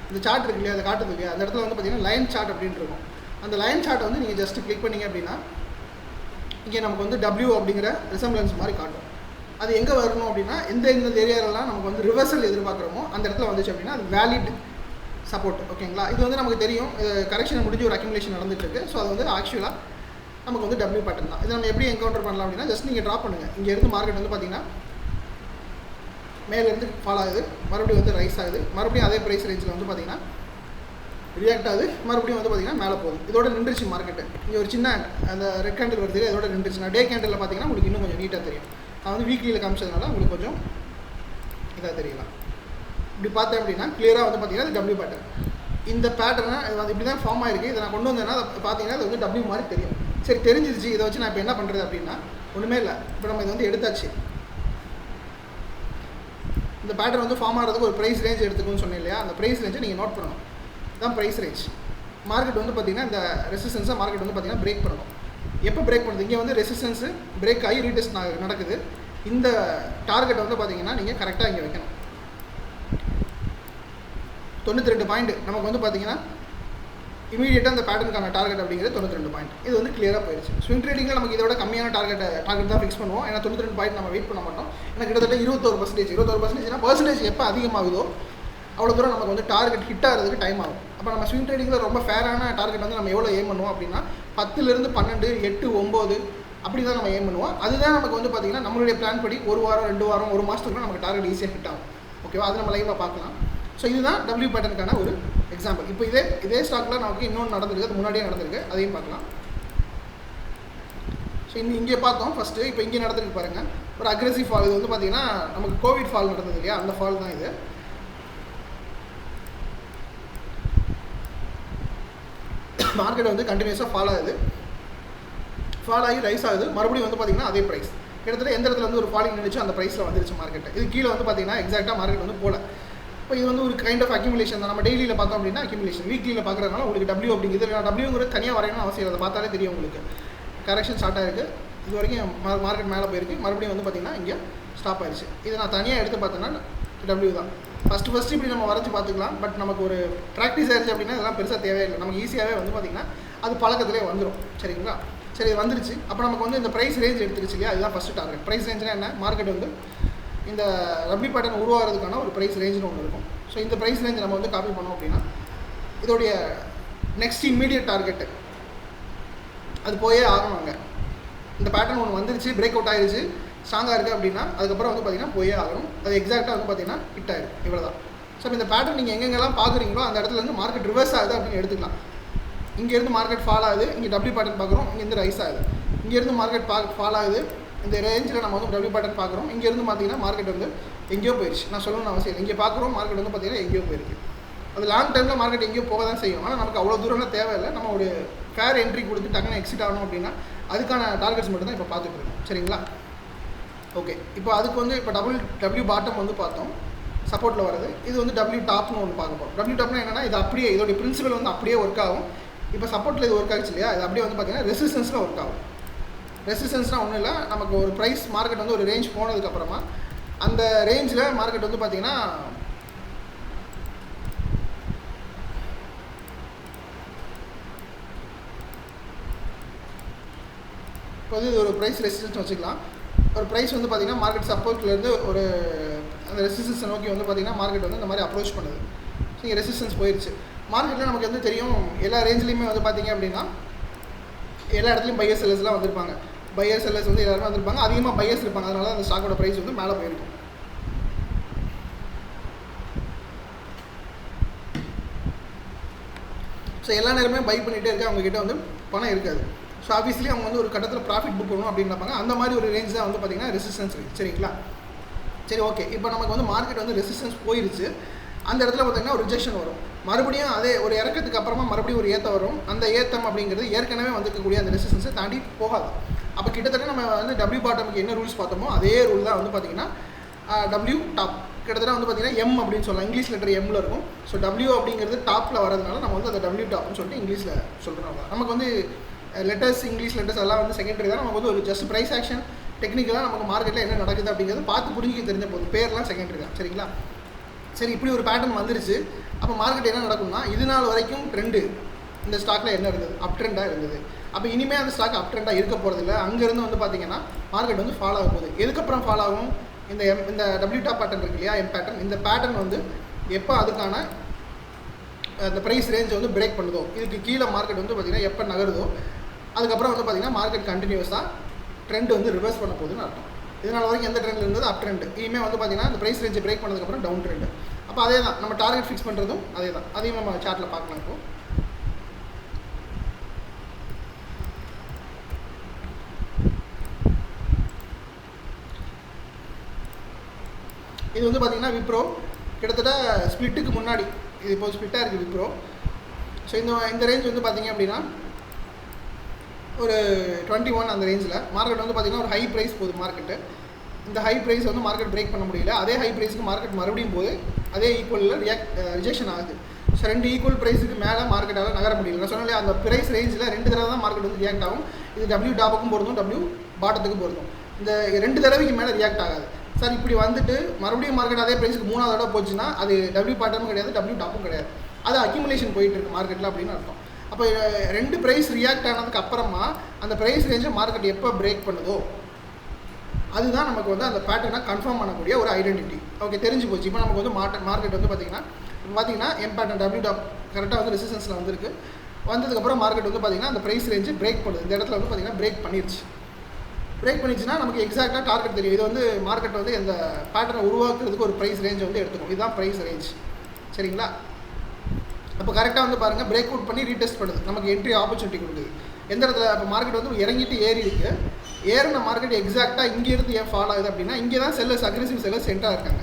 இந்த சார்ட் இருக்கு இல்லையா, அதை காட்டுது இல்லையா, அந்த இடத்துல வந்து பார்த்தீங்கன்னா லைன் சார்ட் அப்படின்னு இருக்கும். அந்த லைன் சார்ட்டை வந்து நீங்கள் ஜஸ்ட் கிளிக் பண்ணிங்க அப்படின்னா இங்கே நமக்கு வந்து W அப்படிங்கிற ரிசம்பிளன்ஸ் மாதிரி காட்டும். அது எங்கே வரணும் அப்படின்னா இந்த ஏரியாவிலலாம் நமக்கு வந்து ரிவர்சல் எதிர்பார்க்குறோமோ அந்த இடத்துல வந்துச்சு அப்படின்னா அது வேலிட் சப்போர்ட். ஓகேங்களா? இது வந்து நமக்கு தெரியும், கரெக்ஷன் முடிஞ்சு ஒரு அக்யூமுலேஷன் நடந்துட்டுருக்கு. ஸோ அது வந்து ஆக்சுவலாக நமக்கு வந்து W பேட்டர்ன் தான். இதை நம்ம எப்படி என்கவுண்டர் பண்ணலாம் அப்படின்னா ஜஸ்ட் நீங்கள் ட்ராப் பண்ணுங்கள். இங்கேருந்து மார்க்கெட் வந்து பார்த்தீங்கன்னா மேலேருந்து ஃபால் ஆகுது, மறுபடியும் வந்து ரைஸ் ஆகுது, மறுபடியும் அதே ப்ரைஸ் ரேஞ்சில் வந்து பார்த்திங்கன்னா ரியாக்ட் ஆகுது, மறுபடியும் வந்து பார்த்திங்கன்னா மேலே போகுது. இதோட நின்றுச்சு மார்க்கெட்டு. இங்கே ஒரு சின்ன அந்த ரெட் கேண்டில் வருது, இதோட நின்றுச்சு. நான் டே கேண்டில் பார்த்திங்கன்னா உங்களுக்கு இன்னும் கொஞ்சம் நீட்டாக தெரியும். நான் வந்து வீக்லியில் காமிச்சதுனால உங்களுக்கு கொஞ்சம் இதாக தெரியலாம். இப்படி பார்த்தேன் அப்படின்னா கிளியராக வந்து பார்த்திங்கன்னா இது W பேட்டர்ன். இந்த பேட்டர்னை இது வந்து இப்படி தான் ஃபார்ம் ஆகிருக்கு. இதை நான் கொண்டு வந்தேன்னா அதை பார்த்தீங்கன்னா இது வந்து W மாதிரி தெரியும். சரி, தெரிஞ்சிருச்சு. இதை வச்சு நான் இப்போ என்ன பண்ணுறது அப்படின்னா ஒன்றுமே இல்லை. இப்போ நம்ம இதை வந்து எடுத்தாச்சு. இந்த பேட்டர்ன் வந்து ஃபார்ம் ஆகிறதுக்கு ஒரு ப்ரைஸ் ரேஞ்ச் எடுத்துக்கணும்னு சொன்னேன் இல்லையா, அந்த ப்ரைஸ் ரேஞ்சை நீங்கள் நோட் பண்ணணும். இதுதான் ப்ரைஸ் ரேஞ்ச். மார்க்கெட் வந்து பார்த்திங்கன்னா இந்த ரெசிஸ்டன்ஸை மார்க்கெட் வந்து பார்த்திங்கன்னா பிரேக் பண்ணணும். எப்போ பிரேக் பண்ணுது, இங்கே வந்து ரெசிஸ்டன்ஸு பிரேக் ஆகி ரீடெஸ்ட் நடக்குது. இந்த டார்கெட் வந்து பார்த்திங்கன்னா நீங்கள் கரெக்டாக இங்கே வைக்கணும். 92 பாயிண்ட் நமக்கு வந்து பார்த்திங்கன்னா இமீடியட்டாக அந்த பேட்டர்னுக்கான டார்கெட் அப்படிங்கிறது 92 பாயிண்ட். இது வந்து கிளியராக போயிடுச்சு. ஸ்விங் ட்ரேடிங்கில் நமக்கு இதோட கம்மியான டார்கெட் தான் ஃபிக்ஸ் பண்ணுவோம். ஏன்னா 92 பாயிண்ட் நம்ம வெயிட் பண்ண மாட்டோம். ஏன்னா கிட்டத்தட்ட 21%. பர்சன்டேஜ் எப்போ அதிகமாகுதோ அவ்வளோ தூரம் நமக்கு வந்து டார்கெட் ஹிட் ஆகிறதுக்கு டைம் ஆகும். அப்போ நம்ம ஸ்விங் ட்ரேடிங்கில் ரொம்ப ஃபேரான டார்கெட் வந்து நம்ம எவ்வளோ ஏம் பண்ணுவோம் அப்படின்னா 10லேருந்து 12, 8, 9 அப்படி தான் நம்ம ஏம் பண்ணுவோம். அதுதான் நமக்கு வந்து பார்த்திங்கன்னா நம்மளுடைய பிளான் படி 1 வாரம் 2 வாரம் 1 மாதத்துக்குள்ள நமக்கு டார்கெட் ஈஸியாக ஹிட் ஆகும். ஓகேவா? அது நம்ம லைவாக பார்க்கலாம். ஸோ இதுதான் W பேட்டர்னுக்கான ஒரு எக்ஸாம்பிள். இப்போ இதே ஸ்டாக்கில் நமக்கு இன்னொன்று நடந்திருக்கு, அது முன்னாடியே நடந்திருக்கு, அதையும் பார்க்கலாம். ஸோ இங்கே பார்த்தோம் ஃபஸ்ட்டு. இப்போ இங்கே நடந்திருக்கு பாருங்கள், ஒரு அக்ரெசிவ் ஃபால். இது வந்து பார்த்திங்கன்னா நமக்கு கோவிட் ஃபால் நடந்தது இல்லையா, அந்த ஃபால் தான் இது. மார்க்கெட் வந்து கண்டினியூஸாக ஃபால் ஆகுது, ஃபால் ஆகி ரைஸ் ஆகுது, மறுபடியும் வந்து பார்த்திங்கன்னா அதே ப்ரைஸ். கிட்டத்தட்ட எந்த இடத்துல வந்து ஒரு ஃபாலிங் நினைச்சு அந்த ப்ரைஸில் வந்துருச்சு மார்க்கெட். இது கீழே வந்து பார்த்திங்கன்னா எக்ஸாக்டாக மார்க்கெட் வந்து போகல. இப்போ இது வந்து ஒரு கைண்ட் ஆஃப் அக்யூமுலேஷன் தான். நம்ம டெய்லியில் பார்த்தோம் அப்படின்னா அக்யூமுலேஷன், வீக்லியில் பார்க்குறதுனால உங்களுக்கு W அப்படிங்கிறது Wங்கிறது தனியாக வரையணும் அவசியம். அதை பார்த்தாலே தெரியும் உங்களுக்கு. கரெக்ஷன் ஸ்டார்ட் ஆகிருக்கு, இது வரைக்கும் மார்க்கெட் மேலே போயிருக்கு, மறுபடியும் வந்து பார்த்திங்கன்னா இங்கே ஸ்டாப் ஆயிடுச்சு. இதை நான் தனியாக எடுத்து பார்த்தேன்னா W தான். ஃபஸ்ட்டு இப்படி நம்ம வரைஞ்சி பார்த்துக்கலாம். பட் நமக்கு ஒரு ப்ராக்டிஸ் ஆயிடுச்சு அப்படின்னா இதெல்லாம் பெருசாக தேவையில்லை. நமக்கு ஈஸியாகவே வந்து பார்த்திங்கன்னா அது பழக்கத்திலே வந்துடும். சரிங்களா? சரி, இது வந்துருச்சு. அப்போ நமக்கு வந்து இந்த ப்ரைஸ் ரேஞ்ச் எடுத்துருச்சு இல்லையா, அதுதான் ஃபஸ்ட்டு டார்கெட். ப்ரைஸ் ரேஞ்சுனா என்ன, மார்க்கெட் வந்து இந்த ரப்பி பேட்டர்ன் உருவாகிறதுக்கான ஒரு ப்ரைஸ் ரேஞ்சுன்னு ஒன்று இருக்கும். ஸோ இந்த ப்ரைஸ் ரேஞ்ச் நம்ம வந்து காப்பி பண்ணோம் அப்படின்னா இதோடைய நெக்ஸ்ட் இம்மீடியட் டார்கெட்டு அது போயே ஆகணுங்க. இந்த பேட்டர்ன் ஒன்று வந்துருச்சு, பிரேக் அவுட் ஆயிடுச்சு, ஸ்ட்ராங்காக இருக்குது அப்படின்னா அதுக்கப்புறம் வந்து பார்த்திங்கன்னா போயே ஆகணும். அது எக்ஸாக்டாக வந்து பார்த்திங்கன்னா ஹிட் ஆயிடும். இவ்வளோ தான். ஸோ இந்த பேட்டர்ன் நீங்கள் எங்கெங்கெல்லாம் பார்க்குறீங்களோ அந்த இடத்துலேருந்து மார்க்கெட் ரிவர்ஸ் ஆகுது அப்படின்னு எடுத்துக்கலாம். இங்கேருந்து மார்க்கெட் ஃபால் ஆகுது, இங்கே டபிள்யூ பேட்டர்ன் பார்க்குறோம், இங்கேருந்து ரைஸ் ஆகுது. இங்கேருந்து மார்க்கெட் ஃபால் ஆகுது, இந்த ரேஞ்சில் நம்ம வந்து டபிள்யூ பேட்டர்ன் பார்க்குறோம். இங்கேருந்து பார்த்திங்கன்னா மார்க்கெட் வந்து எங்கேயோ போயிடுச்சு. நான் சொல்லணும்னு அவசியம் இல்லை. இங்கே பார்க்குறோம், மார்க்கெட் வந்து பார்த்திங்கன்னா எங்கேயோ போயிருக்கு. அது லாங் டைமில் மார்க்கெட் எங்கேயோ போக தான் செய்யும். ஆனால் நமக்கு அவ்வளோ தூரம்லாம் தேவையில்லை. நம்ம ஒரு ஃபேர் என்ட்ரி கொடுத்து டக்குன்னு எக்ஸிட் ஆகணும் அப்படின்னா அதுக்கான டார்கெட்ஸ் மட்டும் தான் இப்போ பார்த்துட்டு இருக்கோம். சரிங்களா? ஓகே, இப்போ அதுக்கு வந்து இப்போ டபிள்யூ பாட்டம் வந்து பார்த்தோம், சப்போர்ட்டில் வருது. இது வந்து டபிள்யூ டாப்னு ஒன்று பார்க்க போகிறோம். டபிள்யூ டாப்னா என்னென்னா இது அப்படியே இதோடைய பிரின்சிபல் வந்து அப்படியே ஒர்க் ஆகும். இப்போ சப்போர்ட்டில் இது ஒர்க் ஆகிடுச்சு இல்லையா, இது அப்படியே வந்து பார்த்திங்கன்னா ரெசிஸ்டன்ஸில் ஒர்க் ஆகும். ரெசிஸ்டன்ஸ்னால் ஒன்றும் இல்லை, நமக்கு ஒரு ப்ரைஸ் மார்க்கெட் வந்து ஒரு ரேஞ்ச் போனதுக்கப்புறமா அந்த ரேஞ்சில் மார்க்கெட் வந்து பார்த்திங்கன்னா இப்போ வந்து இது ஒரு ப்ரைஸ் ரெசிஸ்டன்ஸ் வச்சுக்கலாம். ஒரு ப்ரைஸ் வந்து பார்த்திங்கன்னா மார்க்கெட் சப்போர்ட்லேருந்து ஒரு அந்த ரெசிஸ்டன்ஸை நோக்கி வந்து பார்த்திங்கன்னா மார்க்கெட் வந்து இந்த மாதிரி அப்ரோச் பண்ணுது. ஸோ இங்கே ரெசிஸ்டன்ஸ் போயிடுச்சு. மார்க்கெட்டில் நமக்கு வந்து தெரியும் எல்லா ரேஞ்சிலையுமே வந்து பார்த்திங்க அப்படின்னா எல்லா இடத்துலையும் பையர்ஸ் செல்லர்ஸ்லாம் வந்திருப்பாங்க. பையர்ஸ் செல்லர்ஸ் வந்து எல்லாருமே வந்திருப்பாங்க, அதிகமாக பையர்ஸ் இருப்பாங்க. அதனால தான் அந்த ஸ்டாக்கோட ப்ரைஸ் வந்து மேலே போயிருக்கும். ஸோ எல்லா நேரமே பை பண்ணிகிட்டே இருக்க அவங்ககிட்ட வந்து பணம் இருக்காது. ஸோ ஆப்வியஸ்லி அவங்க வந்து ஒரு கட்டத்தில் ப்ராஃபிட் புக் பண்ணணும் அப்படின்னு நினைப்பாங்க. அந்த மாதிரி ஒரு ரேஞ்ச் தான் வந்து பார்த்திங்கன்னா ரெசிஸ்டன்ஸ் இருக்குது. சரிங்களா? சரி, ஓகே. இப்போ நமக்கு வந்து மார்க்கெட் வந்து ரெசிஸ்டன்ஸ் போயிடுச்சு. அந்த இடத்துல பார்த்திங்கன்னா ஒரு ரிஜெக்ஷன் வரும். மறுபடியும் அதே ஒரு இறக்கத்துக்கு அப்புறமா மறுபடியும் ஒரு ஏற்றம் வரும். அந்த ஏற்றம் அப்படிங்கிறது ஏற்கனவே வந்துருக்கக்கூடிய அந்த ரெசிஸ்டன்ஸை தாண்டி போகாது. அப்போ கிட்டத்தட்ட நம்ம வந்து டபிள்யூ பாட்டமுக்கு என்ன ரூல்ஸ் பார்த்தோமோ அதே ரூல் தான் வந்து பார்த்திங்கன்னா டபிள்யூ டாப். கிட்டத்தட்ட வந்து பார்த்திங்கன்னா எம் அப்படின்னு சொல்லலாம். இங்கிலீஷ் லெட்டர் எம்மில் இருக்கும். ஸோ டபிள்யூ அப்படிங்கிறது டாப்பில் வரதுனால நம்ம வந்து அதை டபிள்யூ டாப்னு சொல்லிட்டு இங்கிலீஷில் சொல்கிறோம். நமக்கு வந்து லெட்டர்ஸ், இங்கிலீஷ் லெட்டர்ஸ் எல்லாம் வந்து செகண்டரி தான். நமக்கு வந்து ஒரு ஜஸ்ட் ப்ரைஸ் ஆக்ஷன் டெக்னிக்கலாக நமக்கு மார்க்கெட்டில் என்ன நடக்குது அப்படிங்கிறது பார்த்து புரிஞ்சுக்க தெரிஞ்ச போது பேர்லாம் செகண்டரி தான். சரிங்களா? சரி, இப்படி ஒரு பேட்டர்ன் வந்துருச்சு. அப்போ மார்க்கெட் என்ன நடக்கும்னா இது நாள் வரைக்கும் ட்ரெண்டு இந்த ஸ்டாக்கில் என்ன இருந்தது, அப் ட்ரெண்டாக இருந்தது. அப்போ இனிமேல் அந்த ஸ்டாக் அப் ட்ரெண்டாக இருக்க போகிறதில்ல. அங்கேருந்து வந்து பார்த்திங்கன்னா மார்க்கெட் வந்து ஃபாலோ ஆக போகுது. எதுக்கப்புறம் ஃபாலோ ஆகும், இந்த டபிள்யூ டாப் பேட்டர்ன் இருக்கு இல்லையா, எம் பேட்டர்ன். இந்த பேட்டர்ன் வந்து எப்போ அதுக்கான அந்த ப்ரைஸ் ரேஞ்ச் வந்து பிரேக் பண்ணுதோ, இதுக்கு கீழே மார்க்கெட் வந்து பார்த்திங்கன்னா எப்போ நகருதோ அதுக்கப்புறம் வந்து பார்த்திங்கன்னா மார்க்கெட் கண்டினியூஸாக ட்ரெண்ட் வந்து ரிவர்ஸ் பண்ண போகுதுன்னு அர்த்தம். இதனால் வரைக்கும் எந்த ட்ரெண்ட் இருந்தது, அப் ட்ரெண்ட். இனிமேல் வந்து பார்த்திங்கன்னா இந்த ப்ரைஸ் ரேஞ்சை பிரேக் பண்ணதுக்கப்புறம் டவுன் ட்ரெண்ட். அப்போ அதே தான் நம்ம டார்கெட் ஃபிக்ஸ் பண்ணுறதும் அதே தான். அதையும் நம்ம சார்ட்டில் பார்க்கலாம். இப்போ இது வந்து பார்த்திங்கன்னா விப்ரோ கிட்டத்தட்ட ஸ்பிளிட்டுக்கு முன்னாடி இது இப்போ ஸ்பிளிட்டாக இருக்குது விப்ரோ. ஸோ இந்த ரேஞ்ச் வந்து பார்த்திங்க அப்படின்னா ஒரு 21 அந்த ரேஞ்சில் மார்க்கெட் வந்து பார்த்திங்கன்னா ஒரு ஹை ப்ரைஸ் போகுது மார்க்கெட்டு. இந்த ஹை ப்ரைஸ் வந்து மார்க்கெட் பிரேக் பண்ண முடியல. அதே ஹை ப்ரைஸுக்கு மார்க்கெட் மறுபடியும் போது அதே ஈக்குவலில் ரிஜெக்ஷன் ஆகுது. ஸோ 2 ஈக்குவல் ப்ரைஸுக்கு மேலே மார்க்கெட்டால் நகர முடியல. நான் சொன்னாலே அந்த ப்ரைஸ் ரேஞ்சில் 2 தடவை தான் மார்க்கெட் வந்து ரியாக்ட் ஆகும். இது டபிள்யூ டாப்புக்கும் பொருந்தும், டபிள்யூ பாட்டத்துக்கும் பொருந்தும். இந்த 2 தடவைக்கு மேலே ரியாக்ட் ஆகாது. சார் இப்படி வந்துட்டு மறுபடியும் மார்க்கெட் அதே ப்ரைஸுக்கு 3வது தடவை போச்சுன்னா அது டபிள்யூ பாட்டமும் கிடையாது, டபிள்யூ டாப்பும் கிடையாது. அது அக்யூமுலேஷன் போயிட்டு இருக்குது மார்க்கெட்டில் அப்படின்னு அர்த்தம். அப்போ 2 ப்ரைஸ் ரியாக்ட் ஆனதுக்கு அப்புறமா அந்த ப்ரைஸ் ரேஞ்சை மார்க்கெட் எப்போ பிரேக் பண்ணுதோ அதுதான் நமக்கு வந்து அந்த பேட்டர்னை கன்ஃபார்ம் பண்ணக்கூடிய ஒரு ஐடென்டிட்டி. ஓகே, தெரிஞ்சு போச்சு. இப்போ நமக்கு வந்து மார்க்கெட் வந்து பார்த்திங்கன்னா எம் பேட்டர்ன் டபிள்யூ டாப் கரெக்டாக வந்து ரெசிஸ்டன்ஸில் வந்திருக்கு. வந்ததுக்கப்புறம் மார்க்கெட் வந்து பார்த்திங்கன்னா அந்த ப்ரைஸ் ரேஞ்சு பிரேக் பண்ணுது. இந்த இடத்துல வந்து பார்த்திங்கன்னா பிரேக் பண்ணிடுச்சு. பிரேக் பண்ணிச்சுன்னா நமக்கு எக்ஸாக்டாக டார்கெட் தெரியும். இது வந்து மார்க்கெட் வந்து இந்த பேட்டர்னை உருவாக்குறதுக்கு ஒரு ப்ரைஸ் ரேஞ்சை வந்து எடுத்துக்கும். இதுதான் ப்ரைஸ் ரேஞ்ச். சரிங்களா? அப்போ கரெக்டாக வந்து பாருங்கள் பிரேக் அவுட் பண்ணி ரீடெஸ்ட் பண்ணுது, நமக்கு என்ட்ரி ஆப்பர்ச்சுனிட்டி கொடுக்குது. எந்த இடத்துல இப்போ மார்க்கெட் வந்து இறங்கிட்டு ஏறி இருக்குது. ஏறின மார்க்கெட் எக்ஸாக்டாக இங்கேருந்து ஏன் ஃபால் ஆகுது அப்படின்னா இங்கே தான் செல்லர்ஸ், அக்ரெசிவ் செல்லர்ஸ் சென்டராக இருக்காங்க.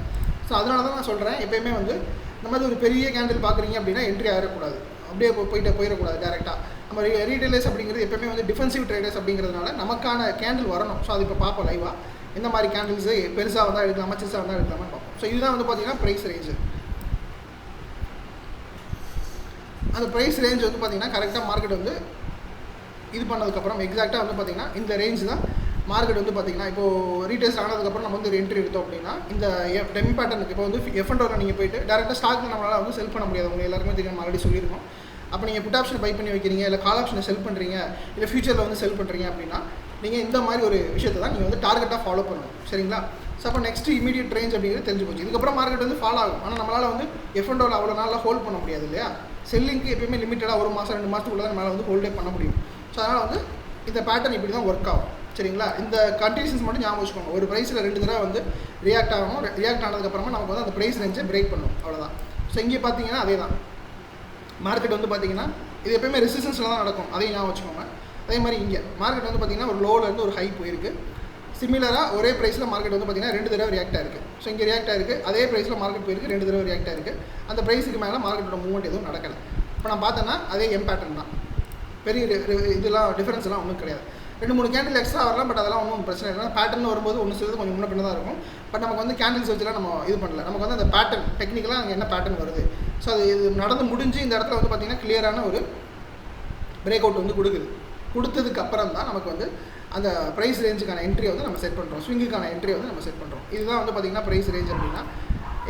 ஸோ அதனால தான் நான் சொல்கிறேன், எப்போயுமே வந்து இந்த மாதிரி ஒரு பெரிய கேண்டில் பார்க்குறீங்க அப்படின்னா என்ட்ரி ஆகிடக்கூடாது, அப்படியே போயிடக்கூடாது டேரெக்டாக. நம்ம ரீட்டைலர்ஸ் அப்படிங்கிறது எப்போயுமே வந்து டிஃபென்சிவ் ட்ரேடர்ஸ் அப்படிங்கிறதுனால நமக்கான கேண்டில் வரணும். ஸோ அது இப்போ பார்ப்போம் லைவாக இந்த மாதிரி கேண்டில்ஸு பெருசாக வந்தால் எடுக்கலாமா, சிறுசாக வந்தால் எடுக்கலாமான்னு பார்ப்போம். ஸோ இதுதான் வந்து பார்த்திங்கன்னா ப்ரைஸ் ரேஞ்சு. அந்த ப்ரைஸ் ரேஞ்ச் வந்து பார்த்திங்கன்னா கரெக்டாக மார்க்கெட் வந்து இது பண்ணதுக்கப்புறம் எக்ஸாக்டாக வந்து பார்த்திங்கன்னா இந்த ரேஞ்ச் தான் மார்க்கெட் வந்து பார்த்திங்கன்னா இப்போது ரீடெஸ்ட் ஆனதுக்கப்புறம் நம்ம வந்து ஒரு என்ட்ரி எடுத்தோம் அப்படின்னா இந்த டெம் பேட்டர்னுக்கு இப்போ வந்து F&Oவில் நீங்கள் போய்ட்டு டேரெக்டாக ஸ்டாக்கில் நம்மளால் வந்து செல் பண்ண முடியாது. உங்களுக்கு எல்லாருமே தெரியும், ஆல்ரெடி சொல்லியிருக்கோம். அப்போ நீங்கள் புட் ஆப்ஷனை பை பண்ணி வைக்கிறீங்க, இல்லை கால் ஆப்ஷனை செல் பண்ணுறீங்க, இல்லை ஃபியூச்சரில் வந்து செல் பண்ணுறீங்க அப்படின்னா நீங்கள் இந்த மாதிரி ஒரு விஷயத்தை தான் நீங்கள் வந்து டார்கெட்டாக ஃபாலோ பண்ணணும். சரிங்களா? ஸோ அப்போ நெக்ஸ்ட்டு இமீடியட் ரேஞ்ச் அப்படிங்கிறது தெரிஞ்சு போச்சு. இதுக்கப்புறம் மார்க்கெட் வந்து ஃபாலோ ஆகும். ஆனால் நம்மளால் வந்து F&Oவில் அவ்வளோ நாளில் ஹோல்ட் பண்ண முடியாது இல்லையா? செல்லிங்க்கு எப்பயுமே லிமிட்டடாக 1 மாதம் 2 மாதத்துக்குள்ள தான் நம்மளால் வந்து ஹோல்டே பண்ண முடியும். ஸோ அதனால் வந்து இந்த பேட்டர்ன் இப்படி தான் ஒர்க் ஆகும். சரிங்களா? இந்த கண்டிஷன்ஸ் மட்டும் ஞாபகம் வச்சுக்கோங்க. ஒரு ப்ரைஸில் 2 தடவை வந்து ரியாக்ட் ஆகணும். ரியாக்ட் ஆனதுக்கப்புறமா நமக்கு வந்து அந்த ப்ரைஸ் ரேஞ்சை பிரேக் பண்ணணும். அவ்வளோதான். ஸோ இங்கே பார்த்தீங்கன்னா அதே தான். மார்க்கெட் வந்து பார்த்தீங்கன்னா இது எப்பயுமே ரெசிஸ்டன்ஸில் தான் நடக்கும். அதையும் ஞாபகம் வச்சுக்கோங்க. அதே மாதிரி இங்கே மார்க்கெட் வந்து பார்த்தீங்கன்னா ஒரு லோலேருந்து ஒரு ஹை போயிருக்கு. சிமிலராக ஒரே ப்ரைஸில் மார்க்கெட் வந்து பார்த்தீங்கன்னா 2 தடவை ரியாக்ட் ஆயிருக்கு. ஸோ இங்கே ரியாக்ட் ஆயிருக்கு, அதே ப்ரைஸில் மார்க்கெட் போயிருக்கு, 2 தடவை ரியாக்ட் ஆயிருக்கு. அந்த ப்ரைஸுக்கு மேலே மார்க்கெட்டோட மூவ்மெண்ட் எதுவும் நடக்கலை. இப்போ நான் பார்த்தேன்னா அதே எம் பேட்டர்ன் தான். பெரிய இதெல்லாம் டிஃபரன்ஸ்லாம் ஒன்றும் கிடையாது. 2-3 கேண்டில் எக்ஸ்ட்ரா வரலாம். பட் அதெல்லாம் ஒன்றும் பிரச்சனை இல்லை. பேட்டர்ன் வரும்போது ஒன்று சேர்த்து கொஞ்சம் முன்ன பின்ன தான் இருக்கும். பட் நமக்கு வந்து கேண்டில்ஸ் வச்சுலாம் நம்ம இது பண்ணல. நமக்கு வந்து அந்த பேட்டர்ன் டெக்னிக்கலாக அங்கே என்ன பேட்டர்ன் வருது, ஸோ அது இது நடந்து முடிஞ்சு இந்த இடத்துல வந்து பார்த்திங்கன்னா கிளியரான ஒரு பிரேக் அவுட் வந்து கொடுத்ததுக்கு அப்புறம் தான் நமக்கு வந்து அந்த ப்ரைஸ் ரேஞ்சுக்கான என்ட்ரி வந்து நம்ம செட் பண்ணுறோம். ஸ்விங்குக்கான என்ட்ரி வந்து நம்ம செட் பண்ணுறோம். இதுதான் வந்து பார்த்திங்கன்னா ப்ரைஸ் ரேஞ்ச் அப்படின்னா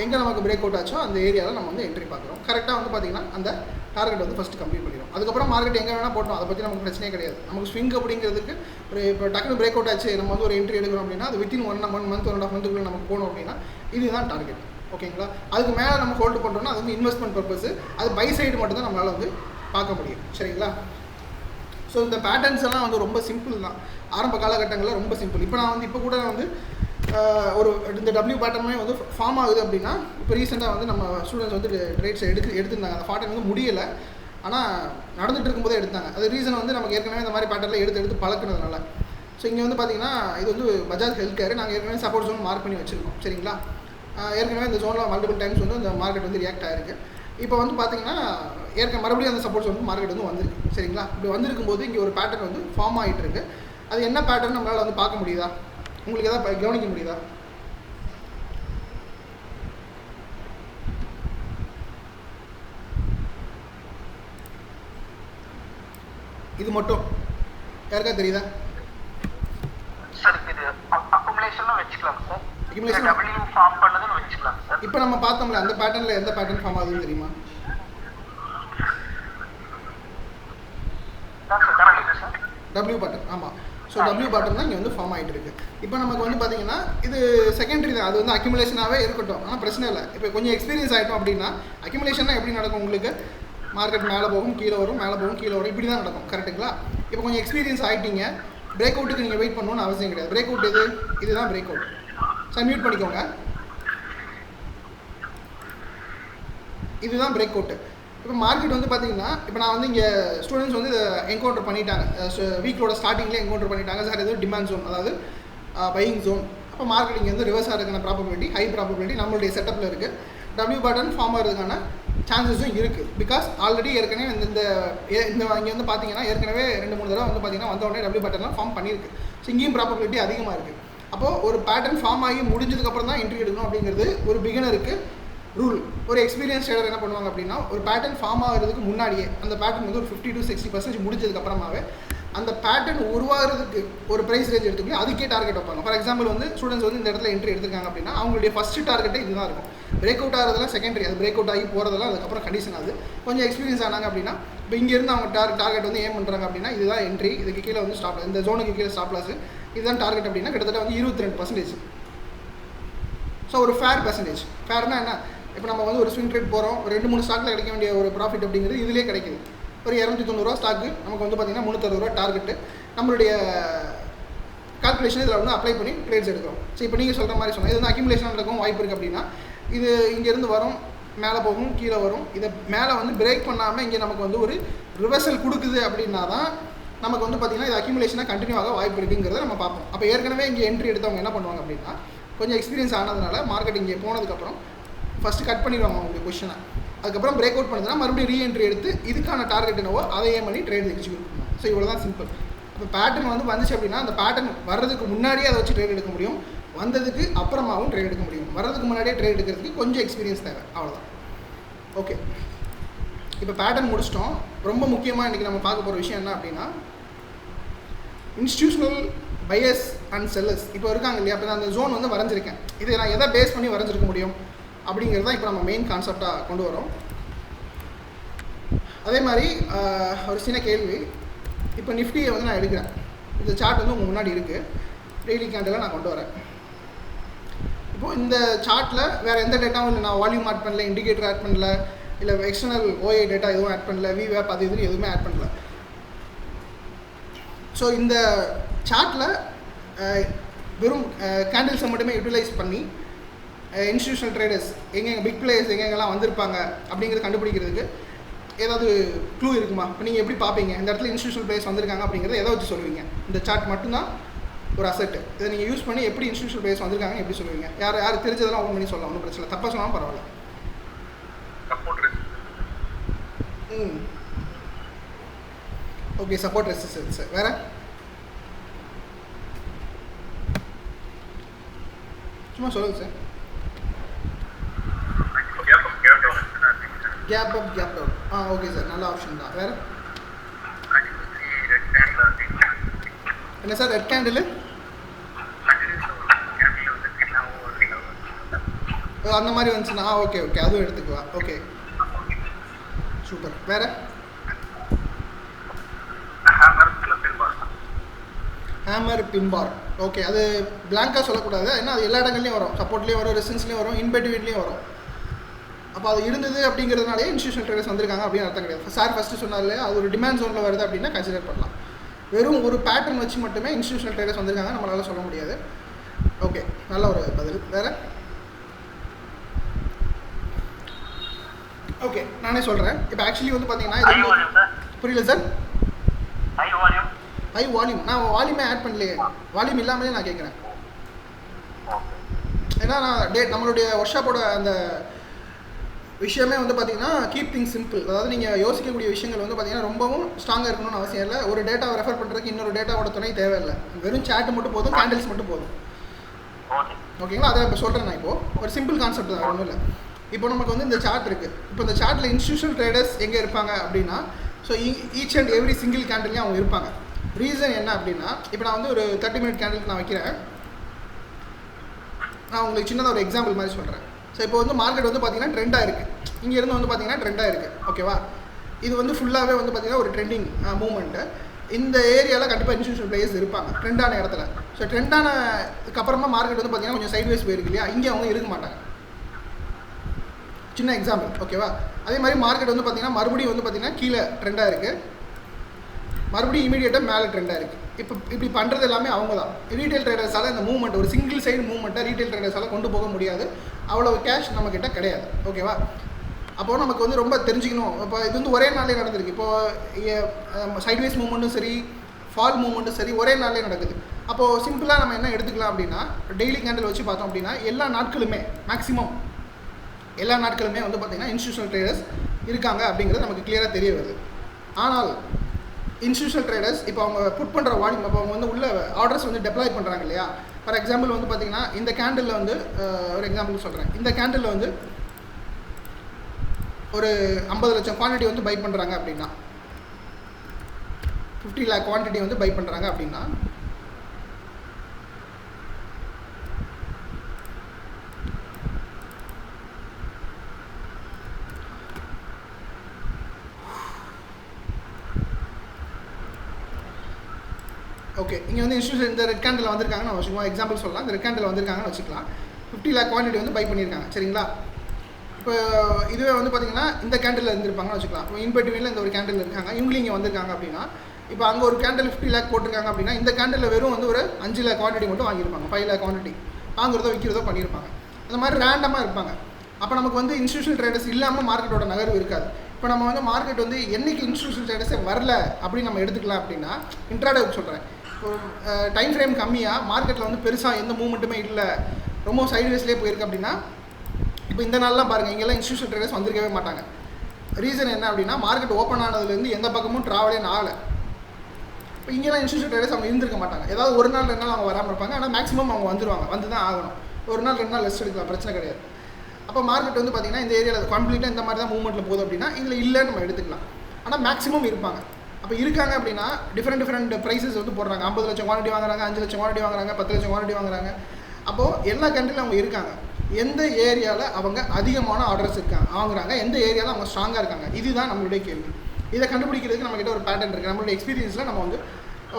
எங்கே நமக்கு பிரேக் அவுட் ஆச்சோ அந்த ஏரியாவில் நம்ம வந்து என்ட்ரி பார்க்குறோம். கரெக்டாக வந்து பார்த்திங்கன்னா அந்த டார்கெட் வந்து ஃபஸ்ட்டு கம்ப்ளீட் பண்ணிடும். அதுக்கப்புறம் மார்க்கெட் எங்கே வேணால் போட்டோம், அதை பற்றி நமக்கு பிரச்சனையே கிடையாது. நமக்கு ஸ்விங் அப்படிங்கிறதுக்கு ஒரு இப்போ டக்குனு பிரேக் அவுட் ஆச்சு, நம்ம வந்து ஒரு என்ட்ரி எடுக்கிறோம் அப்படின்னா அது வித்தின் 1 மந்த் 1.5 மந்த்துக்குள்ளே நமக்கு போகணும் அப்படின்னா இதுதான் டார்கெட். ஓகேங்களா? அதுக்கு மேலே நம்ம ஹோல்டு பண்ணுறோம்னா அது வந்து இன்வெஸ்ட்மெண்ட் பர்பஸ், அது பை சைடு மட்டும் தான் நம்மளால் வந்து பார்க்க முடியும். சரிங்களா? ஸோ இந்த பேட்டர்ன்ஸ் எல்லாம் வந்து ரொம்ப சிம்பிள் தான். ஆரம்ப காலகட்டங்களில் ரொம்ப சிம்பிள். இப்போ நான் வந்து இப்போ கூட வந்து ஒரு இந்த டபிள்யூ பேட்டர்னே வந்து ஃபார்ம் ஆகுது அப்படின்னா இப்போ ரீசெண்டாக வந்து நம்ம ஸ்டூடெண்ட்ஸ் வந்து ட்ரேட்ஸ் எடுத்திருந்தாங்க. அந்த பேட்டர்ன் வந்து முடியலை, ஆனால் நடந்துகிட்டு இருக்கும்போதே எடுத்தாங்க. அது ரீசன் வந்து நமக்கு ஏற்கனவே இந்த மாதிரி பேட்டர்னில் எடுத்து பழக்கினதுனால. ஸோ இங்கே வந்து பார்த்திங்கன்னா இது வந்து பஜாஜ் ஹெல்த் கேர். நாங்கள் ஏற்கனவே சப்போர்ட் ஜோன் மார்க் பண்ணி வச்சுருக்கோம். சரிங்களா? ஏற்கனவே இந்த ஜோனில் மல்டிபிள் டைம்ஸ் வந்து இந்த மார்க்கெட் வந்து ரியாக்ட் ஆகிருக்கு. இப்போ வந்து பார்த்திங்கன்னா மறுபடியும் அந்த சப்போர்ட்ஸ் வந்து மார்க்கெட் வந்து வந்திருக்கு. சரிங்களா? இப்படி வந்திருக்கும் போது இங்கே ஒரு பேட்டர்ன் வந்து ஃபார்ம் ஆகிட்டு இருக்கு. அது என்ன பேட்டர்ன் நம்மளால் வந்து பார்க்க முடியுதா? உங்களுக்கு எதாவது கவனிக்க முடியுதா? இது மட்டும் யாருக்கா தெரியுதா? இப்போ நம்ம பார்த்தோம்ல அந்த பேட்டர்னில் எந்த பேட்டர்ன் ஃபார்ம் ஆகுதுன்னு தெரியுமா? W pattern. ஆமாம். ஸோ டபிள்யூ பேட்டர்ன் தான் இங்கே வந்து ஃபார்ம் ஆகிட்டு இருக்குது. இப்போ நமக்கு வந்து பார்த்தீங்கன்னா இது செகண்டரி தான். அது வந்து அக்யூமுலேஷனாகவே இருக்கட்டும், ஆனால் பிரச்சனை இல்லை. இப்போ கொஞ்சம் எக்ஸ்பீரியன்ஸ் ஆகிட்டோம் அப்படின்னா அக்யூமுலேஷன்னா எப்படி நடக்கும்? உங்களுக்கு மார்க்கெட் மேலே போகும் கீழே வரும், மேலே போகும் கீழே வரும், இப்படி தான் நடக்கும். கரெக்டுங்களா? இப்போ கொஞ்சம் எக்ஸ்பீரியன்ஸ் ஆகிட்டீங்க, பிரேக் அவுட்டுக்கு நீங்கள் வெயிட் பண்ணணும்னு அவசியம் கிடையாது. பிரேக் அவுட் இதுதான் பிரேக் அவுட். சார் மியூட் பண்ணிக்கோங்க. இதுதான் பிரேக் அவுட்டு. இப்போ மார்க்கெட் வந்து பார்த்தீங்கன்னா இப்போ நான் வந்து இங்கே ஸ்டூடெண்ட்ஸ் வந்து இதை என்கவுண்டர் பண்ணிட்டாங்க. வீக்கோட ஸ்டார்டிங்லேயே என்கவுண்டர் பண்ணிட்டாங்க. சார் இது டிமாண்ட் ஜோன், அதாவது பையிங் ஜோன். அப்போ மார்க்கெட் இங்கே வந்து ரிவர்ஸ் ஆகிறதுக்கான ப்ராபபிலிட்டி, ஹை ப்ராபபிலிட்டி நம்மளுடைய செட்டப்பில் இருக்குது. டபிள்யூ பேட்டர்ன் ஃபார்ம் ஆகிறதுக்கான சான்சஸும் இருக்குது. பிகாஸ் ஆல்ரெடி ஏற்கனவே இந்த இங்கே வந்து பார்த்தீங்கன்னா ஏற்கனவே 2-3 தடவை வந்து பார்த்தீங்கன்னா வந்த உடனே டபிள்யூ பேட்டர்லாம் ஃபார்ம் பண்ணியிருக்கு. ஸோ இங்கேயும் ப்ராபபிலிட்டி அதிகமாக இருக்குது. அப்போது ஒரு பேட்டர்ன் ஃபார்ம் ஆகி முடிஞ்சதுக்கப்புறம் தான் என்ட்ரி எடுக்கணும் அப்படிங்கிறது ஒரு பிகினருக்கு ரூல். ஒரு எக்ஸ்பீரியன்ஸ் ட்ரேடர் என்ன பண்ணுவாங்க அப்படின்னா ஒரு பேட்டர்ன் ஃபார்ம் ஆகிறதுக்கு முன்னாடியே அந்த பேட்டர்ன் வந்து ஒரு 50-60% முடிஞ்சதுக்கப்புறமாவே அந்த பேட்டர்ன் உருவாகிறதுக்கு ஒரு ப்ரைஸ் ரேஞ்ச் எடுத்துக்கணும், அதுக்கே டார்கெட் வைப்பாங்க. ஃபார் எக்ஸாம்பிள் வந்து ஸ்டூடெண்ட்ஸ் வந்து இந்த இடத்துல என்ட்ரி எடுத்திருக்காங்க அப்படின்னா அவங்களுடைய ஃபஸ்ட்டு டார்கெட்டே இதுதான் இருக்கும். பிரேக் அவுட் ஆகிறதெல்லாம் செகண்டரி, அது பிரேக் அவுட் ஆகி போகிறதெல்லாம் அதுக்கப்புறம் கண்டிஷன் ஆகுது. கொஞ்சம் எக்ஸ்பீரியன்ஸ் ஆனாங்க அப்படின்னா இப்போ இங்கேருந்து அவங்க டார்கெட் வந்து ஏம் பண்ணுறாங்க அப்படின்னா இதுதான் என்ட்ரி, இதுக்கு கீழே வந்து ஸ்டாப், இந்த ஜோனுக்கு கீழே ஸ்டாப் லாஸ், இதுதான் டார்கெட் அப்படின்னா கிட்டத்தட்ட வந்து 22%. ஸோ ஒரு ஃபேர் பர்சன்டேஜ். ஃபேர்னா என்ன? இப்போ நம்ம வந்து ஒரு ஸ்விங் ட்ரேட் போகிறோம், ஒரு 2-3 ஸ்டாக்கில் கிடைக்க வேண்டிய ஒரு ப்ராஃபிட் அப்படிங்கிறது இதிலே கிடைக்குது. ஒரு 290 ஸ்டாக்கு நமக்கு வந்து பார்த்திங்கன்னா 360 டார்கெட்டு. நம்மளுடைய கால்குலேஷன் இதில் வந்து அப்ளை பண்ணி ட்ரேட்ஸ் எடுக்கிறோம். ஸோ இப்போ நீங்கள் சொல்கிற மாதிரி சொன்னால் இது வந்து அக்யூமுலேஷன் நடக்கும் வாய்ப்பு இருக்குது அப்படின்னா இது இங்கேருந்து வரும், மேலே போகும், கீழே வரும். இதை மேலே வந்து பிரேக் பண்ணாமல் இங்கே நமக்கு வந்து ஒரு ரிவர்சல் கொடுக்குது அப்படின்னா தான் நமக்கு வந்து பார்த்திங்கன்னா இது அக்யூமுலேஷனாக கண்டினியூ ஆக வாய்ப்பு இருக்குங்கிறத நம்ம பார்ப்போம். அப்போ ஏற்கனவே இங்கே என்ட்ரி எடுத்தவங்க என்ன பண்ணுவாங்க அப்படின்னா கொஞ்சம் எக்ஸ்பீரியன்ஸ் ஆனதுனால மார்க்கெட் இங்கே போனதுக்கப்புறம் ஃபஸ்ட்டு கட் பண்ணிடுவாங்க அவங்களுக்கு கொஷனை. அதுக்கப்புறம் பிரேக் அவுட் பண்ணுதுன்னா மறுபடியும் ரீஎன்ட்ரி எடுத்து இதுக்கான டார்கெட் என்னவோ அதை ஏம் பண்ணி ட்ரேட் எக்ஸிக்யூட் பண்ணுவாங்க. ஸோ இவ்வளோ தான் சிம்பிள். இப்போ பேட்டர்ன் வந்து வந்துச்சு அப்படின்னா அந்த பேட்டர்ன் வர்றதுக்கு முன்னாடியே அதை வச்சு ட்ரேட் எடுக்க முடியும், வந்ததுக்கு அப்புறமாவும் ட்ரேட் எடுக்க முடியும். வர்றதுக்கு முன்னாடியே ட்ரேட் எடுக்கிறதுக்கு கொஞ்சம் எக்ஸ்பீரியன்ஸ் தேவை, அவ்வளோதான். ஓகே, இப்போ பேட்டர்ன் முடிச்சிட்டோம். ரொம்ப முக்கியமாக இன்றைக்கி நம்ம பார்க்க போகிற விஷயம் என்ன அப்படின்னா இன்ஸ்டிடியூஷனல் பையர்ஸ் அண்ட் செல்லர்ஸ் இப்போ இருக்காங்க இல்லையா? அப்போ நான் அந்த ஜோன் வந்து வரைஞ்சிருக்கேன். இதை நான் எதை பேஸ் பண்ணி வரைஞ்சிருக்க முடியும் அப்படிங்கிறது தான் இப்போ நம்ம மெயின் கான்செப்டாக கொண்டு வரோம். அதே மாதிரி ஒரு சின்ன கேள்வி, இப்போ நிஃப்டியை வந்து நான் எடுக்கிறேன், இந்த சார்ட் வந்து உங்கள் முன்னாடி இருக்குது, டெய்லி கேண்டில் நான் கொண்டு வரேன். இப்போது இந்த சார்ட்டில் வேறு எந்த டேட்டாவும் இல்லை, நான் வால்யூம் ஆட் பண்ணல, இண்டிகேட்டர் ஆட் பண்ணல, இல்லை எக்ஸ்டர்னல் ஓஏ டேட்டா எதுவும் ஆட் பண்ணல, விவேப் அது இதுன்னு எதுவுமே ஆட் பண்ணல. ஸோ இந்த சார்ட்டில் வெறும் கேண்டில்ஸை மட்டுமே யூட்டிலைஸ் பண்ணி இன்ஸ்டியூஷனல் ட்ரேடர்ஸ் எங்கெங்கே பிக் பிளேயர்ஸ் எங்கெங்கெல்லாம் வந்திருப்பாங்க அப்படிங்கிறது கண்டுபிடிக்கிறதுக்கு ஏதாவது க்ளூ இருக்குமா? இப்போ நீங்கள் எப்படி பார்ப்பீங்க இந்த இடத்துல இன்ஸ்டியூஷனல் பிளேயர்ஸ் வந்திருக்காங்க அப்படிங்கிறத எதை வச்சு சொல்லுவீங்க? இந்த சார்ட் மட்டும்தான் ஒரு அசெட், இதை நீங்கள் யூஸ் பண்ணி எப்படி இன்ஸ்டியூஷனல் பிளேயர்ஸ் வந்திருக்காங்கன்னு எப்படி சொல்லுவீங்க? யார் தெரிஞ்சதெல்லாம் ஓப்பன் பண்ணி சொல்லலாம், ஒன்றும் பிரச்சனை இல்லை, தப்பாக சொன்னாலும் பரவாயில்ல. Okay, support resistance. வேறு சும்மா சொல்லுங்கள் sir. Gap up gap down. Okay sir, நல்ல ஆப்ஷன் தான். வேறு என்ன சார்? ரெட் கேண்டில் அந்த மாதிரி வந்துச்சுன்னா ஓகே அதுவும் எடுத்துக்கலாம். Okay super. வேறு ஹேமர் பின்பார். ஓகே, அது பிளாங்காக சொல்லக்கூடாது, ஏன்னா அது எல்லா இடங்கள்லையும் வரும், சப்போர்ட்லேயும் வரும், ரெசிஸ்டன்ஸ்லேயும் வரும், இன்பிட்வீன்லேயும் வரும். அப்போ அது இருந்தது அப்படிங்கிறதுனாலே இன்ஸ்டியூஷனல் ட்ரேடர்ஸ் வந்திருக்காங்க அப்படின்னு அர்த்தம் கிடையாது. சார் ஃபஸ்ட்டு சொன்னாலே அது ஒரு டிமாண்ட் ஜோனில் வருது அப்படின்னா கன்சிடர் பண்ணலாம். வெறும் ஒரு பேட்டர்ன் வச்சு மட்டுமே இன்ஸ்டியூஷனல் ட்ரேடர்ஸ் வந்திருக்காங்க நம்மளால சொல்ல முடியாது. ஓகே, நல்ல ஒரு பதில். வேறு ஓகே, நானே சொல்கிறேன். இப்போ ஆக்சுவலி வந்து பார்த்தீங்கன்னா இது புரியல சார். ஹை வால்யூம், நான் வால்யூமே ஆட் பண்ணலையே, வால்யூம் இல்லாமலே நான் கேட்குறேன். ஏன்னா நான் நம்மளுடைய ஒர்க் ஷாப்போட அந்த விஷயமே வந்து பார்த்தீங்கன்னா கீப் திங்ஸ் சிம்பிள். அதாவது நீங்கள் யோசிக்கக்கூடிய விஷயங்கள் வந்து பார்த்தீங்கன்னா ரொம்பவும் ஸ்ட்ராங்காக இருக்கணும்னு அவசியம் இல்லை. ஒரு டேட்டாவை ரெஃபர் பண்ணுறதுக்கு இன்னொரு டேட்டாவோட துணை தேவையில்லை, வெறும் சாட் மட்டும் போதும், கேண்டில்ஸ் மட்டும் போதும். ஓகேங்களா? அதை இப்போ சொல்கிறேன். நான் இப்போது ஒரு சிம்பிள் கான்செப்ட் தான், ஒன்றும் இல்லை. இப்போ நமக்கு வந்து இந்த சார்ட் இருக்குது. இப்போ இந்த சார்ட்டில் இன்ஸ்டியூஷனல் ட்ரேடர்ஸ் எங்கே இருப்பாங்க அப்படின்னா, so each and every single கேண்டில்லையும் அவங்க இருப்பாங்க. ரீசன் என்ன அப்படின்னா, இப்போ நான் வந்து ஒரு 30 மினிட் கேண்டில் நான் வைக்கிறேன். நான் உங்களுக்கு சின்னதாக ஒரு எக்ஸாம்பிள் மாதிரி சொல்கிறேன். ஸோ இப்போ வந்து மார்க்கெட் வந்து பார்த்தீங்கன்னா ட்ரெண்டாக இருக்குது, இங்கேருந்து வந்து பார்த்தீங்கன்னா ட்ரெண்டாக இருக்குது. ஓகேவா? இது வந்து ஃபுல்லாகவே வந்து பார்த்தீங்கன்னா ஒரு ட்ரெண்டிங் மூவ்மெண்ட்டு. இந்த ஏரியாவில் கண்டிப்பாக இன்ஸ்டியூஷனல் பிளேயர்ஸ் இருப்பாங்க ட்ரெண்டான இடத்துல. ஸோ ட்ரெண்டானதுக்கு அப்புறமா மார்க்கெட் வந்து பார்த்தீங்கன்னா கொஞ்சம் சைட்வேஸ் போயிருக்கு இல்லையா, இங்கே அவங்க இருக்க மாட்டாங்க. சின்ன எக்ஸாம்பிள். ஓகேவா? அதே மாதிரி மார்க்கெட் வந்து பார்த்தீங்கன்னா மறுபடியும் வந்து பார்த்தீங்கன்னா கீழே ட்ரெண்டாக இருக்குது, மறுபடியும் இமீடியட்டாக மேலே ட்ரெண்டாக இருக்குது. இப்படி பண்ணுறது எல்லாமே அவங்க தான். ரீட்டைல் ட்ரேடர்ஸால் இந்த மூவ்மெண்ட், ஒரு சிங்கிள் சைடு மூவ்மெண்ட்டை ரீட்டைல் ட்ரேடர்ஸால் கொண்டு போக முடியாது, அவ்வளோ கேஷ் நம்மக்கிட்ட கிடையாது. ஓகேவா? அப்போது நமக்கு வந்து ரொம்ப தெரிஞ்சுக்கணும். இப்போ இது வந்து ஒரே நாளே நடந்திருக்கு. இப்போது சைட்வேஸ் மூவ்மெண்ட்டும் சரி, ஃபால் மூவ்மெண்ட்டும் சரி, ஒரே நாளே நடக்குது. அப்போது சிம்பிளாக நம்ம என்ன எடுத்துக்கலாம் அப்படின்னா, டெய்லி கேண்டில் வச்சு பார்த்தோம் அப்படின்னா எல்லா நாட்களுமே மேக்ஸிமம் எல்லா நாட்களுமே வந்து பார்த்திங்கன்னா இன்ஸ்டியூஷனல் ட்ரேடர்ஸ் இருக்காங்க அப்படிங்கிறது நமக்கு கிளியராக தெரிய வருது. ஆனால் இன்ஸ்டியூஷனல் ட்ரேடர்ஸ் இப்போ அவங்க புட் பண்ணுற வால்யூம், அப்போ அவங்க வந்து உள்ள ஆர்டர்ஸ் வந்து டெப்ளாய் பண்ணுறாங்க இல்லையா. ஃபார் எக்ஸாம்பிள் வந்து பார்த்திங்கன்னா இந்த கேண்டிலில் வந்து ஒரு எக்ஸாம்பிள் சொல்கிறேன். இந்த கேண்டிலில் வந்து ஒரு 50 லட்சம் குவான்டிட்டி வந்து பை பண்ணுறாங்க அப்படின்னா, 50 lakh குவான்டிட்டி வந்து பை பண்ணுறாங்க அப்படின்னா, ஓகே, இங்கே வந்து இன்ஸ்டியூஷன் இந்த ரெட் கேண்டில் வந்திருக்காங்கன்னு வச்சுக்கோங்க, எக்ஸாம்பிள் சொல்லலாம். இந்த ரெட் கேண்டில் வந்திருக்காங்கன்னு வச்சுக்கலாம். 50 lakh குவான்டிட்டி வந்து பை பண்ணியிருக்காங்க. சரிங்களா? இப்போ இதுவே வந்து பார்த்தீங்கன்னா இந்த கேண்டில் இருந்திருப்பாங்கன்னு வச்சுக்கலாம். இப்போ இன்பிட்வீனில் இந்த ஒரு கேண்டில் இருக்காங்க, இவங்களும் இங்கே வந்திருக்காங்க அப்படின்னா, இப்போ அங்கே ஒரு கேண்டில் 50 lakh போட்டிருக்காங்க அப்படின்னா, இந்த கேண்டில் வெறும் வந்து ஒரு 5 lakh குவான்டிட்டி மட்டும் வாங்கியிருப்பாங்க, 5 lakh குவான்டிட்டி வாங்குறதோ விற்கிறதோ பண்ணியிருப்பாங்க. அந்த மாதிரி ரேண்டமாக இருப்பாங்க. அப்போ நமக்கு வந்து இன்ஸ்டியூஷனல் ட்ரேடர்ஸ் இல்லாமல் மார்க்கெட்டோட நகர்வு இருக்காது. இப்போ நம்ம வந்து மார்க்கெட் வந்து என்றைக்கு இன்ஸ்டியூஷனல் ட்ரேடர்ஸே வரல அப்படின்னு நம்ம எடுத்துக்கலாம் அப்படின்னா, இன்ட்ராடேக்கு சொல்கிறேன், ஒரு டைம் ஃப்ரேம் கம்மியாக மார்க்கெட்டில் வந்து பெருசாக எந்த மூவ்மெண்ட்டுமே இல்லை, ரொம்ப சைட்வேஸ்லேயே போயிருக்கு அப்படின்னா, இப்போ இந்த நாள்லாம் பாருங்கள், இங்கெல்லாம் இன்ஸ்டியூஷனல் ட்ரேடர்ஸ் வந்திருக்கவே மாட்டாங்க. ரீசன் என்ன அப்படின்னா, மார்க்கெட் ஓப்பன் ஆனதுலேருந்து எந்த பக்கமும் ட்ராவலே ஆகலை. இப்போ இங்கெல்லாம் இன்ஸ்டியூஷனல் ட்ரேடர்ஸ் அவங்க இருந்திருக்க மாட்டாங்க. ஏதாவது ஒரு நாள் 2 நாள் அவங்க வராமல் இருப்பாங்க, ஆனால் மேக்ஸிமம் அவங்க வந்துடுவாங்க, வந்து தான் ஆகணும். ஒரு நாள் 2 நாள் ரெஸ்ட் எடுக்கலாம், பிரச்சனை கிடையாது. அப்போ மார்க்கெட் வந்து பார்த்திங்கன்னா இந்த ஏரியாவில் கம்ப்ளீட்டாக இந்த மாதிரி தான் மூவ்மெண்ட்டில் போகுது அப்படின்னா இதில் இல்லைன்னு நம்ம எடுத்துக்கலாம். ஆனால் மேக்ஸிமம் இருப்பாங்க. அப்போ இருக்காங்க அப்படின்னா டிஃப்ரெண்ட் ப்ரைஸஸ் வந்து போடுறாங்க. 50 லட்சம் குவான்டிட்டி வாங்குறாங்க, 5 லட்சம் குவான்டிட்டி வாங்குறாங்க, 10 லட்சம் குவான்டிட்டி வாங்குறாங்க. அப்போது எல்லா கண்ட்ரிலும் அவங்க இருக்காங்க. எந்த ஏரியாவில் அவங்க அதிகமான ஆர்டர்ஸ் வாங்குறாங்க, எந்த ஏரியாவில் அவங்க ஸ்ட்ராங்காக இருக்காங்க, இதுதான் நம்மளுடைய கேள்வி. இதை கண்டுபிடிக்கிறதுக்கு நம்மகிட்ட ஒரு பேட்டர்ன் இருக்குது. நம்மளுடைய எக்ஸ்பீரியன்ஸில் நம்ம வந்து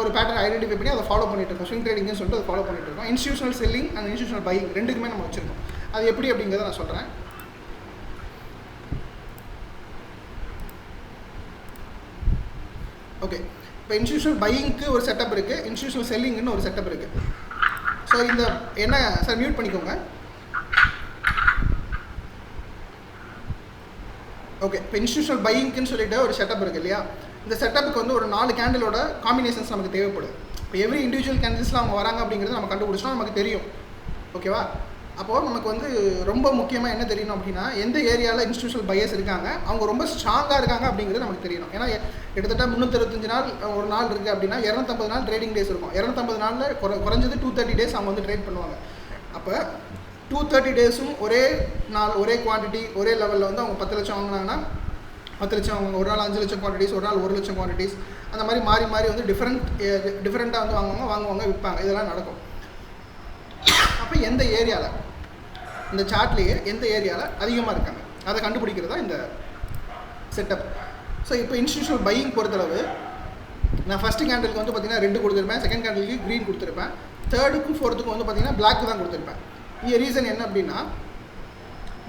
ஒரு பேட்டர்ன் ஐடென்டிஃபை பண்ணி அதை ஃபாலோ பண்ணிட்டு இருக்கோம். ஸ்விங் ட்ரேடிங்னு சொல்லிட்டு அதை ஃபாலோ பண்ணிட்டு இருக்கோம். Institutional selling and institutional buying ரெண்டுக்குமே நம்ம வச்சுருக்கோம். அது எப்படி அப்படிங்கிறத நான் சொல்கிறேன். ஓகே, இப்போ இன்ஸ்டியூஷனல் பையிங்க்கு ஒரு செட்டப் இருக்குது, இன்ஸ்டியூஷனல் செல்லிங்னு ஒரு செட்டப் இருக்குது. ஸோ இந்த என்ன சார் மியூட் பண்ணிக்கோங்க. ஓகே, இப்போ இன்ஸ்டியூஷனல் பையிங்க்குன்னு சொல்லிட்டு ஒரு செட்டப் இருக்குது இல்லையா, இந்த செட்டப்புக்கு வந்து ஒரு 4 கேண்டிலோட காம்பினேஷன்ஸ் நமக்கு தேவைப்படுது. இப்போ எவ்ரி இண்டிவிஜுவல் கேண்டில்ஸில் அவங்க வராங்க அப்படிங்கிறது நம்ம கண்டுபிடிச்சோம், நமக்கு தெரியும். ஓகேவா? அப்போது நமக்கு வந்து ரொம்ப முக்கியமாக என்ன தெரியணும் அப்படின்னா, எந்த ஏரியாவில் இன்ஸ்டியூஷனல் பையர்ஸ் இருக்காங்க, அவங்க ரொம்ப ஸ்ட்ராங்காக இருக்காங்க அப்படிங்கிறது நமக்கு தெரியணும். ஏன்னா கிட்டத்தட்ட 365 நாள் ஒரு நாள் இருக்குது அப்படின்னா 250 நாள் ட்ரேடிங் டேஸ் இருக்கும். 250 நாளில் குறைஞ்சது 230 டேஸ் அவங்க வந்து ட்ரேட் பண்ணுவாங்க. அப்போ 230 டேஸும் ஒரே நாள் ஒரே குவான்டிட்டி ஒரே லெவலில் வந்து அவங்க 10 லட்சம் வாங்கினாங்கன்னா 10 லட்சம் வாங்குவாங்க. ஒரு நாள் 5 லட்சம் குவான்டிட்டிஸ், ஒரு நாள் 1 லட்சம் குவான்டிட்டிஸ், அந்த மாதிரி மாறி மாறி வந்து டிஃப்ரெண்ட்டாக வந்து வாங்குவாங்க விற்பாங்க. இதெல்லாம் நடக்கும். அப்போ எந்த ஏரியாவில், இந்த சார்ட்லேயே எந்த ஏரியாவில் அதிகமாக இருக்காங்க அதை கண்டுபிடிக்கிறதா இந்த செட்டப். ஸோ இப்போ இன்ஸ்டியூஷனல் பையிங் பொறுத்தளவு நான் ஃபஸ்ட்டு கேண்டலுக்கு வந்து பார்த்திங்கன்னா ரெட் கொடுத்துருப்பேன், செகண்ட் கேண்டலுக்கு க்ரீன் கொடுத்துருப்பேன், தேர்டுக்கும் ஃபோர்த்துக்கும் வந்து பார்த்திங்கன்னா பிளாக் தான் கொடுத்துருப்பேன். இங்கே ரீசன் என்ன அப்படின்னா,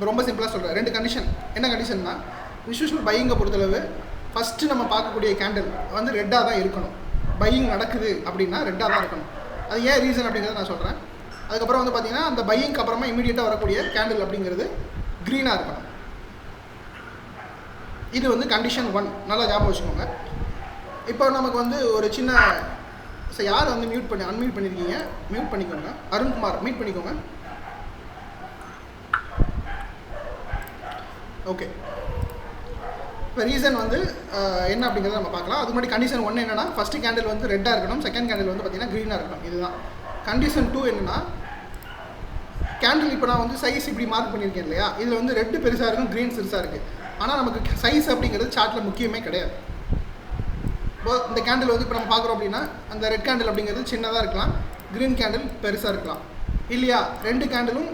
ரொம்ப சிம்பிளாக சொல்கிறேன். 2 கண்டிஷன். என்ன கண்டிஷன்னா, இன்ஸ்டியூஷனல் பையிங்கை பொறுத்தளவு ஃபஸ்ட்டு நம்ம பார்க்கக்கூடிய கேண்டில் வந்து ரெட்டாக தான் இருக்கணும். பையிங் நடக்குது அப்படின்னா ரெட்டாக தான் இருக்கணும். அது ஏன் ரீசன் அப்படிங்கிறத நான் சொல்கிறேன். அதுக்கப்புறம் வந்து பார்த்திங்கன்னா அந்த பையிங்க்கு அப்புறமா இமீடியட்டாக வரக்கூடிய கேண்டில் அப்படிங்கிறது க்ரீனாக இருக்கணும். இது வந்து கண்டிஷன் 1. நல்லா ஞாபகம் வச்சுக்கோங்க. இப்போ நமக்கு வந்து ஒரு சின்ன யார் வந்து அன்மியூட் பண்ணியிருக்கீங்க, மியூட் பண்ணிக்கோங்க. அருண்குமார் மியூட் பண்ணிக்கோங்க. ஓகே, இப்போ ரீசன் வந்து என்ன அப்படிங்கிறத நம்ம பார்க்கலாம். அது முன்னாடி கண்டிஷன் 1 என்னென்னா, ஃபஸ்ட்டு கேண்டில் வந்து ரெட்டாக இருக்கணும், செகண்ட் கேண்டில் வந்து பார்த்திங்கன்னா க்ரீனாக இருக்கணும். இதுதான் கண்டிஷன் 2. என்னென்னா, கேண்டில் இப்போ நான் வந்து சைஸ் இப்படி மார்க் பண்ணியிருக்கேன் இல்லையா, இதில் வந்து ரெட்டு பெருசாக இருக்கும், க்ரீன் சிறுசாக இருக்குது. ஆனால் நமக்கு சைஸ் அப்படிங்கிறது சார்ட்டில் முக்கியமே கிடையாது. இப்போ இந்த கேண்டில் வந்து இப்போ நம்ம பார்க்குறோம் அப்படின்னா, அந்த ரெட் கேண்டில் அப்படிங்கிறது சின்னதாக இருக்கலாம், க்ரீன் கேண்டில் பெருசாக இருக்கலாம் இல்லையா. 2 கேண்டிலும்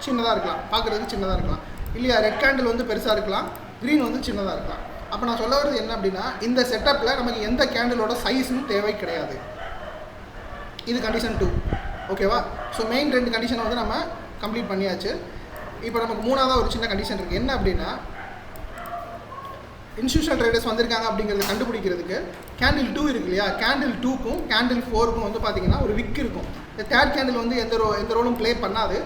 சின்னதாக இருக்கலாம், பார்க்குறதுக்கு சின்னதாக இருக்கலாம் இல்லையா. ரெட் கேண்டில் வந்து பெருசாக இருக்கலாம், க்ரீன் வந்து சின்னதாக இருக்கலாம். அப்போ நான் சொல்ல வர்றது என்ன அப்படின்னா, இந்த செட்டப்பில் நமக்கு எந்த கேண்டிலோட சைஸும் தேவை கிடையாது. இது கண்டிஷன் 2. ஓகேவா? ஸோ மெயின் 2 கண்டிஷனை வந்து நம்ம கம்ப்ளீட் பண்ணியாச்சு. இப்போ நமக்கு 3ஆவதாக ஒரு சின்ன கண்டிஷன் இருக்குது. என்ன அப்படின்னா, இன்ஸ்டியூஷனல் ட்ரேடர்ஸ் வந்திருக்காங்க அப்படிங்கிறத கண்டுபிடிக்கிறதுக்கு கேண்டில் 2 இருக்கு இல்லையா, கேண்டில் 2க்கும் கேண்டில் 4க்கும் வந்து பார்த்திங்கன்னா ஒரு விக் இருக்கும். இந்த தேர்ட் கேண்டில் வந்து எந்த ரோலும் ப்ளே பண்ணாது.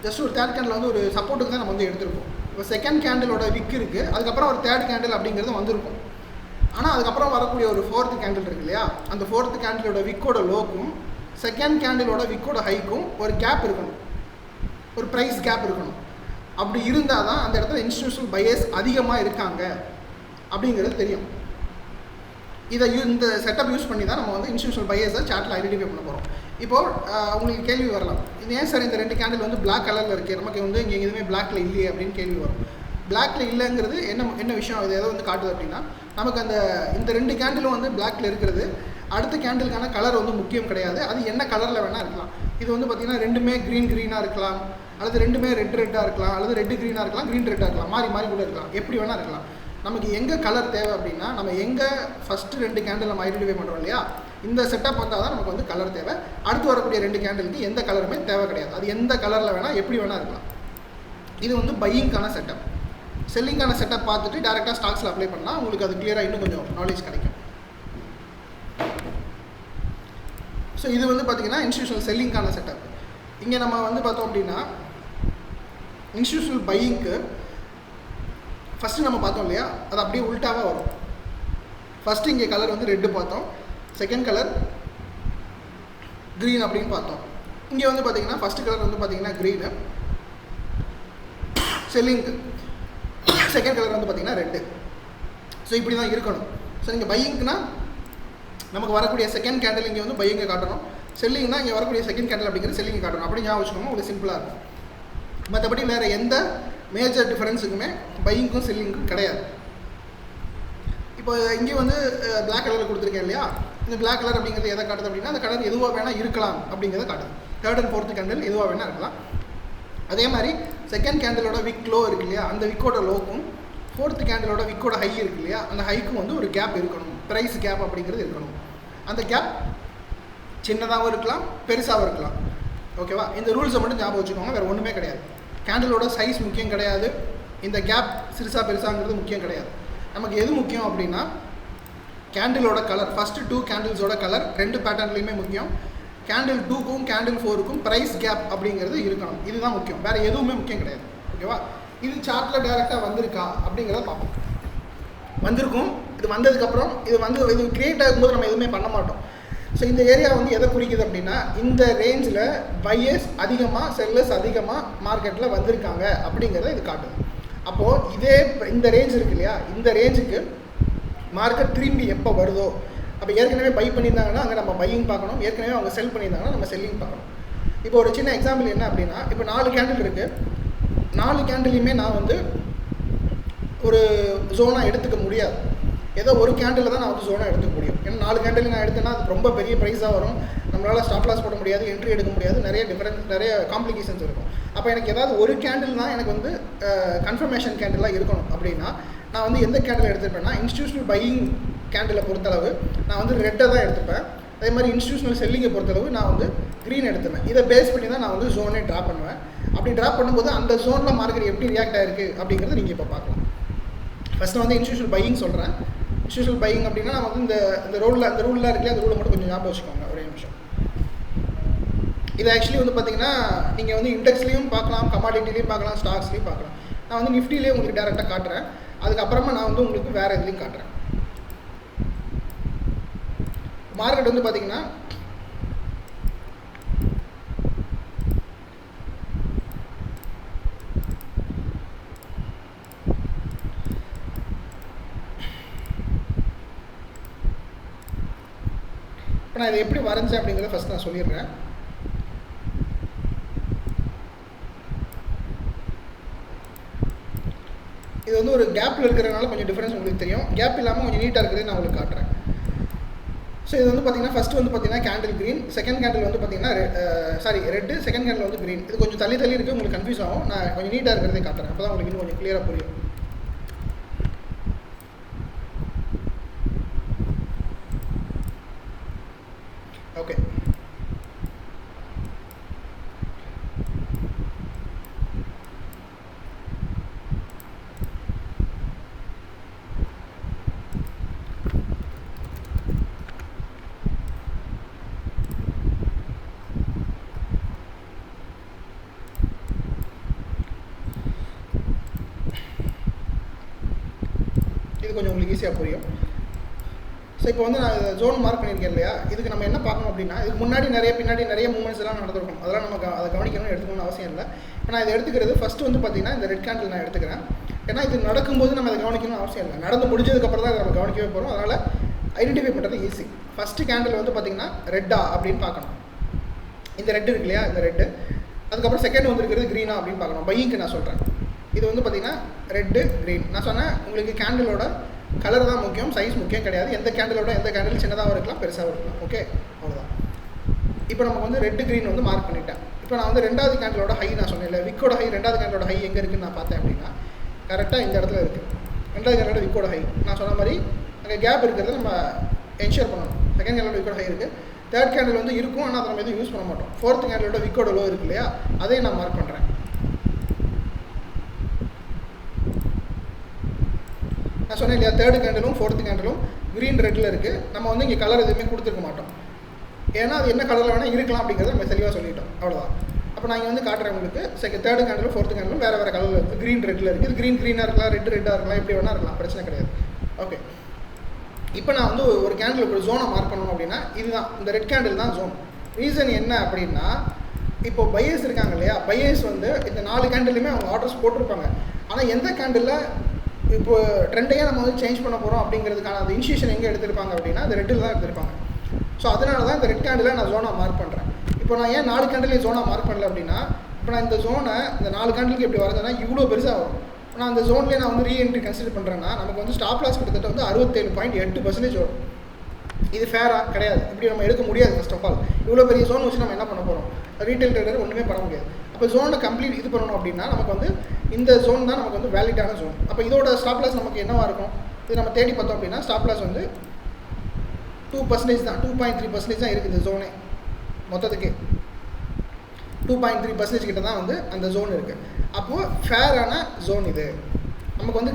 ஜஸ்ட் ஒரு தேர்ட் கேண்டில் வந்து ஒரு சப்போர்ட்டுக்கு தான் நம்ம வந்து எடுத்திருப்போம். இப்போ செகண்ட் கேண்டிலோட விக் இருக்குது, அதுக்கப்புறம் ஒரு தேர்ட் கேண்டில் அப்படிங்கிறது வந்திருக்கும். ஆனால் அதுக்கப்புறம் வரக்கூடிய ஒரு 4th கேண்டில் இருக்கு இல்லையா, அந்த 4th கேண்டிலோட விக்கோட லோக்கும் செகண்ட் கேண்டிலோட விக்கோட ஹைக்கும் ஒரு கேப் இருக்கணும், ஒரு ப்ரைஸ் கேப் இருக்கணும். அப்படி இருந்தால் தான் அந்த இடத்துல இன்ஸ்டியூஷனல் பையர்ஸ் அதிகமாக இருக்காங்க அப்படிங்கிறது தெரியும். இந்த செட்டப் யூஸ் பண்ணி தான் நம்ம வந்து இன்ஸ்டியூஷனல் பையர்ஸை சார்ட்டில் ஐடென்டிஃபை பண்ண போகிறோம். இப்போது உங்களுக்கு கேள்வி வரலாம், இது ஏன் சார் இந்த 2 கேண்டில் வந்து பிளாக் கலரில் இருக்குது, நமக்கு வந்து இங்கே எதுவுமே பிளாக்ல இல்லையே அப்படின்னு கேள்வி வரும். பிளாக்ல இல்லைங்கிறது என்ன விஷயம், இது எதை வந்து காட்டுது அப்படின்னா, நமக்கு இந்த 2 கேண்டிலும் வந்து பிளாக்ல இருக்கிறது அடுத்த கேண்டிலுக்கான கலர் வந்து முக்கியம் கிடையாது. அது என்ன கலரில் வேணால் இருக்கலாம். இது வந்து பார்த்திங்கன்னா ரெண்டுமே க்ரீனாக இருக்கலாம், அல்லது ரெண்டுமே ரெட்டாக இருக்கலாம், அல்லது ரெட்டு க்ரீனாக இருக்கலாம், க்ரீன் ரெட்டாக இருக்கலாம், மாறி மாறி கூட இருக்கலாம், எப்படி வேணால் இருக்கலாம். நமக்கு எங்கே கலர் தேவை அப்படின்னா, நம்ம எங்கே ஃபஸ்ட்டு 2 கேண்டில் நம்ம ஐடென்டிஃபை பண்ணுறோம் இல்லையா, இந்த செட்டப் வந்தால் தான் நமக்கு வந்து கலர் தேவை. அடுத்து வரக்கூடிய 2 கேண்டிலுக்கு எந்த கலருமே தேவை கிடையாது. அது எந்த கலரில் வேணால் எப்படி வேணால் இருக்கலாம். இது வந்து பையிங்கான செட்டப். செல்லிங்கான செட்டப் பார்த்துட்டு டேரெக்டாக ஸ்டாக்ஸில் அப்ளை பண்ணால் உங்களுக்கு அது கிளியராக இன்னும் கொஞ்சம் நாலேஜ் கிடைக்கும். ஸோ இது வந்து பார்த்திங்கன்னா இன்ஸ்டியூஷனல் செல்லிங்கான செட்டப். இங்கே நம்ம வந்து பார்த்தோம் அப்படின்னா, இன்ஸ்டியூஷனல் பையிங்க்கு ஃபஸ்ட்டு நம்ம பார்த்தோம் இல்லையா, அது அப்படியே உல்ட்டாவாக வரும். ஃபஸ்ட்டு இங்கே கலர் வந்து ரெட்டு பார்த்தோம், செகண்ட் கலர் க்ரீன் அப்படின்னு பார்த்தோம். இங்கே வந்து பார்த்திங்கன்னா ஃபஸ்ட்டு கலர் வந்து பார்த்திங்கன்னா க்ரீனு, செல்லிங்க்கு செகண்ட் கலர் வந்து பார்த்திங்கன்னா ரெட்டு. ஸோ இப்படி தான் இருக்கணும். ஸோ நீங்கள் பையிங்க்குனா நமக்கு வரக்கூடிய செகண்ட் கேண்டில் இங்கே வந்து பையிங்கை காட்டணும், செல்லிங்னா இங்கே வரக்கூடிய செகண்ட் கேண்டில் அப்படிங்கிறது செல்லிங்கை காட்டணும். அப்படி ஞாபகம் வச்சுக்கோங்க, உங்களுக்கு சிம்பிளாக இருக்கும். மற்றபடி வேறு எந்த மேஜர் டிஃபரன்ஸுக்குமே பையிங்க்கும் செல்லிங்க்கும் கிடையாது. இப்போ இங்கே வந்து பிளாக் கலரில் கொடுத்துருக்கேன் இல்லையா, இந்த பிளாக் கலர் அப்படிங்கிறது எதை காட்டுது அப்படின்னா, அந்த கலர் எதுவாக வேணால் இருக்கலாம் அப்படிங்கிறத காட்டுது. 3rd and 4th கேண்டில் எதுவாக வேணால் இருக்கலாம். அதே மாதிரி செகண்ட் கேண்டிலோட விக் லோ இருக்கு இல்லையா, அந்த விக்கோட லோக்கும் 4th கேண்டிலோட விக்கோட ஹை இருக்கு இல்லையா, அந்த ஹைக்கும் வந்து ஒரு கேப் இருக்கணும், ப்ரைஸ் கேப் அப்படிங்கிறது இருக்கணும். அந்த கேப் சின்னதாகவும் இருக்கலாம், பெருசாகவும் இருக்கலாம். ஓகேவா? இந்த ரூல்ஸை மட்டும் ஞாபகம் வச்சுக்கோங்க, வேறு ஒன்றுமே கிடையாது. கேண்டிலோட சைஸ் முக்கியம் கிடையாது, இந்த கேப் சிறுசா பெருசாங்கிறது முக்கியம் கிடையாது. நமக்கு எது முக்கியம் அப்படின்னா கேண்டிலோட கலர், ஃபஸ்ட்டு 2 கேண்டில்ஸோட கலர் 2 பேட்டர்ன்லேயுமே முக்கியம். கேண்டில் 2க்கும் கேண்டில் 4க்கும் ப்ரைஸ் கேப் அப்படிங்கிறது இருக்கணும். இதுதான் முக்கியம், வேறு எதுவுமே முக்கியம் கிடையாது. ஓகேவா? இது சார்ட்டில் டேரெக்டாக வந்திருக்கா அப்படிங்கிறத பார்ப்போம். வந்திருக்கும். இது வந்ததுக்கப்புறம் இது க்ரியேட் ஆகும்போது நம்ம எதுவுமே பண்ண மாட்டோம். ஸோ இந்த ஏரியா வந்து எதை குறிக்குது அப்படின்னா இந்த ரேஞ்சில் பையர்ஸ் அதிகமாக செல்லர்ஸ் அதிகமாக மார்க்கெட்டில் வந்திருக்காங்க அப்படிங்கிறத இது காட்டுது. அப்போது இந்த ரேஞ்ச் இருக்கு இல்லையா, இந்த ரேஞ்சுக்கு மார்க்கெட் திரும்பி எப்போ வருதோ, அப்போ ஏற்கனவே பை பண்ணியிருந்தாங்கன்னா அங்கே நம்ம பையிங் பார்க்கணும், ஏற்கனவே அவங்க செல் பண்ணியிருந்தாங்கன்னா நம்ம செல்லிங் பார்க்கணும். இப்போ ஒரு சின்ன எக்ஸாம்பிள் என்ன அப்படின்னா, இப்போ 4 கேண்டில் இருக்குது, 4 கேண்டிலையுமே நான் வந்து ஒரு ஜோனாக எடுத்துக்க முடியாது. ஏதோ ஒரு கேண்டில் தான் நான் வந்து ஜோனாக எடுத்துக்க முடியும். ஏன்னா 4 கேண்டில் நான் எடுத்தேன்னா அது ரொம்ப பெரிய ப்ரைஸாக வரும், நம்மளால் ஸ்டாப் லாஸ் போட முடியாது, என்ட்ரி எடுக்க முடியாது, நிறைய காம்ப்ளிகேஷன்ஸ் இருக்கும். அப்போ எனக்கு ஏதாவது ஒரு கேண்டில் தான் எனக்கு வந்து கன்ஃபர்மேஷன் கேண்டிலாக இருக்கணும் அப்படின்னா நான் வந்து எந்த கேண்டில் எடுத்துப்பேன்னா இன்ஸ்டியூஷனல் பையிங் கேண்டிலை பொறுத்தளவு நான் வந்து ரெட்டை தான் எடுத்துப்பேன். அதே மாதிரி இன்ஸ்டியூஷனல் செல்லிங்கை பொறுத்தளவு நான் வந்து க்ரீன் எடுத்துப்பேன். இதை பேஸ் பண்ணி தான் நான் வந்து ஜோனே ட்ரா பண்ணுவேன். அப்படி ட்ரா பண்ணும்போது அந்த ஜோனில் மார்க்கெட் எப்படி ரியாக்ட் ஆகிருக்கு அப்படிங்கிறது நீங்கள் இப்போ பார்க்கலாம். ஃபஸ்ட்டு வந்து இன்ஸ்டியூஷனல் பையிங் சொல்கிறேன். இன்ஸ்டியூஷனல் பையிங் அப்படின்னா நான் வந்து இந்த ரூலில் இருக்குல்ல, அந்த ரூலை மட்டும் கொஞ்சம் ஞாபகம் வச்சுக்கோங்க ஒரே நிமிஷம். இது ஆக்சுவலி வந்து பார்த்தீங்கன்னா நீங்கள் வந்து இண்டெக்ஸ்லேயும் பார்க்கலாம், கமாடிட்டிலையும் பார்க்கலாம், ஸ்டாக்ஸ்லையும் பார்க்கலாம். நான் வந்து நிஃப்டிலேயே உங்களுக்கு டேரெக்டாக காட்டுறேன், அதுக்கப்புறமா நான் வந்து உங்களுக்கு வேறு இதுலேயும் காட்டுறேன். மார்க்கெட் வந்து பார்த்தீங்கன்னா இப்போ நான் இதை எப்படி வரைஞ்சேன் அப்படிங்கிறத ஃபஸ்ட் நான் சொல்லிடுறேன். இது வந்து ஒரு கேப்பில் இருக்கிறதுனால கொஞ்சம் டிஃப்ரென்ஸ் உங்களுக்கு தெரியும், கேப் இல்லாமல் கொஞ்சம் நீட்டாக இருக்கிறது நான் உங்களுக்கு காட்டுறேன். ஸோ இது வந்து பார்த்தீங்கன்னா ஃபஸ்ட்டு வந்து பார்த்தீங்கன்னா கேண்டில் க்ரீன், செகண்ட் கேண்டில் வந்து பார்த்தீங்கன்னா ரெட்டு, செகண்ட் கேண்டில் வந்து க்ரீன். இது கொஞ்சம் தள்ளி இருக்குது, உங்களுக்கு கன்ஃபியூஸ் ஆகும். நான் கொஞ்சம் நீட்டாக இருக்கிறதே காட்டுறேன், அப்போ தான் உங்களுக்கு இன்னும் கொஞ்சம் கிளியராக புரியும். ஓகே, இது கொஞ்சம் உங்களுக்கு ஈஸியாக புரியும். ஸோ இப்போ வந்து நான் ஜோன் மார்க் பண்ணியிருக்கேன் இல்லையா, இதுக்கு நம்ம என்ன பார்க்கணும் அப்படின்னா இதுக்கு முன்னாடி பின்னாடி நிறைய மூமெண்ட்ஸ் எல்லாம் நடந்திருக்கும், அதெல்லாம் நம்ம அதை கவனிக்கணும்னு எடுத்துக்கணும்னு அவசியம் இல்லை. இப்போ நான் இதை எடுத்துக்கிறது ஃபஸ்ட்டு வந்து பார்த்தீங்கன்னா இந்த ரெட் கேண்டில் நான் எடுத்துக்கிறேன். ஏன்னா இது நடக்கும்போது நம்ம அதை கவனிக்கணும்னு அவசியம் இல்லை, நடந்து முடிஞ்சதுக்கப்புறம் தான் அதை நம்ம கவனிக்கவே போகிறோம். அதனால் ஐடென்டிஃபை பண்ணுறது ஈஸி. ஃபஸ்ட்டு கேண்டில் வந்து பார்த்தீங்கன்னா ரெட்டா அப்படின்னு பார்க்கணும். இந்த ரெட்டு இருக்கு இல்லையா, இந்த ரெட்டு. அதுக்கப்புறம் செகண்ட் வந்துருக்கிறது க்ரீனா அப்படின்னு பார்க்கணும். பையிங்க்கு நான் சொல்கிறேன். இது வந்து பார்த்தீங்கன்னா ரெட்டு க்ரீன். நான் சொன்னேன் உங்களுக்கு கேண்டிலோட கலர் தான் முக்கியம், சைஸ் முக்கியம் கிடையாது. எந்த கேண்டிலோட எந்த கேண்டில் சின்னதாகவும் இருக்கலாம், பெருசாகவும் இருக்கலாம். ஓகே, அவ்வளோதான். இப்போ நமக்கு வந்து ரெட்டு க்ரீன் வந்து மார்க் பண்ணிட்டேன். இப்போ நான் வந்து ரெண்டாவது கேண்டிலோட ஹை நான் சொன்னேன் இல்லை, விக்கோட ஹை, ரெண்டாவது கேண்டிலோட ஹை எங்கே இருக்குன்னு நான் பார்த்தேன் அப்படின்னா கரெக்டாக இந்த இடத்துல இருக்குது. ரெண்டாவது கேண்டிலோட விக்கோட ஹை நான் சொன்ன மாதிரி அங்கே கேப் இருக்கிறத நம்ம என்ஷூர் பண்ணணும். செகண்ட் கேண்டிலோட விக்கோட ஹை இருக்குது, தேர்ட் கேண்டில் வந்து இருக்கும், ஆனால் அதை நம்ம எதுவும் யூஸ் பண்ண மாட்டோம். ஃபோர்த் கேண்டிலோட விக்கோட லோ இருக்கு இல்லையா, அதையும் நான் மார்க் பண்ணுறேன். நான் சொன்னேன் இல்லையா, தேர்டு கேண்டிலும் ஃபோர்த்து கேண்டிலும் க்ரீன் ரெட்டில் இருக்குது. நம்ம வந்து இங்கே கலர் எதுவுமே கொடுத்துருக்க மாட்டோம், ஏன்னா அது என்ன கலரில் வேணால் இருக்கலாம் அப்படிங்கிறத நம்ம தெளிவாக சொல்லிட்டோம். அவ்வளோதான். அப்போ நான் இங்கே வந்து காட்டுறேன் உங்களுக்கு. தேர்டு கேண்டிலும் ஃபோர்த்து கேண்டிலும் வேறு வேறு கலரில் இருக்குது. க்ரீன் ரெட்டில் இருக்குது, க்ரீனாக இருக்கலாம், ரெட்டாக இருக்கலாம், எப்படி வேணால் இருக்கலாம், பிரச்சனை கிடையாது. ஓகே, இப்போ நான் வந்து ஒரு கேண்டில் ஒரு ஜோனை மார்க் பண்ணணும் அப்படின்னா இதுதான், இந்த ரெட் கேண்டில் தான் ஜோன். ரீசன் என்ன அப்படின்னா இப்போ பையர்ஸ் இருக்காங்க இல்லையா, பையர்ஸ் வந்து இந்த 4 கேண்டிலுமே அவங்க ஆர்டர்ஸ் போட்டிருப்பாங்க. ஆனால் எந்த கேண்டில் இப்போ ட்ரெண்டையே நம்ம வந்து சேஞ்ச் பண்ண போகிறோம் அப்படிங்கிறதுக்கான அந்த இனிஷியேஷன் எங்கே எடுத்திருப்பாங்க அப்படின்னா அந்த ரெட்டில் தான் எடுத்திருப்பாங்க. ஸோ அதனால தான் இந்த ரெட் கேண்டில் நான் ஜோனாக மார்க் பண்ணுறேன். இப்போ நான் ஏன் 4 கேண்டில் ஜோனாக மார்க் பண்ணல அப்படின்னா இப்போ நான் இந்த ஜோனை இந்த 4 கேண்டிலுக்கு எப்படி வரதுன்னா இவ்வளோ பெருசாக வரும். நான் அந்த ஜோன்லேயே நான் வந்து ரீஎன்ட்ரி கன்சிடர் பண்ணுறேன்னா நமக்கு வந்து ஸ்டாப் லாஸ் கிட்டத்தட்ட வந்து 67.8% வரும். இது ஃபேராக கிடையாது, இப்படி நம்ம எடுக்க முடியாது. ஃபர்ஸ்ட் ஆஃப் ஆல் இவ்வளோ பெரிய ஜோன் வச்சு நம்ம என்ன பண்ண போகிறோம், ரீட்டைல் ட்ரேடர் ஒன்றுமே பண்ண முடியாது. இப்போ ஜோனை கம்ப்ளீட் இது பண்ணணும் அப்படின்னா நமக்கு வந்து இந்த ஜோன் தான் நமக்கு வந்து வேலிடான ஜோன். அப்போ இதோட ஸ்டாப் லாஸ் நமக்கு என்னவாக இருக்கும், இது நம்ம தேடி பார்த்தோம் அப்படின்னா ஸ்டாப் லாஸ் வந்து 2% தான், 2.3% தான் இருக்குது இந்த ஜோனே. மொத்தத்துக்கு 2.3% கிட்ட தான் வந்து அந்த ஜோன் இருக்குது. அப்போது ஃபேரான ஜோன் இது நமக்கு வந்து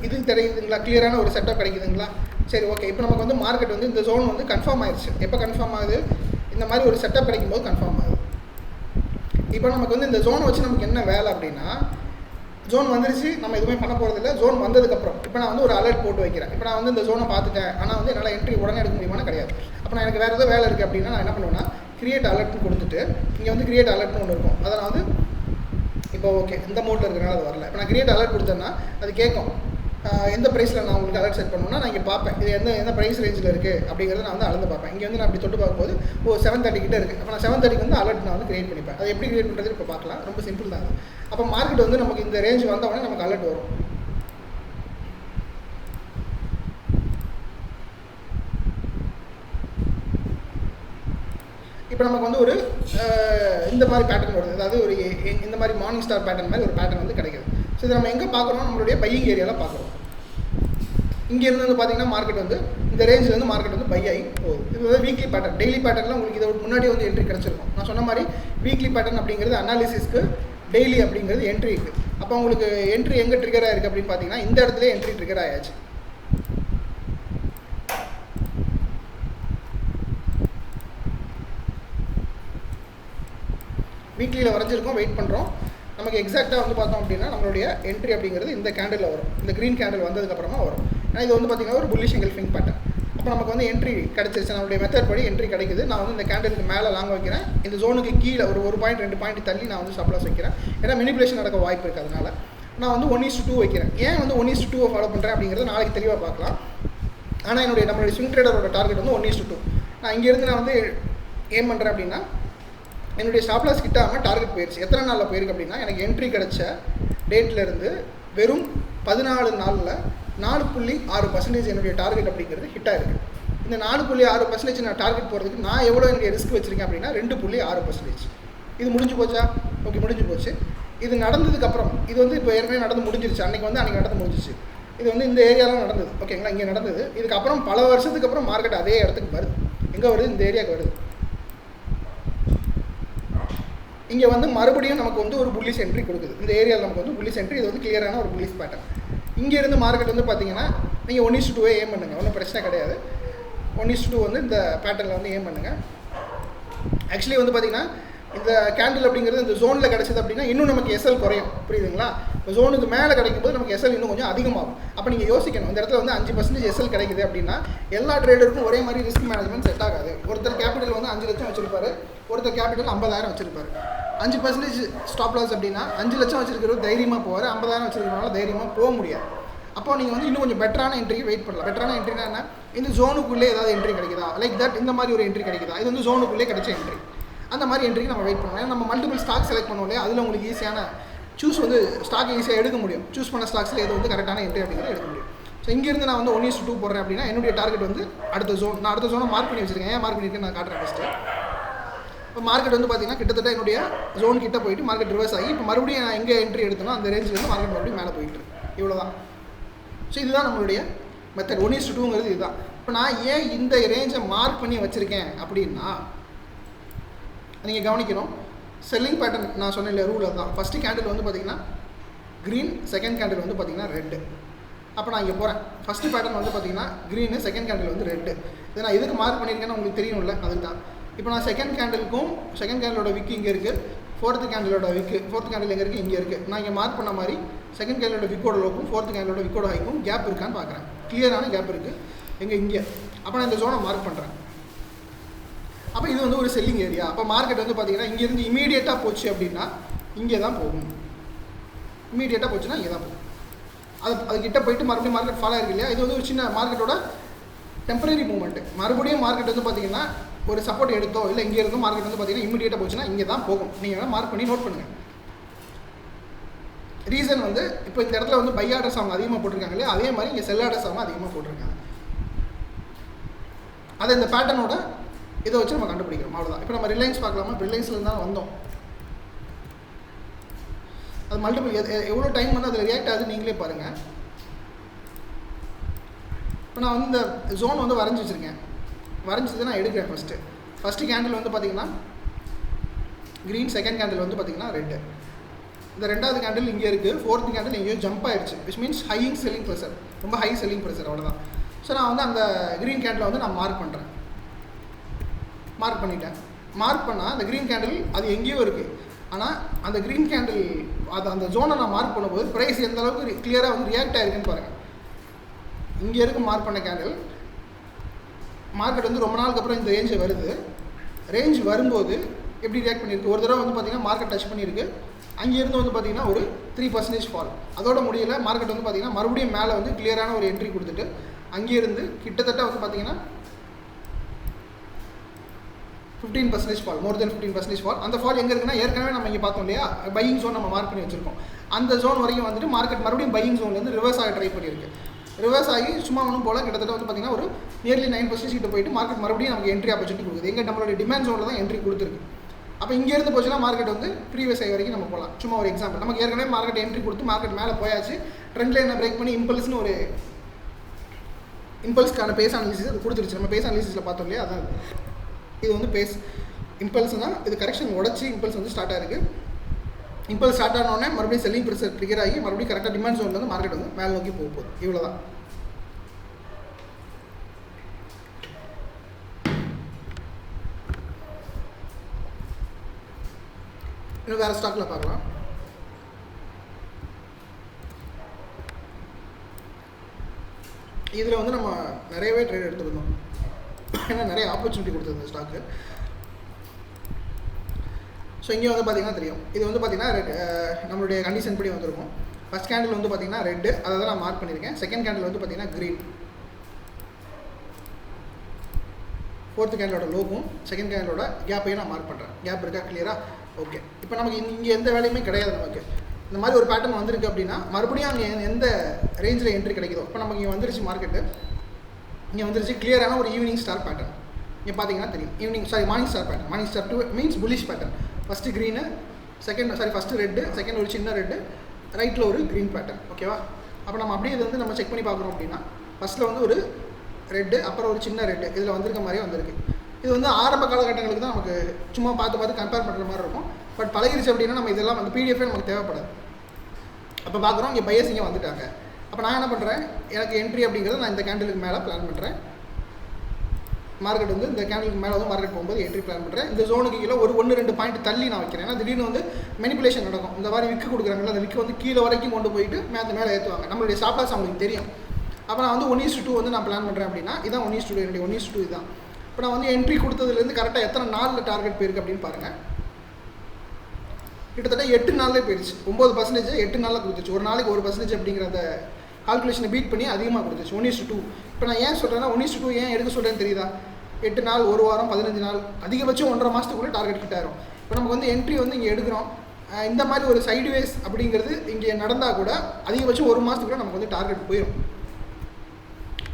இது தெரியுதுங்களா, கிளியரான ஒரு செட்டப் கிடைக்குதுங்களா. சரி ஓகே, இப்போ நமக்கு வந்து மார்க்கெட் வந்து இந்த ஜோன் வந்து கன்ஃபார்ம் ஆயிடுச்சு. எப்போ கன்ஃபார்ம் ஆகுது, இந்த மாதிரி ஒரு செட்டப் கிடைக்கும்போது கன்ஃபார்ம் ஆகுது. இப்போ நமக்கு வந்து இந்த ஜோனை வச்சு நமக்கு என்ன வேலை அப்படின்னா, ஜோன் வந்துருச்சு, நம்ம எதுவுமே பண்ண போகிறதில்ல. ஜோன் வந்ததுக்கப்புறம் இப்போ நான் வந்து ஒரு அலர்ட் போட்டு வைக்கிறேன். இப்போ நான் வந்து இந்த ஜோனை பார்த்துட்டேன், ஆனால் வந்து என்னால் என்ட்ரி உடனே எடுக்க முடியுமான்னு கிடையாது. அப்போ நான் எனக்கு வேறு ஏதோ வேலை இருக்குது அப்படின்னா நான் என்ன பண்ணுவேன்னா, கிரியேட் அலர்ட்னு கொடுத்துட்டு, இங்கே வந்து கிரியேட் அலர்ட்னு ஒன்று இருக்கும். அதை நான் வந்து இப்போ ஓகே இந்த மோட்டில் இருக்கிறனால அது வரல. இப்போ நான் கிரியேட் அலர்ட் கொடுத்தேன்னா அது கேட்கும் எந்த ப்ரைஸில் நான் உங்களுக்கு அலர்ட் செட் பண்ணணும்னா நான் இங்கே பார்ப்பேன் இது எந்த ப்ரைஸ் ரேஞ்சில் இருக்குது அப்படிங்கிறத நான் வந்து அளந்து பார்ப்பேன். இங்கே வந்து நான் அப்படி தொட்டு பார்க்கும்போது 7:30 கிட்ட இருக்குது. அப்போ நான் 7:30 வந்து அலர்ட் நான் வந்து கிரியேட் பண்ணிப்பேன். அது எப்படி கிரியேட் பண்ணுறது இப்போ பார்க்கலாம். ரொம்ப சிம்பிள் தான் அது. அப்போ மார்க்கெட் வந்து நமக்கு இந்த ரேஞ்ச் வந்தவொடனே நமக்கு அலர்ட் வரும். இப்போ நமக்கு வந்து ஒரு இந்த மாதிரி பேட்டர்ன் வருது, அதாவது ஒரு இந்த மாதிரி மார்னிங் ஸ்டார் பேட்டர்ன் மாதிரி ஒரு பேட்டர்ன் வந்து கிடைக்குது. ஸோ இதை நம்ம எங்கே பார்க்குறோம், நம்மளுடைய பையிங் ஏரியாவில் பார்க்குறோம். இங்கேருந்து வந்து பார்த்தீங்கன்னா மார்க்கெட் வந்து இந்த ரேஞ்சிலேருந்து மார்க்கெட் வந்து பை ஆகி போகுது. இது வந்து வீக்லி பேட்டர்ன். டெய்லி பேட்டர்னில் உங்களுக்கு இதை முன்னாடியே வந்து என்ட்ரி கிடச்சிருக்கும். நான் சொன்ன மாதிரி வீக்லி பேட்டர்ன் அப்படிங்கிறது அனாலிசிஸ்க்கு, டெய்லி அப்படிங்கிறது என்ட்ரி இருக்குது. அப்போ உங்களுக்கு என்ட்ரி எங்கே ட்ரிகர் ஆகிருக்கு அப்படின்னு பார்த்தீங்கன்னா இந்த இடத்துல என்ட்ரி ட்ரிகர் ஆயாச்சு. வீக்லியில் வரைஞ்சிருக்கோம், வெயிட் பண்ணுறோம். நமக்கு எக்ஸாக்டாக வந்து பார்த்தோம் அப்படின்னா நம்மளுடைய என்ட்ரி அப்படிங்கிறது இந்த கேண்டில் வரும். இந்த க்ரீன் கேண்டில் வந்ததுக்கப்புறமா வரும். ஏன்னா இது வந்து பார்த்திங்கன்னா ஒரு புல்லிஷ் எங்கல்ஃபிங் பேட்டர்ன். அப்போ நமக்கு வந்து என்ட்ரி கிடச்சிருச்சு. நம்மளுடைய மெத்தட் படி என்ட்ரி கிடைக்குது. நான் வந்து இந்த கேண்டிலுக்கு மேலே லாங் வைக்கிறேன். இந்த ஜோனுக்கு கீழே ஒரு பாயிண்ட் 2 பாயிண்ட் தள்ளி நான் வந்து ஸ்டாப் லாஸ் வைக்கிறேன். ஏன்னா மேனிபுலேஷன் நடக்க வாய்ப்பு இருக்குது. அதனால் நான் வந்து 1:2 வைக்கிறேன். ஏன் வந்து 1:2 ஃபாலோ பண்ணுறேன் அப்படிங்கிறத நாளைக்கு தெளிவாக பார்க்கலாம். ஆனால் நம்மளுடைய ஸ்விங் ட்ரேடரோட டார்கெட் வந்து 1:2. நான் இங்கேருந்து நான் வந்து ஏம் பண்ணுறேன் அப்படின்னா என்னுடைய ஸ்டாப் லாஸ் கிட்டாமல் டார்கெட் போயிடுச்சு. எத்தனை நாளில் போயிருக்கு அப்படின்னா எனக்கு என்ட்ரி கிடச்ச டேட்லேருந்து வெறும் 14 நாளில் 4.6% என்னுடைய டார்கெட் அப்படிங்கிறது ஹிட்டாக இருக்குது. இந்த 4.6% நான் டார்கெட் போகிறதுக்கு நான் எவ்வளோ என்னுடைய ரிஸ்க் வச்சுருக்கேன் அப்படின்னா 2.6%. இது முடிஞ்சு போச்சா? ஓகே, முடிஞ்சு போச்சு. இது நடந்ததுக்கப்புறம் இது வந்து இப்போ ஏற்கனவே நடந்து முடிஞ்சிருச்சு. அன்றைக்கி நடந்து முடிஞ்சிச்சு. இது வந்து இந்த ஏரியாவில் நடந்தது. ஓகேங்களா, இங்கே நடந்தது. இதுக்கப்புறம் பல வருஷத்துக்கு அப்புறம் மார்க்கெட் அதே இடத்துக்கு வருது. எங்கே வருது? இந்த ஏரியாவுக்கு வருது. இங்கே வந்து மறுபடியும் நமக்கு வந்து ஒரு புல்லிஷ் என்ட்ரி கொடுக்குது. இந்த ஏரியாவில் நமக்கு வந்து புல்லிஷ் என்ட்ரி. இது வந்து கிளியரான ஒரு புல்லிஷ் பேட்டர்ன். இங்கேருந்து மார்க்கெட் வந்து பார்த்தீங்கன்னா நீங்கள் 1:2 ஏம் பண்ணுங்கள், ஒன்றும் பிரச்சனை கிடையாது. 1:2 வந்து இந்த பேட்டர்னில் வந்து ஏம் பண்ணுங்கள். ஆக்சுவலி வந்து பார்த்தீங்கன்னா இந்த கேண்டில் அப்படிங்கிறது இந்த ஜோனில் கிடச்சிது அப்படின்னா இன்னும் நமக்கு எஸ்எல் குறையும். புரியுதுங்களா? இப்போ ஜோனுக்கு மேலே கிடைக்கும்போது நமக்கு எஸ்எல் இன்னும் கொஞ்சம் அதிகமாகும். அப்போ நீங்கள் யோசிக்கணும், இந்த இடத்துல வந்து 5% எஸ்எல் கிடைக்குது அப்படின்னா எல்லா ட்ரேடருக்கும் ஒரே மாதிரி ரிஸ்க் மேனேஜ்மெண்ட் செட் ஆகாது. ஒருத்தர் கேபிட்டல் வந்து 5 லட்சம் வச்சிருப்பாரு, ஒருத்தர் கேபிட்டல் 50,000 வச்சிருப்பாரு. 5% ஸ்டாப் லாஸ் அப்படின்னா 5 லட்சம் வச்சிருக்கிறவர் தைரியமாக போவார், 50,000 வச்சிருக்கிறவங்க தைரியமாக போக முடியாது. அப்போ நீங்கள் வந்து இன்னும் கொஞ்சம் பெட்டரான என்ட்ரிக்கு வெயிட் பண்ணலாம். பெட்டரான என்ட்ரினா என்ன? இந்த ஜோனுக்குள்ளே ஏதாவது என்ட்ரி கிடைக்குதா, லைக் தட் இந்த மாதிரி ஒரு என்ட்ரி கிடைக்குதா, இது வந்து ஜோனுக்குள்ளே கிடைச்ச என்ட்ரி. அந்த மாதிரி என்ட்ரிக்கு நம்ம வெயிட் பண்ணலாம். ஏன்னா நம்ம மல்டிபிள் ஸ்டாக் செலக்ட் பண்ணுவோம் இல்லையா, அதில் உங்களுக்கு ஈஸியான சூஸ் வந்து ஸ்டாக் ஈஸியாக எடுக்க முடியும். சூஸ் பண்ண ஸ்டாக்ஸில் எது வந்து கரெக்டான என்ட்ரி அப்படிங்கிறத எடுக்க முடியும். ஸோ இங்கேருந்து நான் வந்து 1:2 போடுறேன் அப்படின்னா என்னுடைய டார்கெட் வந்து அடுத்த ஜோன். நான் அடுத்த ஜோனை மார்க் பண்ணி வச்சிருக்கேன். ஏன் மார்க் பண்ணியிருக்கேன் நான் காட்டுறேன் ஃபஸ்ட்டு. இப்போ மார்க்கெட் வந்து பார்த்தீங்கன்னா கிட்டத்தட்ட என்னுடைய ஜோன் கிட்ட போயிட்டு மார்க்கெட் ரிவர்ஸ் ஆகி இப்போ மறுபடியும் நான் எங்கே என்ட்ரி எடுத்தனோ அந்த ரேஞ்சில் வந்து மார்க்கெட் மறுபடியும் மேலே போயிட்டு இருக்கு. இவ்வளோதான். ஸோ இதுதான் நம்மளுடைய மெத்தட். 1:2ங்கிறது இதுதான். இப்போ நான் ஏன் இந்த ரேஞ்சை மார்க் பண்ணி வச்சுருக்கேன் அப்படின்னா நீங்கள் கவனிக்கணும். செல்லிங் பேட்டர்ன் நான் சொன்ன இல்லை ரூல் தான். ஃபஸ்ட்டு கேண்டில் வந்து பார்த்தீங்கன்னா க்ரீன், செகண்ட் கேண்டில் வந்து பார்த்தீங்கன்னா ரெட்டு. அப்போ நான் இங்கே போகிறேன். ஃபஸ்ட்டு பேட்டர்ன் வந்து பார்த்தீங்கன்னா க்ரீனு, செகண்ட் கேண்டில் வந்து ரெட்டு. இதை நான் எதுக்கு மார்க் பண்ணியிருக்கேன்னு உங்களுக்கு தெரியும்ல, அதுக்கு தான். இப்போ நான் செகண்ட் கேண்டிலோட விக்கு இங்கே இருக்குது, ஃபோர்த்து கேண்டிலோட விக்கு, ஃபோர்த்து கேண்டில் எங்கே இருக்குது? இங்கே இருக்குது. நான் இங்கே மார்க் பண்ண மாதிரி செகண்ட் கேண்டிலோட விக்கோட லோக்கும் ஃபோர்த்து கேண்டிலோட விக்கோட ஹைக்கும் கேப் இருக்கான்னு பார்க்குறேன். கிளியரான கேப் இருக்குது இங்கே. அப்போ நான் இந்த ஜோனை மார்க் பண்ணுறேன். அப்போ இது வந்து ஒரு செல்லிங் ஏரியா. அப்போ மார்க்கெட் வந்து பார்த்தீங்கன்னா இங்கேருந்து இமீடியட்டாக போச்சு அப்படின்னா இங்கே தான் போகும். இமீடியட்டாக போச்சுன்னா இங்கே தான் போகும். அதுக்கிட்ட போயிட்டு மறுபடியும் மார்க்கெட் ஃபாலோ ஆகிருக்கு இல்லையா, இது வந்து ஒரு சின்ன மார்க்கெட்டோட டெம்பரரி மூவ்மெண்ட். மறுபடியும் மார்க்கெட் வந்து பார்த்தீங்கன்னா ஒரு சப்போர்ட் எடுத்தோ இல்லை இங்கே இருந்தோ மார்க்கெட் வந்து பார்த்தீங்கன்னா இமீடியட்டாக போச்சுன்னா இங்கே தான் போகும். நீங்கள் வேணால் மார்க் பண்ணி நோட் பண்ணுங்கள். ரீசன் வந்து இப்போ இந்த இடத்துல வந்து பை ஆர்டர்ஸ் அவங்க அதிகமாக போட்டிருக்காங்க இல்லையா, அதே மாதிரி இங்கே செல் ஆர்டர்ஸ் அவங்க அதிகமாக போட்டிருக்காங்க. அதை இந்த பேட்டர்னோட இதை வச்சு நம்ம கண்டுபிடிக்கிறோம். அவ்வளோதான். இப்போ நம்ம ரிலையன்ஸ் பார்க்கலாமா? இப்போ ரிலையன்ஸில் தான் வந்தோம். அது மல்டிபிள் எவ்வளோ டைம் வந்து அதில் ரியாக்ட் ஆகுது நீங்களே பாருங்கள். இப்போ நான் வந்து இந்த ஜோன் வந்து வரைஞ்சி வச்சுருக்கேன். வரைஞ்சது நான் எடுக்கிறேன். ஃபஸ்ட்டு கேண்டில் வந்து பார்த்திங்கன்னா க்ரீன், செகண்ட் கேண்டில் வந்து பார்த்திங்கன்னா ரெட்டு. இந்த ரெண்டாவது கேண்டில் இங்கே இருக்குது, ஃபோர்த்து கேண்டில் எங்கேயோ ஜம்ப் ஆயிடுச்சு, விச் மீன்ஸ் ஹையிங் செல்லிங் ப்ரெஷர், ரொம்ப ஹை செல்லிங் ப்ரெஷர், அவ்வளோதான். ஸோ நான் வந்து அந்த க்ரீன் கேண்டில் வந்து நான் மார்க் பண்ணிட்டேன். மார்க் பண்ணால் அந்த க்ரீன் கேண்டில் அது எங்கேயோ இருக்குது. ஆனால் அந்த க்ரீன் கேண்டில் அது அந்த ஜோனை நான் மார்க் பண்ணும்போது ப்ரைஸ் எந்த அளவுக்கு கிளியராக வந்து ரியாக்ட் ஆகிருக்குன்னு பாருங்கள். இங்கே இருக்கு மார்க் பண்ண கேண்டில், மார்க்கெட் வந்து ரொம்ப நாளுக்கு அப்புறம் இந்த ரேஞ்சு வருது. ரேஞ்ச் வரும்போது எப்படி ரியாக்ட் பண்ணியிருக்கு, ஒரு தடவை வந்து பார்த்திங்கன்னா மார்க்கெட் டச் பண்ணியிருக்கு, அங்கேருந்து வந்து பார்த்திங்கன்னா ஒரு 3% ஃபால். அதோட முடியல, மார்க்கெட் வந்து பார்த்திங்கன்னா மறுபடியும் மேலே வந்து கிளியரான ஒரு என்ட்ரி கொடுத்துட்டு அங்கேருந்து கிட்டத்தட்ட வந்து பார்த்திங்கன்னா 15% ஃபால், மோர் தென் 15% ஃபால். அந்த ஃபால் எங்கே இருக்குன்னா ஏற்கனவே நம்ம இங்கே பார்த்தோம் இல்லையா, பையிங் ஜோன் நம்ம மார்க் பண்ணி வச்சுருக்கோம். அந்த ஜோன் வரைக்கும் வந்துட்டு மார்க்கெட் மறுபடியும் பையிங் ஜோன்லேருந்து ரிவர்ஸ் ஆக ட்ரை பண்ணியிருக்கு. ரிவர்ஸ் ஆகி சும்மா ஒன்றும் போல் கிட்டத்தட்ட வந்து பார்த்திங்கன்னா ஒரு நியர்லி 9% கிட்ட போயிட்டு மார்க்கெட் மறுபடியும் நமக்கு என்ட்ரி ஆப்பர்ச்சுனிட்டி கொடுக்குது. எங்கள் நம்மளுடைய டிமாண்ட் ஜோனில் தான் என்ட்ரி கொடுத்துருக்கு. அப்போ இங்கேருந்து போச்சுன்னா மார்க்கெட் வந்து ப்ரீவியஸ் ஆகி வரைக்கும் நம்ம போகலாம். சும்மா ஒரு எக்ஸாம்பிள், நமக்கு ஏற்கனவே மார்க்கெட் என்ட்ரி கொடுத்து மார்க்கெட் மேலே போயாச்சு, ட்ரெண்ட் லைனை பிரேக் பண்ணி இம்பல்ஸ்னு ஒரு இம்பல்ஸ்க்கான பேஸ் அனாலிசிஸ் அது கொடுத்துருச்சு. நம்ம பேஸ் அனாலிசிஸில் பார்த்தோம் இல்லையா, அதான் இது வந்து பேஸ் இம்பல்ஸ்னால் இது கரெக்ஷன் உடச்சி இம்பல்ஸ் வந்து ஸ்டார்ட் ஆகிருக்கு. இம்பல்ஸ் ஸ்டார்ட் ஆனோடனே மறுபடியும் செல்லிங் ப்ரெஷர் ட்ரிகர் ஆகி மறுபடியும் கரெக்டாக டிமாண்ட் ஜோனில் வந்து மார்க்கெட் வந்து மேலே நோக்கி போக போகுது. இவ்வளோ தான். இன்னும் வேறு ஸ்டாக்கில் பார்க்கலாம். இதில் வந்து நம்ம நிறையவே ட்ரேட் எடுத்துருந்தோம், ஏன்னா நிறைய ஆப்பர்ச்சுனிட்டி கொடுத்துருந்தோம் ஸ்டாக்கு. ஸோ இங்கே வந்து பார்த்திங்கன்னா தெரியும், இது வந்து பார்த்திங்கன்னா நம்மளுடைய கண்டிஷன் படி வந்துருக்கும். ஃபஸ்ட் கேண்டில் வந்து பார்த்திங்கன்னா ரெட்டு, அதை தான் நான் மார்க் பண்ணியிருக்கேன். செகண்ட் கேண்டில் வந்து பார்த்திங்கன்னா க்ரீன், ஃபோர்த்து கேண்டிலோட லோக்கும் செகண்ட் கேண்டிலோட கேப்பையும் நான் மார்க் பண்ணுறேன். கேப் இருக்கா, கிளியராக? ஓகே. இப்போ நமக்கு இங்கே எந்த வேலையுமே கிடையாது. நமக்கு இந்த மாதிரி ஒரு பேட்டர்ன் வந்திருக்கு அப்படின்னா மறுபடியும் அங்கே எந்த ரேஞ்சில் என்ட்ரி கிடைக்குதோ, இப்போ நமக்கு இங்கே வந்துருச்சு மார்க்கெட்டு, இங்கே வந்துருச்சு கிளியரான ஒரு ஈவினிங் ஸ்டார் பேட்டர்ன். இங்கே பார்த்தீங்கன்னா தெரியும், morning star pattern. Morning star 2 means bullish pattern. First green, first red, second ஒரு சின்ன ரெட்டு, ரைட்டில் ஒரு க்ரீன் பேட்டர்ன். ஓகேவா? அப்போ நம்ம அப்படியே இது வந்து நம்ம செக் பண்ணி பார்க்குறோம் அப்படின்னா ஃபஸ்ட்டில் வந்து ஒரு ரெட்டு, அப்புறம் ஒரு சின்ன ரெட்டு இதில் வந்திருக்க மாதிரியே வந்திருக்கு. இது வந்து ஆரம்ப காலகட்டங்களுக்கு தான் நமக்கு சும்மா பார்த்து கம்பேர் பண்ணுற மாதிரி இருக்கும். பட் பழகிருச்சு அப்படின்னா நம்ம இதெல்லாம் வந்து பிடிஎஃபே நமக்கு தேவைப்படாது. அப்போ பார்க்குறோம் இங்கே பையர்ஸ் இங்கே வந்துட்டாங்க. அப்போ நான் என்ன பண்ணுறேன், எனக்கு என்ட்ரி அப்படிங்கிறத நான் இந்த கேண்டிலுக்கு மேலே பிளான் பண்ணுறேன். மார்க்கெட் வந்து இந்த கேண்டிலுக்கு மேலே வந்து மார்க்கெட் போகும்போது என்ட்ரி பிளான் பண்ணுறேன். இந்த ஜோனுக்கு கீழே ஒரு 1-2 பாயிண்ட் தள்ளி நான் வைக்கிறேன். ஏன்னா திடீர்னு வந்து மெனிப்புலேஷன் நடக்கும். இந்த மாதிரி விக்கு கொடுக்குறாங்களா, அந்த விக்கு வந்து கீழே வரைக்கும் கொண்டு போயிட்டு மேலே ஏற்றுவாங்க. நம்மளுடைய ஸ்டாப் லாஸ் அவங்களுக்கு தெரியும். அப்போ நான் வந்து 1:2 வந்து நான் பிளான் பண்ணுறேன் அப்படின்னா இதான் 1:2, என்னுடைய 1:2 இதுதான். இப்போ நான் வந்து என்ட்ரி கொடுத்ததுலேருந்து கரெக்டாக எத்தனை நாளில் டார்கெட் போயிருக்கு அப்படின்னு பாருங்கள். கிட்டத்தட்ட 8 நாளிலே போயிடுச்சு. 9% 8 நாளில் கொடுத்துச்சு. ஒரு நாளைக்கு 1% அப்படிங்கிற அந்த கால்குலேஷனை பீட் பண்ணி அதிகமாக கொடுத்துச்சு. 1:2. இப்போ நான் ஏன் சொல்கிறேன்னா 1:2 ஏன் எடுக்க சொல்கிறேன்னு தெரியுதா? 8 நாள், 1 வாரம், 15 நாள், அதிகபட்சம் 1.5 மாதத்துக்குள்ளே டார்கெட் கிட்ட ஆயிரும். இப்போ நமக்கு வந்து என்ட்ரி வந்து இங்கே எடுக்கிறோம். இந்த மாதிரி ஒரு சைடுவேஸ் அப்படிங்கிறது இங்கே நடந்தால் கூட அதிகபட்சம் 1 மாதத்துக்குள்ளே நமக்கு வந்து டார்கெட் போயிடும்.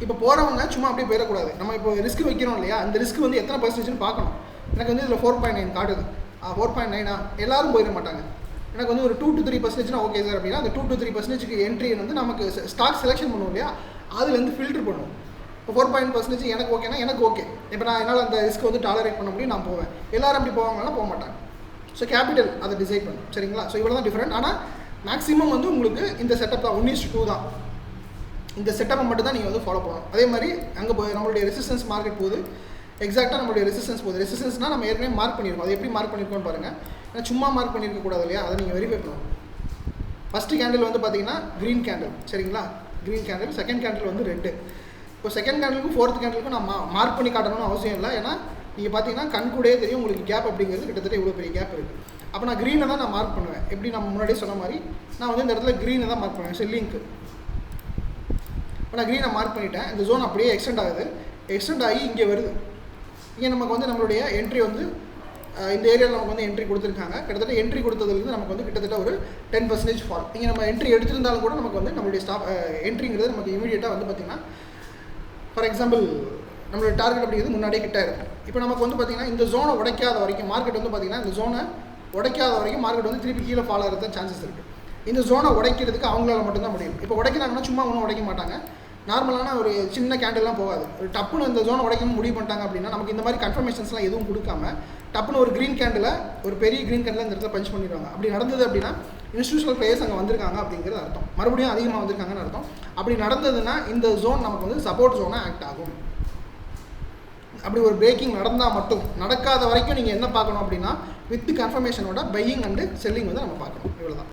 இப்போ போகிறவங்க சும்மா அப்படியே போயிடக்கூடாது. நம்ம இப்போ ரிஸ்க் வைக்கிறோம் இல்லையா, அந்த ரிஸ்க் வந்து எத்தனை பர்சன்டேஜ்னு பார்க்கணும். எனக்கு வந்து இதில் 4.9 காட்டுது. 4.9 எல்லாரும் போயிட மாட்டாங்க. எனக்கு வந்து ஒரு 2 to 3% ஓகே சார் அப்படின்னா அந்த 2 to 3% என்ட்ரி வந்து நமக்கு ஸ்டாக் செலெக்ஷன் பண்ணுவோம் இல்லையா, அதுலேருந்து ஃபில்டர் பண்ணுவோம். இப்போ 4.9% எனக்கு ஓகேனா எனக்கு ஓகே. இப்போ நான் என்னால் அந்த ரிஸ்க் வந்து டாலரேட் பண்ண முடியும், நான் போவேன். எல்லோரும் அப்படி போவாங்கன்னா போக மாட்டாங்க. ஸோ கேபிட்டல் அதை டிசைட் பண்ணும். சரிங்களா? ஸோ இவ்வளோ தான் டிஃப்ரெண்ட். ஆனால் மேக்ஸிமம் வந்து உங்களுக்கு இந்த செட்டப் தான் 1:2 தான். இந்த செட்டப்பை மட்டும் தான் நீங்கள் வந்து ஃபாலோ பண்ணணும். அதே மாதிரி அங்கே போய் நம்மளுடைய ரெசிஸ்டன்ஸ் மார்க்கெட் போகுது, எக்ஸாக்டாக நம்மளுடைய ரெசிஸ்டன்ஸ் போகுது. ரெசிஸ்டன்ஸ்னால் நம்ம ஏற்கனவே மார்க் பண்ணியிருக்கோம். அது எப்படி மார்க் பண்ணியிருக்கோம்னு பாருங்கள். ஏன்னா சும்மா மார்க் பண்ணியிருக்கக்கூடாது இல்லையா, அதை நீங்கள் வெரிஃபை பண்ணணும். ஃபஸ்ட்டு கேண்டில் வந்து பார்த்தீங்கன்னா க்ரீன் கேண்டில். சரிங்களா? Green candle. செகண்ட் கேண்டில் வந்து ரெட்டு. இப்போ செகண்ட் கேண்டிலுக்கும் ஃபோர்த் கேண்டிலுக்கும் நான் மார்க் பண்ணி காட்டணும்னு அவசியம் இல்லை. ஏன்னா நீங்கள் பார்த்தீங்கன்னா கண் கூடயே தெரியும் உங்களுக்கு கேப் அப்படிங்கிறது கிட்டத்தட்ட இவ்வளோ பெரிய கேப் இருக்குது. அப்போ நான் க்ரீனை தான் நான் மார்க் பண்ணுவேன். எப்படி நம்ம முன்னாடியே சொன்ன மாதிரி நான் வந்து இந்த இடத்துல க்ரீனை தான் மார்க் பண்ணுவேன், செல்லிங்க்கு. இப்போ நான் க்ரீனை மார்க் பண்ணிவிட்டேன். இந்த ஜோன் அப்படியே எக்ஸ்டெண்ட் ஆகுது. எக்ஸ்டெண்ட் ஆகி இங்கே வருது. இங்கே நமக்கு வந்து நம்மளுடைய என்ட்ரி வந்து இந்த ஏரியாவில் நமக்கு வந்து என்ட்ரி கொடுத்துருக்காங்க. கிட்டத்தட்ட என்ட்ரி கொடுத்ததுலேருந்து நமக்கு வந்து கிட்டத்தட்ட ஒரு 10% ஃபால். இங்கே நம்ம என்ட்ரி எடுத்திருந்தாலும் கூட நமக்கு வந்து நம்மளுடைய என்ட்ரிங்கிறது நமக்கு இமீடியட்டாக வந்து பார்த்திங்கன்னா ஃபார் எக்ஸாம்பிள் நம்மளுடைய டார்கெட் அப்படிங்கிறது முன்னாடியே கிட்ட இருக்கும். இப்போ நமக்கு வந்து பார்த்திங்கன்னா இந்த ஜோனை உடைக்காத வரைக்கும் மார்க்கெட் வந்து பார்த்திங்கன்னா இந்த ஜோனை உடைக்காத வரைக்கும் மார்க்கெட் வந்து திருப்பி கீழே ஃபால் ஆகிறது தான் சான்சஸ் இருக்குது. இந்த ஜோனை உடைக்கிறதுக்கு அவங்களால மட்டும்தான் முடியும். இப்போ உடைக்கிறாங்கன்னா சும்மா ஒன்றும் உடைக்க மாட்டாங்க. நார்மலான ஒரு சின்ன கேண்டல்லாம் போகாது. ஒரு டப்புன்னு இந்த ஜோனை உடைக்கணும்னு முடிவு பண்ணிட்டாங்க அப்படின்னா நமக்கு இந்த மாதிரி கன்ஃபர்மேஷன்ஸ்லாம் எதுவும் கொடுக்காம டப்புன்னு ஒரு க்ரீன் கேண்டில், ஒரு பெரிய க்ரீன் கேண்டில் இந்த இடத்துல பஞ்ச் பண்ணிடுவாங்க. அப்படி நடந்தது அப்படின்னா இன்ஸ்டியூஷனல் பிளேயர்ஸ் அங்கே வந்திருக்காங்க அப்படிங்கிறது அர்த்தம், மறுபடியும் அதிகமாக வந்திருக்காங்கன்னு அர்த்தம். அப்படி நடந்ததுன்னா இந்த ஜோன் நமக்கு வந்து சப்போர்ட் ஜோனாக ஆக்ட் ஆகும். அப்படி ஒரு பிரேக்கிங் நடந்தால் மட்டும், நடக்காத வரைக்கும் நீங்கள் என்ன பார்க்கணும் அப்படின்னா வித் கன்ஃபர்மேஷனோட பையிங் அண்டு செல்லிங் வந்து நம்ம பார்க்கணும். இவ்வளோ தான்.